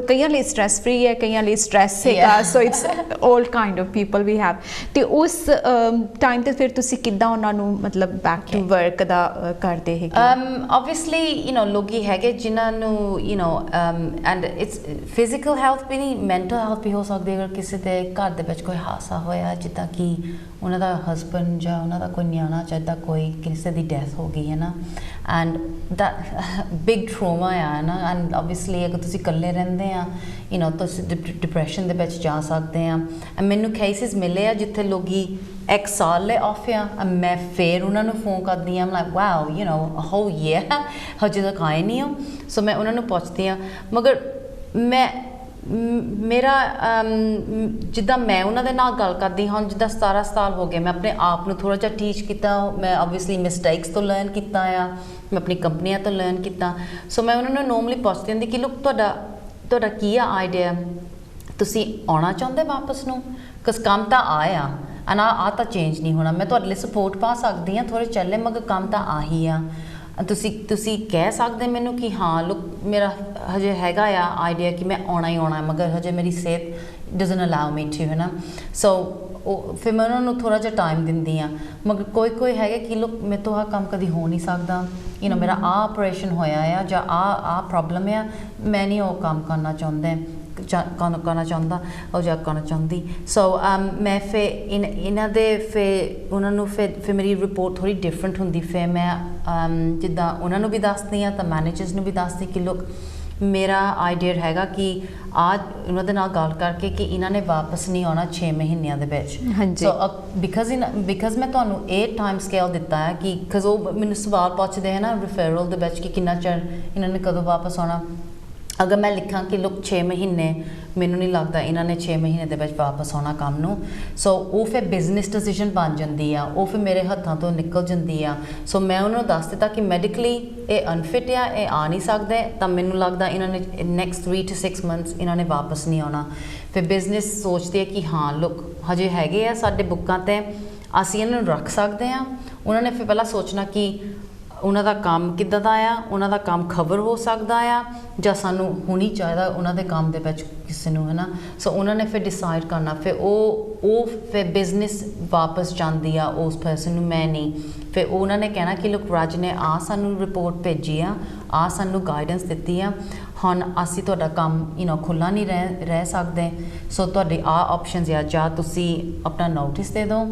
ਕਈਆਂ ਲਈ ਸਟ੍ਰੈਸ ਫਰੀ ਹੈ ਕਈਆਂ ਲਈ ਸਟ੍ਰੈਸ ਹੈਗਾ so it's all kind of people we have ਤੇ ਉਸ ਟਾਈਮ ਤੇ ਫਿਰ ਤੁਸੀਂ ਕਿੱਦਾਂ ਉਹਨਾਂ ਨੂੰ ਮਤਲਬ ਬੈਕ ਟੂ ਵਰਕ ਦਾ ਕਰਦੇ ਹੈਗੇ obviously you know ਲੋਕੀ ਹੈਗੇ ਜਿਨ੍ਹਾਂ ਨੂੰ you know and it's physical health ਵੀ ਨਹੀਂ mental health ਵੀ ਹੋ ਸਕਦੀ ਅਗਰ ਕਿਸੇ ਦੇ ਘਰ ਦੇ ਵਿੱਚ ਕੋਈ ਹਾਦਸਾ ਹੋਇਆ ਜਿੱਦਾਂ ਕਿ ਉਹਨਾਂ ਦਾ ਹਸਬੈਂਡ ਜਾਂ ਉਹਨਾਂ ਦਾ ਕੋਈ ਨਿਆਣਾ ਚਾਹੀਦਾ ਕੋਈ ਕਿਸੇ ਦੀ ਡੈਥ ਹੋ ਗਈ ਹੈ ਨਾ ਐਂਡ that big trauma ਆ ਨਾ ਐਂਡ obviously ਅਗਰ ਤੁਸੀਂ ਇਕੱਲੇ ਰਹਿੰਦੇ ਆ you know ਤੁਸੀਂ ਡਿਪਰੈਸ਼ਨ ਦੇ ਵਿੱਚ ਜਾ ਸਕਦੇ ਆ ਮੈਨੂੰ ਕੇਸਿਸ ਮਿਲੇ ਆ ਜਿੱਥੇ ਲੋਕੀ 1 ਸਾਲ ਲਈ ਆਫ ਆ ਮੈਂ ਫਿਰ ਉਹਨਾਂ ਨੂੰ ਫੋਨ ਕਰਦੀ ਹਾਂ like wow you know a whole year ਹਜੇ ਤੱਕ ਆਏ ਨਹੀਂ ਹੋ ਸੋ ਮੈਂ ਉਹਨਾਂ ਨੂੰ ਪੁੱਛਦੀ ਹਾਂ ਮਗਰ ਮੇਰਾ ਜਿੱਦਾਂ ਮੈਂ ਉਹਨਾਂ ਦੇ ਨਾਲ ਗੱਲ ਕਰਦੀ ਹਾਂ ਜਿੱਦਾਂ 17 ਸਾਲ ਹੋ ਗਏ ਮੈਂ ਆਪਣੇ ਆਪ ਨੂੰ ਥੋੜ੍ਹਾ ਜਿਹਾ ਟੀਚ ਕੀਤਾ ਮੈਂ ਓਬਵੀਅਸਲੀ ਮਿਸਟੇਕਸ ਤੋਂ ਲਰਨ ਕੀਤਾ ਆ ਮੈਂ ਆਪਣੀ ਕੰਪਨੀਆਂ ਤੋਂ ਲਰਨ ਕੀਤਾ ਸੋ ਮੈਂ ਉਹਨਾਂ ਨੂੰ ਨੋਰਮਲੀ ਪੁੱਛਦੀ ਹੁੰਦੀ ਕਿ ਲੁੱਕ ਤੁਹਾਡਾ ਕੀ ਆ ਆਈਡੀਆ ਤੁਸੀਂ ਆਉਣਾ ਚਾਹੁੰਦੇ ਵਾਪਸ ਨੂੰ ਕਸ ਕੰਮ ਤਾਂ ਆਇਆ ਆ ਤਾਂ ਚੇਂਜ ਨਹੀਂ ਹੋਣਾ ਮੈਂ ਤੁਹਾਡੇ ਲਈ ਸਪੋਰਟ ਪਾ ਸਕਦੀ ਹਾਂ ਥੋੜ੍ਹੇ ਚੱਲੇ ਮਗਰ ਕੰਮ ਤਾਂ ਆਹੀ ਆ ਤੁਸੀਂ ਕਹਿ ਸਕਦੇ ਮੈਨੂੰ ਕਿ ਹਾਂ ਲੁੱਕ ਮੇਰਾ ਹਜੇ ਹੈਗਾ ਆ ਆਈਡੀਆ ਕਿ ਮੈਂ ਆਉਣਾ ਹੀ ਆਉਣਾ ਮਗਰ ਹਜੇ ਮੇਰੀ ਸਿਹਤ ਡਜ਼ਨਟ ਅਲਾਉ ਮੀ ਟੂ ਹੈ ਨਾ ਸੋ ਉਹ ਫਿਰ ਮੈਂ ਉਹਨਾਂ ਨੂੰ ਥੋੜ੍ਹਾ ਜਿਹਾ ਟਾਈਮ ਦਿੰਦੀ ਹਾਂ ਮਗਰ ਕੋਈ ਹੈਗਾ ਕਿ ਲੁੱਕ ਮੇਰੇ ਤੋਂ ਆਹ ਕੰਮ ਕਦੀ ਹੋ ਨਹੀਂ ਸਕਦਾ ਯੂ نو ਮੇਰਾ ਆਹ ਆਪਰੇਸ਼ਨ ਹੋਇਆ ਆ ਜਾਂ ਆਹ ਪ੍ਰੋਬਲਮ ਆ ਮੈਂ ਨਹੀਂ ਉਹ ਕੰਮ ਕਰਨਾ ਚਾਹੁੰਦਾ ਉਹ ਜਾਂ ਕਰਨਾ ਚਾਹੁੰਦੀ ਸੋ ਮੈਂ ਫਿਰ ਇਹਨਾਂ ਦੇ ਫਿਰ ਉਹਨਾਂ ਨੂੰ ਫਿਰ ਮੇਰੀ ਰਿਪੋਰਟ ਥੋੜ੍ਹੀ ਡਿਫਰੈਂਟ ਹੁੰਦੀ ਫਿਰ ਮੈਂ ਜਿੱਦਾਂ ਉਹਨਾਂ ਨੂੰ ਵੀ ਦੱਸਦੀ ਹਾਂ ਤਾਂ ਮੈਨੇਜਰਸ ਨੂੰ ਵੀ ਦੱਸਦੀ ਕਿ ਲੁੱਕ ਮੇਰਾ ਆਈਡੀਆ ਹੈਗਾ ਕਿ ਉਹਨਾਂ ਦੇ ਨਾਲ ਗੱਲ ਕਰਕੇ ਕਿ ਇਹਨਾਂ ਨੇ ਵਾਪਸ ਨਹੀਂ ਆਉਣਾ 6 ਮਹੀਨਿਆਂ ਦੇ ਵਿੱਚ ਸੋ ਬਿਕਾਜ਼ ਮੈਂ ਤੁਹਾਨੂੰ ਇਹ ਟਾਈਮ ਸਕੇਲ ਦਿੱਤਾ ਹੈ ਕਿ ਬਿਕਾਜ਼ ਉਹ ਮੈਨੂੰ ਸਵਾਲ ਪੁੱਛਦੇ ਹੈ ਨਾ ਰਿਫਰਲ ਦੇ ਵਿੱਚ ਕਿ ਕਿੰਨਾ ਚਿਰ ਇਹਨਾਂ ਨੇ ਕਦੋਂ ਵਾਪਸ ਆਉਣਾ ਅਗਰ ਮੈਂ ਲਿਖਾਂ ਕਿ ਲੁੱਕ 6 ਮਹੀਨੇ ਮੈਨੂੰ ਨਹੀਂ ਲੱਗਦਾ ਇਹਨਾਂ ਨੇ 6 ਮਹੀਨੇ ਦੇ ਵਿੱਚ ਵਾਪਸ ਆਉਣਾ ਕੰਮ ਨੂੰ ਸੋ ਉਹ ਫਿਰ ਬਿਜ਼ਨਸ ਡਿਸੀਜਨ ਬਣ ਜਾਂਦੀ ਆ ਉਹ ਫਿਰ ਮੇਰੇ ਹੱਥਾਂ ਤੋਂ ਨਿਕਲ ਜਾਂਦੀ ਆ ਸੋ ਮੈਂ ਉਹਨਾਂ ਨੂੰ ਦੱਸ ਦਿੱਤਾ ਕਿ ਮੈਡੀਕਲੀ ਇਹ ਅਨਫਿਟ ਆ ਇਹ ਆ ਨਹੀਂ ਸਕਦੇ ਤਾਂ ਮੈਨੂੰ ਲੱਗਦਾ ਇਹਨਾਂ ਨੇ ਨੈਕਸਟ 3 to 6 ਮੰਥਸ ਇਹਨਾਂ ਨੇ ਵਾਪਸ ਨਹੀਂ ਆਉਣਾ ਫਿਰ ਬਿਜ਼ਨਸ ਸੋਚਦੇ ਆ ਕਿ ਹਾਂ ਲੁੱਕ ਹਜੇ ਹੈਗੇ ਆ ਸਾਡੇ ਬੁੱਕਾਂ 'ਤੇ ਅਸੀਂ ਇਹਨਾਂ ਨੂੰ ਰੱਖ ਸਕਦੇ ਹਾਂ। ਉਹਨਾਂ ਨੇ ਫਿਰ ਪਹਿਲਾਂ ਸੋਚਣਾ ਕਿ ਉਹਨਾਂ ਦਾ ਕੰਮ ਕਿੱਦਾਂ ਦਾ ਆ, ਉਹਨਾਂ ਦਾ ਕੰਮ ਖਬਰ ਹੋ ਸਕਦਾ ਆ ਜਾਂ ਸਾਨੂੰ ਹੋਣੀ ਚਾਹੀਦਾ ਉਹਨਾਂ ਦੇ ਕੰਮ ਦੇ ਵਿੱਚ ਕਿਸੇ ਨੂੰ, ਹੈ ਨਾ। ਸੋ ਉਹਨਾਂ ਨੇ ਫਿਰ ਡਿਸਾਈਡ ਕਰਨਾ, ਫਿਰ ਉਹ ਫਿਰ ਬਿਜ਼ਨਸ ਵਾਪਸ ਜਾਂਦੀ ਆ ਉਸ ਪਰਸਨ ਨੂੰ, ਮੈਂ ਨਹੀਂ। ਫਿਰ ਉਹਨਾਂ ਨੇ ਕਹਿਣਾ ਕਿ ਲੁਕ ਰਾਜ ਨੇ ਆ ਸਾਨੂੰ ਰਿਪੋਰਟ ਭੇਜੀ ਆ ਸਾਨੂੰ ਗਾਈਡੈਂਸ ਦਿੱਤੀ ਆ, ਹੁਣ ਅਸੀਂ ਤੁਹਾਡਾ ਕੰਮ ਖੁੱਲ੍ਹਾ ਨਹੀਂ ਰਹਿ ਸਕਦੇ। ਸੋ ਤੁਹਾਡੇ ਆ ਆਪਸ਼ਨਸ ਆ, ਜਾਂ ਤੁਸੀਂ ਆਪਣਾ ਨੋਟਿਸ ਦੇ ਦਿਓ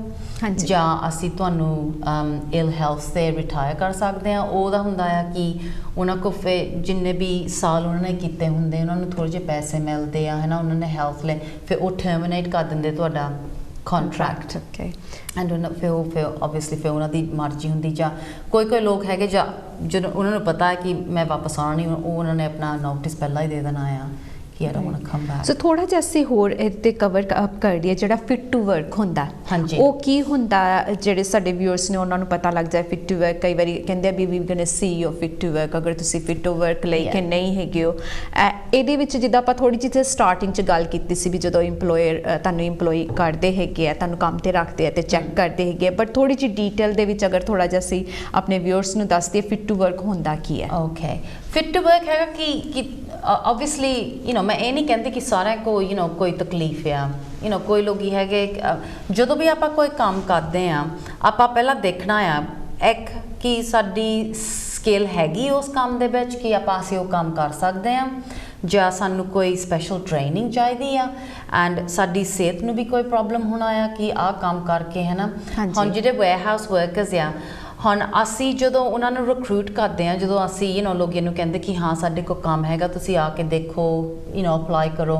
ਜਾਂ ਅਸੀਂ ਤੁਹਾਨੂੰ ਇਲ ਹੈਲਥ 'ਤੇ ਰਿਟਾਇਰ ਕਰ ਸਕਦੇ ਹਾਂ। ਉਹਦਾ ਹੁੰਦਾ ਆ ਕਿ ਉਹਨਾਂ ਕੋਲ ਫਿਰ ਜਿੰਨੇ ਵੀ ਸਾਲ ਉਹਨਾਂ ਨੇ ਕੀਤੇ ਹੁੰਦੇ ਉਹਨਾਂ ਨੂੰ ਥੋੜ੍ਹੇ ਜਿਹੇ ਪੈਸੇ ਮਿਲਦੇ ਆ, ਹੈ ਨਾ, ਉਹਨਾਂ ਨੇ ਹੈਲਥ ਲਈ, ਫਿਰ ਉਹ ਟਰਮੀਨੇਟ ਕਰ ਦਿੰਦੇ ਤੁਹਾਡਾ contract। okay and ਫਿਰ obviously ਫਿਰ ਉਹਨਾਂ ਦੀ ਮਰਜ਼ੀ ਹੁੰਦੀ, ਜਾਂ ਕੋਈ ਲੋਕ ਹੈਗੇ ਜਾਂ ਜਦੋਂ ਉਹਨਾਂ ਨੂੰ ਪਤਾ ਹੈ ਕਿ ਮੈਂ ਵਾਪਸ ਆਉਣਾ ਨਹੀਂ, ਉਹ ਉਹਨਾਂ ਨੇ ਆਪਣਾ ਨੋਟਿਸ ਪਹਿਲਾਂ ਹੀ ਦੇ ਦੇਣਾ ਆ ਕਿ I don't want to come back। ਸੋ ਥੋੜਾ ਜਿਹਾ ਅਸੀਂ ਹੋਰ ਇਹਦੇ ਕਵਰ ਅਪ ਕਰ ਲਈਏ ਜਿਹੜਾ ਫਿਟ ਟੂ ਵਰਕ ਹੁੰਦਾ, ਉਹ ਕੀ ਹੁੰਦਾ, ਜਿਹੜੇ ਸਾਡੇ ਵਿਊਅਰਸ ਨੇ ਉਹਨਾਂ ਨੂੰ ਪਤਾ ਲੱਗ ਜਾਏ ਫਿਟ ਟੂ ਵਰਕ। ਕਈ ਵਾਰੀ ਕਹਿੰਦੇ ਆ ਵੀ we going to see your fit to work, ਅਗਰ ਤੁਸੀਂ ਫਿਟ ਟੂ ਵਰਕ ਲਈ ਕਿ ਨਹੀਂ ਹੈਗੇ ਹੋ। ਇਹਦੇ ਵਿੱਚ ਜਿੱਦਾਂ ਆਪਾਂ ਥੋੜੀ ਜਿਹੀ ਸਟਾਰਟਿੰਗ 'ਚ ਗੱਲ ਕੀਤੀ ਸੀ ਵੀ ਜਦੋਂ ਇੰਪਲੋਇਰ ਤੁਹਾਨੂੰ ਇੰਪਲੋਈ ਕਰਦੇ ਹੈਗੇ ਆ, ਤੁਹਾਨੂੰ ਕੰਮ 'ਤੇ ਰੱਖਦੇ ਆ ਅਤੇ ਚੈੱਕ ਕਰਦੇ ਹੈਗੇ ਆ, ਬਟ ਥੋੜੀ ਜਿਹੀ ਡੀਟੇਲ ਦੇ ਵਿੱਚ ਅਗਰ ਥੋੜਾ ਜਿਹਾ ਅਸੀਂ ਆਪਣੇ ਵਿਊਅਰਸ ਨੂੰ ਦੱਸ ਦਈਏ ਫਿਟ ਟੂ ਵਰਕ ਹੁੰਦਾ ਕੀ ਹੈ। ਓਕੇ, ਫਿਟ ਟੂ ਵਰਕ ਹੈਗਾ ਕਿ obviously ਮੈਂ ਇਹ ਨਹੀਂ ਕਹਿੰਦੀ ਕਿ ਸਾਰਿਆਂ ਕੋਲ ਕੋਈ ਤਕਲੀਫ ਆ। ਕੋਈ ਲੋਕ ਹੈਗੇ ਜਦੋਂ ਵੀ ਆਪਾਂ ਕੋਈ ਕੰਮ ਕਰਦੇ ਆ, ਆਪਾਂ ਪਹਿਲਾਂ ਦੇਖਣਾ ਆ ਇੱਕ ਕਿ ਸਾਡੀ ਸਕਿੱਲ ਹੈਗੀ ਉਸ ਕੰਮ ਦੇ ਵਿੱਚ ਕਿ ਅਸੀਂ ਉਹ ਕੰਮ ਕਰ ਸਕਦੇ ਹਾਂ, ਜਾਂ ਸਾਨੂੰ ਕੋਈ ਸਪੈਸ਼ਲ ਟ੍ਰੇਨਿੰਗ ਚਾਹੀਦੀ ਆ, ਐਂਡ ਸਾਡੀ ਸਿਹਤ ਨੂੰ ਵੀ ਕੋਈ ਪ੍ਰੋਬਲਮ ਹੋਣਾ ਆ ਕਿ ਆਹ ਕੰਮ ਕਰਕੇ, ਹੈ ਨਾ। ਹੁਣ ਜਿਹੜੇ ਵੇਅਰਹਾਊਸ ਵਰਕਰਸ ਆ, ਹੁਣ ਅਸੀਂ ਜਦੋਂ ਉਹਨਾਂ ਨੂੰ ਰਿਕਰੂਟ ਕਰਦੇ ਹਾਂ, ਜਦੋਂ ਅਸੀਂ ਲੋਕ ਇਹਨੂੰ ਕਹਿੰਦੇ ਕਿ ਹਾਂ ਸਾਡੇ ਕੋਲ ਕੰਮ ਹੈਗਾ, ਤੁਸੀਂ ਆ ਕੇ ਦੇਖੋ, ਅਪਲਾਈ ਕਰੋ,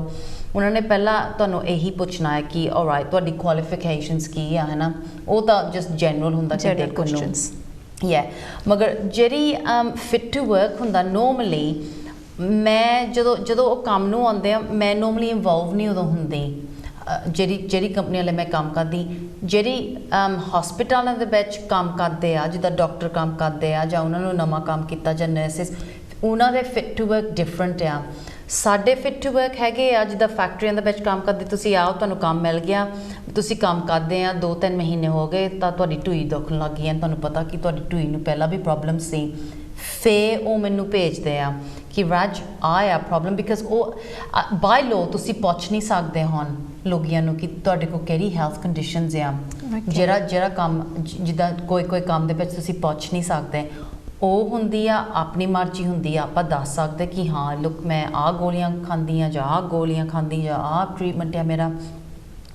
ਉਹਨਾਂ ਨੇ ਪਹਿਲਾਂ ਤੁਹਾਨੂੰ ਇਹੀ ਪੁੱਛਣਾ ਹੈ ਕਿ ਆਲਰਾਈਟ ਤੁਹਾਡੀ ਕੁਆਲੀਫਿਕੇਸ਼ਨਸ ਕੀ ਆ, ਹੈ ਨਾ। ਉਹ ਤਾਂ ਜਸਟ ਜਨਰਲ ਹੁੰਦਾ ਕਿ ਦੇਖਣ ਨੂੰ ਮਗਰ ਜਿਹੜੀ ਫਿਟ ਟੂ ਵਰਕ ਹੁੰਦਾ ਨੋਰਮਲੀ ਮੈਂ ਜਦੋਂ ਉਹ ਕੰਮ ਨੂੰ ਆਉਂਦੇ ਆ, ਮੈਂ ਨੋਰਮਲੀ ਇਨਵੋਲਵ ਨਹੀਂ ਉਦੋਂ ਹੁੰਦੀ। ਜਿਹੜੀ ਕੰਪਨੀ ਵਾਲੇ ਮੈਂ ਕੰਮ ਕਰਦੀ, ਜਿਹੜੀ ਹਸਪੀਟਲਾਂ ਦੇ ਵਿੱਚ ਕੰਮ ਕਰਦੇ ਆ, ਜਿੱਦਾਂ ਡਾਕਟਰ ਕੰਮ ਕਰਦੇ ਆ ਜਾਂ ਉਹਨਾਂ ਨੂੰ ਨਵਾਂ ਕੰਮ ਕੀਤਾ ਜਾਂ ਨਰਸਿਸ, ਉਹਨਾਂ ਦੇ ਫਿਟ ਟੂ ਵਰਕ ਡਿਫਰੈਂਟ ਆ। ਸਾਡੇ ਫਿਟ ਟੂ ਵਰਕ ਹੈਗੇ ਆ ਜਿੱਦਾਂ ਫੈਕਟਰੀਆਂ ਦੇ ਵਿੱਚ ਕੰਮ ਕਰਦੇ, ਤੁਸੀਂ ਆਓ ਤੁਹਾਨੂੰ ਕੰਮ ਮਿਲ ਗਿਆ, ਤੁਸੀਂ ਕੰਮ ਕਰਦੇ ਆ 2-3 ਮਹੀਨੇ ਹੋ ਗਏ ਤਾਂ ਤੁਹਾਡੀ ਢੂਈ ਦੁਖਣ ਲੱਗ ਗਈ ਹੈ, ਤੁਹਾਨੂੰ ਪਤਾ ਕਿ ਤੁਹਾਡੀ ਢੂਈ ਨੂੰ ਪਹਿਲਾਂ ਵੀ ਪ੍ਰੋਬਲਮ ਸੀ, ਫਿਰ ਉਹ ਮੈਨੂੰ ਭੇਜਦੇ ਆ ਕਿ ਰਾਜ ਆ ਪ੍ਰੋਬਲਮ, ਬਿਕਾਜ਼ ਉਹ ਬਾਈ ਲੋ ਤੁਸੀਂ ਪੁੱਛ ਨਹੀਂ ਸਕਦੇ ਹੁਣ ਲੋਕਾਂ ਨੂੰ ਕਿ ਤੁਹਾਡੇ ਕੋਲ ਕਿਹੜੀ ਹੈਲਥ ਕੰਡੀਸ਼ਨਸ ਆ। ਜਿਹੜਾ ਕੰਮ ਜਿੱਦਾਂ ਕੋਈ ਕੰਮ ਦੇ ਵਿੱਚ ਤੁਸੀਂ ਪੁੱਛ ਨਹੀਂ ਸਕਦੇ, ਉਹ ਹੁੰਦੀ ਆ ਆਪਣੀ ਮਰਜ਼ੀ ਹੁੰਦੀ ਆ। ਆਪਾਂ ਦੱਸ ਸਕਦੇ ਕਿ ਹਾਂ ਲੁੱਕ ਮੈਂ ਆਹ ਗੋਲੀਆਂ ਖਾਂਦੀ ਹਾਂ ਜਾਂ ਆਹ ਗੋਲੀਆਂ ਖਾਂਦੀ ਜਾਂ ਆਹ ਟਰੀਟਮੈਂਟ ਆ ਮੇਰਾ,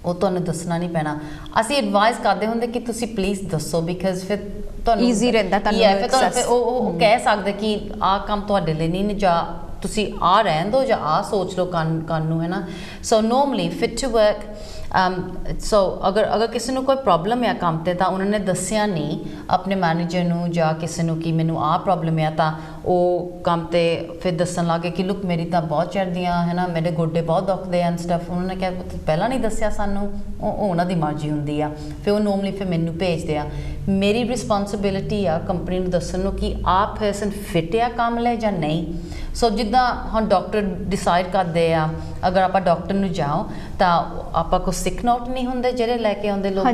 ਉਹ ਤੁਹਾਨੂੰ ਦੱਸਣਾ ਨਹੀਂ ਪੈਣਾ। ਅਸੀਂ ਐਡਵਾਈਸ ਕਰਦੇ ਹੁੰਦੇ ਕਿ ਤੁਸੀਂ ਪਲੀਜ਼ ਦੱਸੋ, ਬਿਕਾਜ਼ ਫਿਰ ਤੁਹਾਨੂੰ ਈਜ਼ੀ ਰਹਿੰਦਾ ਤੁਹਾਨੂੰ, ਫਿਰ ਉਹ ਕਹਿ ਸਕਦੇ ਕਿ ਆਹ ਕੰਮ ਤੁਹਾਡੇ ਲਈ ਨਹੀਂ, ਜਾਂ ਤੁਸੀਂ ਆ ਰਹਿਣ ਦਿਓ ਜਾਂ ਆ ਸੋਚ ਲਓ ਕੰਨ ਨੂੰ, ਹੈ ਨਾ। So normally fit to work so ਅਗਰ ਕਿਸੇ ਨੂੰ ਕੋਈ ਪ੍ਰੋਬਲਮ ਆ ਕੰਮ 'ਤੇ ਤਾਂ ਉਹਨਾਂ ਨੇ ਦੱਸਿਆ ਨਹੀਂ ਆਪਣੇ ਮੈਨੇਜਰ ਨੂੰ ਜਾਂ ਕਿਸੇ ਨੂੰ ਕਿ ਮੈਨੂੰ ਆਹ ਪ੍ਰੋਬਲਮ ਆ, ਤਾਂ ਉਹ ਕੰਮ 'ਤੇ ਫਿਰ ਦੱਸਣ ਲੱਗੇ ਕਿ ਲੁੱਕ ਮੇਰੀ ਤਾਂ ਬਹੁਤ ਚੜ੍ਹਦੀਆਂ, ਹੈ ਨਾ, ਮੇਰੇ ਗੋਡੇ ਬਹੁਤ ਦੁਖਦੇ ਐਂਡ ਸਟਫ। ਉਹਨਾਂ ਨੇ ਕਿਹਾ ਪਹਿਲਾਂ ਨਹੀਂ ਦੱਸਿਆ ਸਾਨੂੰ, ਉਹ ਉਹਨਾਂ ਦੀ ਮਰਜ਼ੀ ਹੁੰਦੀ ਆ। ਫਿਰ ਉਹ ਨੋਰਮਲੀ ਫਿਰ ਮੈਨੂੰ ਭੇਜਦੇ ਆ, ਮੇਰੀ ਰਿਸਪੋਂਸਿਬਿਲਿਟੀ ਆ ਕੰਪਨੀ ਨੂੰ ਦੱਸਣ ਨੂੰ ਕਿ ਆਹ ਪਰਸਨ ਫਿਟ ਆ ਕੰਮ ਲਈ ਜਾਂ ਨਹੀਂ। ਸੋ ਜਿੱਦਾਂ ਹੁਣ ਡਾਕਟਰ ਡਿਸਾਈਡ ਕਰਦੇ ਆ, ਅਗਰ ਆਪਾਂ ਡਾਕਟਰ ਨੂੰ ਜਾਓ ਤਾਂ ਆਪਾਂ ਕੋਲ ਸਿਕ ਨੋਟ ਨਹੀਂ ਹੁੰਦੇ ਜਿਹੜੇ ਲੈ ਕੇ ਆਉਂਦੇ ਲੋਕ,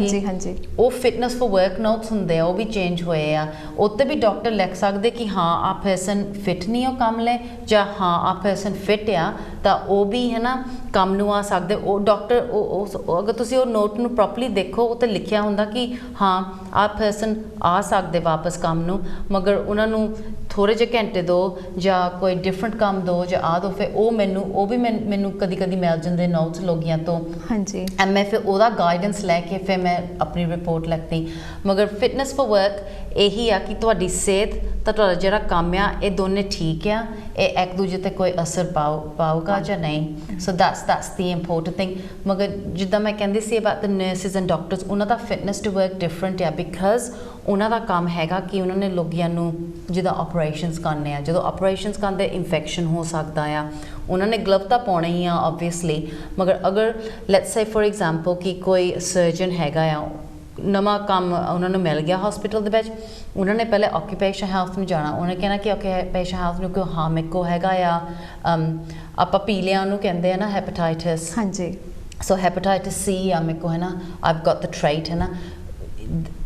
ਉਹ ਫਿਟਨੈਸ ਫॉर ਵਰਕ ਨੋਟਸ ਹੁੰਦੇ ਆ, ਉਹ ਵੀ ਚੇਂਜ ਹੋਏ ਆ। ਉੱਤੇ ਵੀ ਡਾਕਟਰ ਲਿਖ ਸਕਦੇ ਕਿ ਹਾਂ ਆਹ ਪਰਸਨ ਫਿਟ ਨਹੀਂ ਹੋ ਕੰਮ ਲਈ, ਜਾਂ ਹਾਂ ਆਹ ਪਰਸਨ ਫਿਟ ਆ ਤਾਂ ਉਹ ਵੀ, ਹੈ ਨਾ, ਕੰਮ ਨੂੰ ਆ ਸਕਦੇ। ਉਹ ਡਾਕਟਰ ਅਗਰ ਤੁਸੀਂ ਉਹ ਨੋਟ ਨੂੰ ਪ੍ਰੋਪਰਲੀ ਦੇਖੋ, ਉਹ 'ਤੇ ਲਿਖਿਆ ਹੁੰਦਾ ਕਿ ਹਾਂ ਆਹ ਪਰਸਨ ਆ ਸਕਦੇ ਵਾਪਸ ਕੰਮ ਨੂੰ, ਮਗਰ ਉਹਨਾਂ ਨੂੰ ਥੋੜ੍ਹੇ ਜਿਹੇ ਘੰਟੇ ਦਿਓ ਜਾਂ ਕੋਈ ਡਿਫਰੈਂਟ ਕੰਮ ਦਿਓ ਜਾਂ ਆ ਦਿਓ। ਫਿਰ ਉਹ ਮੈਨੂੰ ਕਦੀ ਮਿਲ ਜਾਂਦੇ ਨੋਟਸ ਲੋਗੀਆਂ ਤੋਂ, ਹਾਂਜੀ, ਮੈਂ ਫਿਰ ਉਹਦਾ ਗਾਈਡੈਂਸ ਲੈ ਕੇ ਫਿਰ ਮੈਂ ਆਪਣੀ ਰਿਪੋਰਟ ਲਿਖਤੀ। ਮਗਰ ਫਿਟਨੈਸ ਫॉर ਵਰਕ ਇਹੀ ਆ ਕਿ ਤੁਹਾਡੀ ਸਿਹਤ ਤਾਂ ਤੁਹਾਡਾ ਜਿਹੜਾ ਕੰਮ ਆ ਇਹ ਦੋਨੇ ਠੀਕ ਆ, ਇਹ ਇੱਕ ਦੂਜੇ 'ਤੇ ਕੋਈ ਅਸਰ ਪਾਊਗਾ ਜਾਂ ਨਹੀਂ। ਸੋ that's the important thing। ਮਗਰ ਜਿੱਦਾਂ ਮੈਂ ਕਹਿੰਦੀ ਸੀ about the nurses and doctors, ਉਹਨਾਂ ਦਾ ਫਿਟਨੈਸ ਟੂ ਵਰਕ ਡਿਫਰੈਂਟ ਆ, ਬਿਕਾਜ਼ ਉਹਨਾਂ ਦਾ ਕੰਮ ਹੈਗਾ ਕਿ ਉਹਨਾਂ ਨੇ ਲੋਕਾਂ ਨੂੰ ਜਿੱਦਾਂ ਆਪਰੇਸ਼ਨਸ ਕਰਨੇ ਆ, ਜਦੋਂ ਆਪਰੇਸ਼ਨਸ ਕਰਦੇ ਇਨਫੈਕਸ਼ਨ ਹੋ ਸਕਦਾ ਆ, ਉਹਨਾਂ ਨੇ ਗਲਵ ਤਾਂ ਪਾਉਣੇ ਹੀ ਆ ਓਬਵੀਅਸਲੀ। ਮਗਰ ਅਗਰ ਲੈਟਸ ਸੇ ਫੋਰ ਐਗਜ਼ਾਮਪਲ ਕਿ ਕੋਈ ਸਰਜਨ ਹੈਗਾ ਆ, ਨਵਾਂ ਕੰਮ ਉਹਨਾਂ ਨੂੰ ਮਿਲ ਗਿਆ ਹਸਪੀਟਲ ਦੇ ਵਿੱਚ, ਉਹਨਾਂ ਨੇ ਪਹਿਲੇ ਆਕੂਪੇਸ਼ਨ ਹੈਲਥ ਨੂੰ ਜਾਣਾ, ਉਹਨੇ ਕਹਿਣਾ ਕਿ ਆਕੂਪੇਸ਼ਨ ਹੈਲਥ ਨੂੰ ਕਿਉਂ ਹਾਂ ਮੇਰੇ ਕੋਲ ਹੈਗਾ ਆ ਆਪਾਂ ਪੀਲਿਆਂ ਨੂੰ ਕਹਿੰਦੇ ਆ ਨਾ ਹੈਪੇਟਾਈਟਿਸ, ਹਾਂਜੀ, ਸੋ ਹੈਪੇਟਾਈਟਿਸ ਸੀ ਆ ਮੇਰੇ ਕੋਲ, ਹੈ ਨਾ, ਆਈਵ ਗੋਟ ਦ ਟ੍ਰੇਟ, ਹੈ ਨਾ।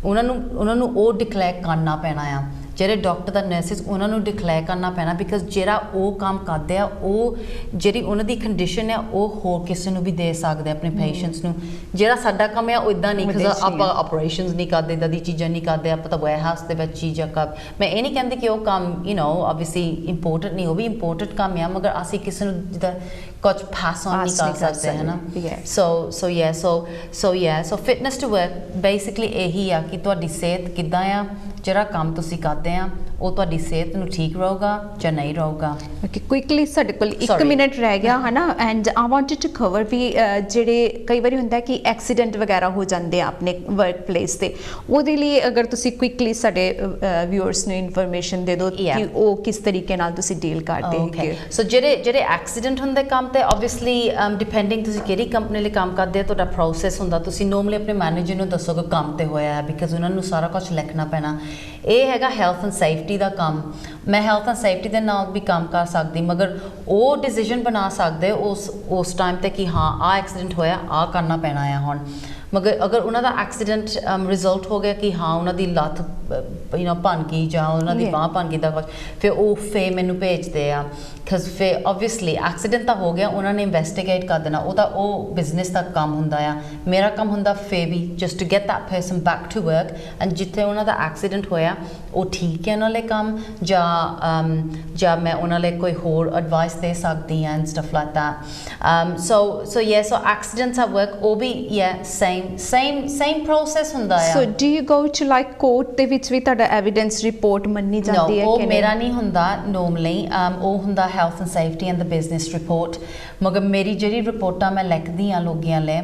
ਉਹਨਾਂ ਨੂੰ ਉਹ ਡਿਕਲੇਅਰ ਕਰਨਾ ਪੈਣਾ ਆ ਜਿਹੜੇ ਡਾਕਟਰ ਦਾ ਨਰਸਿਸ ਉਹਨਾਂ ਨੂੰ ਡਿਕਲੇਅਰ ਕਰਨਾ ਪੈਣਾ ਬਿਕਾਜ਼ ਜਿਹੜਾ ਉਹ ਕੰਮ ਕਰਦੇ ਆ ਉਹ ਜਿਹੜੀ ਉਹਨਾਂ ਦੀ ਕੰਡੀਸ਼ਨ ਆ ਉਹ ਹੋਰ ਕਿਸੇ ਨੂੰ ਵੀ ਦੇ ਸਕਦੇ ਆਪਣੇ ਪੇਸ਼ੈਂਟਸ ਨੂੰ ਜਿਹੜਾ ਸਾਡਾ ਕੰਮ ਆ ਉਹ ਇੱਦਾਂ ਨਹੀਂ ਕਿ ਆਪਾਂ ਆਪਰੇਸ਼ਨਸ ਨਹੀਂ ਕਰਦੇ ਇੱਦਾਂ ਦੀ ਚੀਜ਼ਾਂ ਨਹੀਂ ਕਰਦੇ ਆਪਾਂ ਤਾਂ ਵੇਅਰਹਾਊਸ ਦੇ ਵਿੱਚ ਚੀਜ਼ਾਂ ਕਰ ਮੈਂ ਇਹ ਨਹੀਂ ਕਹਿੰਦੀ ਕਿ ਉਹ ਕੰਮ ਯੂ ਨੋ ਆਬਵੀਅਸਲੀ ਇੰਪੋਰਟੈਂਟ ਨਹੀਂ ਉਹ ਵੀ ਇੰਪੋਰਟੈਂਟ ਕੰਮ ਆ ਮਗਰ ਅਸੀਂ ਕਿਸੇ ਨੂੰ ਜਿੱਦਾਂ ਕੁਝ ਪਾਸ ਔਨ ਨਹੀਂ ਕਰ ਸਕਦੇ ਹੈ ਨਾ ਸੋ ਫਿਟਨੈਸ ਟੂ ਵਰਕ ਬੇਸਿਕਲੀ ਇਹੀ ਆ ਕਿ ਤੁਹਾਡੀ ਸਿਹਤ ਕਿੱਦਾਂ ਆ ਜਿਹੜਾ ਕੰਮ ਤੁਸੀਂ ਕਰਦੇ ਆ ਉਹ ਤੁਹਾਡੀ ਸਿਹਤ ਨੂੰ ਠੀਕ ਰਹੂਗਾ ਜਾਂ ਨਹੀਂ ਰਹੂਗਾ ਓਕੇ ਕੁਇਕਲੀ ਸਾਡੇ ਕੋਲ 1 ਮਿੰਟ ਰਹਿ ਗਿਆ ਹੈ ਨਾ and I wanted to cover ਵੀ ਜਿਹੜੇ ਕਈ ਵਾਰੀ ਹੁੰਦਾ ਕਿ ਐਕਸੀਡੈਂਟ ਵਗੈਰਾ ਹੋ ਜਾਂਦੇ ਆ ਆਪਣੇ ਵਰਕ ਪਲੇਸ ਤੇ ਉਹਦੇ ਲਈ ਅਗਰ ਤੁਸੀਂ ਕੁਇਕਲੀ ਸਾਡੇ ਵਿਊਅਰਸ ਨੂੰ ਇਨਫੋਰਮੇਸ਼ਨ ਦੇ ਦਿਓ ਕਿ ਉਹ ਕਿਸ ਤਰੀਕੇ ਨਾਲ ਤੁਸੀਂ ਡੀਲ ਕਰਦੇ ਹੈਗੇ ਸੋ ਜਿਹੜੇ ਐਕਸੀਡੈਂਟ ਹੁੰਦੇ ਕੰਮ ਤੇ ਆਬਵੀਅਸਲੀ ਡਿਪੈਂਡਿੰਗ ਤੁਸੀਂ ਕਿਹੜੀ ਕੰਪਨੀ ਲਈ ਕੰਮ ਕਰਦੇ ਹੋ ਤੁਹਾਡਾ ਪ੍ਰੋਸੈਸ ਹੁੰਦਾ ਤੁਸੀਂ ਨੋਰਮਲੀ ਆਪਣੇ ਮੈਨੇਜਰ ਨੂੰ ਦੱਸੋਗੇ ਕੰਮ ਤੇ ਹੋਇਆ ਹੈ ਬਿਕਾਜ਼ ਉਹਨਾਂ ਨੂੰ ਸਾਰਾ ਕੁਝ ਲਿਖਣਾ ਪੈਣਾ ਇਹ ਹੈਗਾ ਹੈਲਥ ਐਂਡ ਸੇਫਟੀ ਦਾ ਕੰਮ ਮੈਂ ਹੈਲਥ ਐਂਡ ਸੇਫਟੀ ਦੇ ਨਾਲ ਵੀ ਕੰਮ ਕਰ ਸਕਦੀ ਮਗਰ ਉਹ ਡਿਸੀਜਨ ਬਣਾ ਸਕਦੇ ਉਸ ਟਾਈਮ ਤੇ ਕਿ ਹਾਂ ਆਹ ਐਕਸੀਡੈਂਟ ਹੋਇਆ ਆਹ ਕਰਨਾ ਪੈਣਾ ਆ ਹੁਣ ਮਗਰ ਅਗਰ ਉਹਨਾਂ ਦਾ ਐਕਸੀਡੈਂਟ ਰਿਜ਼ਲਟ ਹੋ ਗਿਆ ਕਿ ਹਾਂ ਉਹਨਾਂ ਦੀ ਲੱਤ ਭੰਨ ਗਈ ਜਾਂ ਉਹਨਾਂ ਦੀ ਬਾਂਹ ਭੰਨ ਗਈ ਦਾ ਕੁਝ ਫਿਰ ਉਹ ਮੈਨੂੰ ਭੇਜਦੇ ਆ ਬਿਕਾਜ਼ ਫਿਰ ਆਬਵੀਅਸਲੀ ਐਕਸੀਡੈਂਟ ਤਾਂ ਹੋ ਗਿਆ ਉਹਨਾਂ ਨੇ ਇਨਵੈਸਟੀਗੇਟ ਕਰ ਦੇਣਾ ਉਹ ਬਿਜ਼ਨਸ ਦਾ ਕੰਮ ਹੁੰਦਾ ਆ ਮੇਰਾ ਕੰਮ ਹੁੰਦਾ ਫਿਰ ਵੀ just to get that person back to work and ਜਿੱਥੇ ਉਹਨਾਂ ਦਾ ਐਕਸੀਡੈਂਟ ਹੋਇਆ ਉਹ ਠੀਕ ਹੈ ਉਹਨਾਂ ਲਈ ਕੰਮ ਜਾਂ ਮੈਂ ਉਹਨਾਂ ਲਈ ਕੋਈ ਹੋਰ ਐਡਵਾਈਸ ਦੇ ਸਕਦੀ ਹਾਂ and stuff like that so accidents at work ਉਹ ਵੀ same process ਹੁੰਦਾ ਆ so do you go to like court ਦੇ ਵਿੱਚ ਵੀ ਤੁਹਾਡਾ evidence report ਮੰਨੀ ਜਾਂਦੀ ਹੈ ਕਿ ਉਹ ਮੇਰਾ ਨਹੀਂ ਹੁੰਦਾ normally ਉਹ ਹੁੰਦਾ health and safety and the business report ਮਗਰ ਮੇਰੀ ਜਿਹੜੀ ਰਿਪੋਰਟਾਂ ਮੈਂ ਲਿਖਦੀ ਆ ਲੋਕਾਂ ਲਈ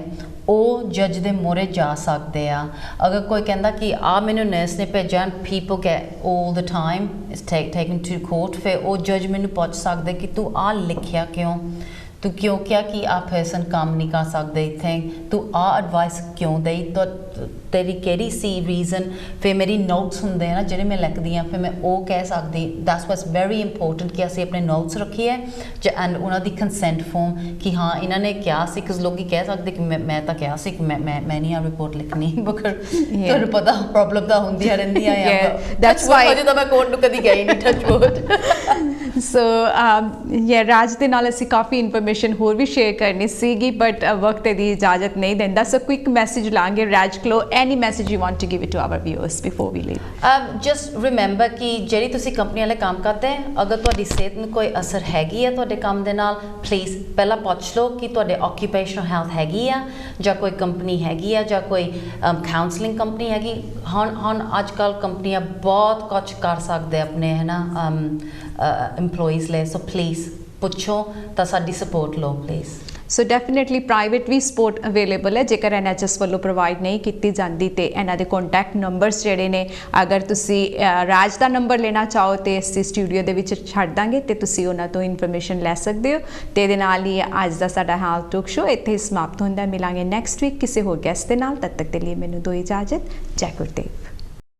ਉਹ ਜੱਜ ਦੇ ਮੂਹਰੇ ਜਾ ਸਕਦੇ ਆ ਅਗਰ ਕੋਈ ਕਹਿੰਦਾ ਕਿ ਆ ਮੈਨੂੰ ਨਰਸ ਨੇ ਭੇਜਿਆ people get all the time is taken to court ਫਿਰ ਉਹ ਜੱਜ ਮੈਨੂੰ ਪੁੱਛ ਸਕਦੇ ਕਿ ਤੂੰ ਆ ਲਿਖਿਆ ਕਿਉਂ ਤੂੰ ਕਿਉਂ ਕਿਹਾ ਕਿ ਆ ਪਰਸਨ ਕੰਮ ਨਹੀਂ ਕਰ ਸਕਦੇ ਇੱਥੇ ਤੂੰ ਆ ਐਡਵਾਈਸ ਕਿਉਂ ਦੇਈ ਤੇਰੀ ਕਿਹੜੀ ਸੀ ਰੀਜ਼ਨ ਫਿਰ ਮੇਰੀ ਨੋਟਸ ਹੁੰਦੇ ਆ ਨਾ ਜਿਹੜੇ ਮੈਂ ਲਿਖਦੀ ਆ ਫਿਰ ਮੈਂ ਉਹ ਕਹਿ ਸਕਦੀ ਦੈਟਸ ਵਾਟਸ ਵੈਰੀ ਇੰਪੋਰਟੈਂਟ ਕਿ ਅਸੀਂ ਆਪਣੇ ਨੋਟਸ ਰੱਖੀਏ ਐਂਡ ਉਹਨਾਂ ਦੀ ਕੰਸੈਂਟ ਫੋਰਮ ਕਿ ਹਾਂ ਇਹਨਾਂ ਨੇ ਕਿਹਾ ਸੀ ਕਿਸ ਲੋਕੀ ਕਹਿ ਸਕਦੇ ਕਿ ਮੈਂ ਤਾਂ ਕਿਹਾ ਸੀ ਕਿ ਮੈਂ ਨਹੀਂ ਆ ਰਿਪੋਰਟ ਲਿਖਣੀ ਬਕਰ ਤੁਹਾਨੂੰ ਪਤਾ ਪ੍ਰੋਬਲਮ ਤਾਂ ਹੁੰਦੀਆਂ ਰਹਿੰਦੀਆਂ ਆ ਦੈਟਸ ਵਾਈ ਅਜੇ ਤਾਂ ਮੈਂ ਕੋਰਟ ਨੂੰ ਕਦੀ ਗਈ ਨਹੀਂ ਟੱਚ ਵੁੱਡ ਸੋ ਰਾਜ ਦੇ ਨਾਲ ਅਸੀਂ ਕਾਫੀ ਇਨਫੋਰਮੇਸ਼ਨ ਹੋਰ ਵੀ ਸ਼ੇਅਰ ਕਰਨੀ ਸੀਗੀ ਬਟ ਵਕਤ ਦੀ ਇਜਾਜ਼ਤ ਨਹੀਂ ਦਿੰਦਾ ਸੋ ਕੁਇਕ ਮੈਸੇਜ ਲਾਂਗੇ ਰਾਜ ਕੋਲੋਂ any message you want to give it to our viewers before we leave just remember ਕਿ ਜਿਹੜੀ ਤੁਸੀਂ ਕੰਪਨੀ ਵਾਲੇ ਕੰਮ ਕਰਦੇ ਅਗਰ ਤੁਹਾਡੀ ਸਿਹਤ ਨੂੰ ਕੋਈ ਅਸਰ ਹੈਗੀ ਹੈ ਤੁਹਾਡੇ ਕੰਮ ਦੇ ਨਾਲ ਪਲੀਜ਼ ਪਹਿਲਾਂ ਪੁੱਛ ਲਓ ਕਿ ਤੁਹਾਡੇ ਆਕੂਪੇਸ਼ਨਲ ਹੈਲਥ ਹੈਗੀ ਆ ਜਾਂ ਕੋਈ ਕੰਪਨੀ ਹੈਗੀ ਆ ਜਾਂ ਕੋਈ ਕਾਉਂਸਲਿੰਗ ਕੰਪਨੀ ਹੈਗੀ ਹੁਣ ਅੱਜ ਕੱਲ੍ਹ ਕੰਪਨੀਆਂ ਬਹੁਤ ਕੁਝ ਕਰ ਸਕਦੇ ਆਪਣੇ ਹੈ ਨਾ employees ਲਈ ਸੋ ਪਲੀਜ਼ ਪੁੱਛੋ ਤਾਂ ਸਾਡੀ ਸਪੋਰਟ ਲਓ ਪਲੀਜ਼ ਸੋ ਡੈਫੀਨੇਟਲੀ ਪ੍ਰਾਈਵੇਟ ਵੀ ਸਪੋਰਟ ਅਵੇਲੇਬਲ ਹੈ ਜੇਕਰ NHS ਵੱਲੋਂ ਪ੍ਰੋਵਾਈਡ ਨਹੀਂ ਕੀਤੀ ਜਾਂਦੀ ਤੇ ਇਹਨਾਂ ਦੇ ਕੰਟੈਕਟ ਨੰਬਰਸ ਜਿਹੜੇ ਨੇ ਅਗਰ ਤੁਸੀਂ ਰਾਜ ਦਾ ਨੰਬਰ ਲੈਣਾ ਚਾਹੋ ਤੇ ਅਸੀਂ ਸਟੂਡੀਓ ਦੇ ਵਿੱਚ ਛੱਡ ਦਾਂਗੇ ਤੇ ਤੁਸੀਂ ਉਹਨਾਂ ਤੋਂ ਇਨਫੋਰਮੇਸ਼ਨ ਲੈ ਸਕਦੇ ਹੋ ਤੇ ਇਹਦੇ ਨਾਲ ਹੀ ਅੱਜ ਦਾ ਸਾਡਾ ਹੈਲਥ ਟਾਕ ਸ਼ੋ ਇੱਥੇ ਸਮਾਪਤ ਹੁੰਦਾ ਮਿਲਾਂਗੇ ਨੈਕਸਟ ਵੀਕ ਕਿਸੇ ਹੋਰ ਗੈਸਟ ਦੇ ਨਾਲ ਤਦ ਤੱਕ ਦੇ ਲਈ ਮੈਨੂੰ ਦਿਓ ਇਜਾਜ਼ਤ ਜੈ ਗੁਰਦੇਵ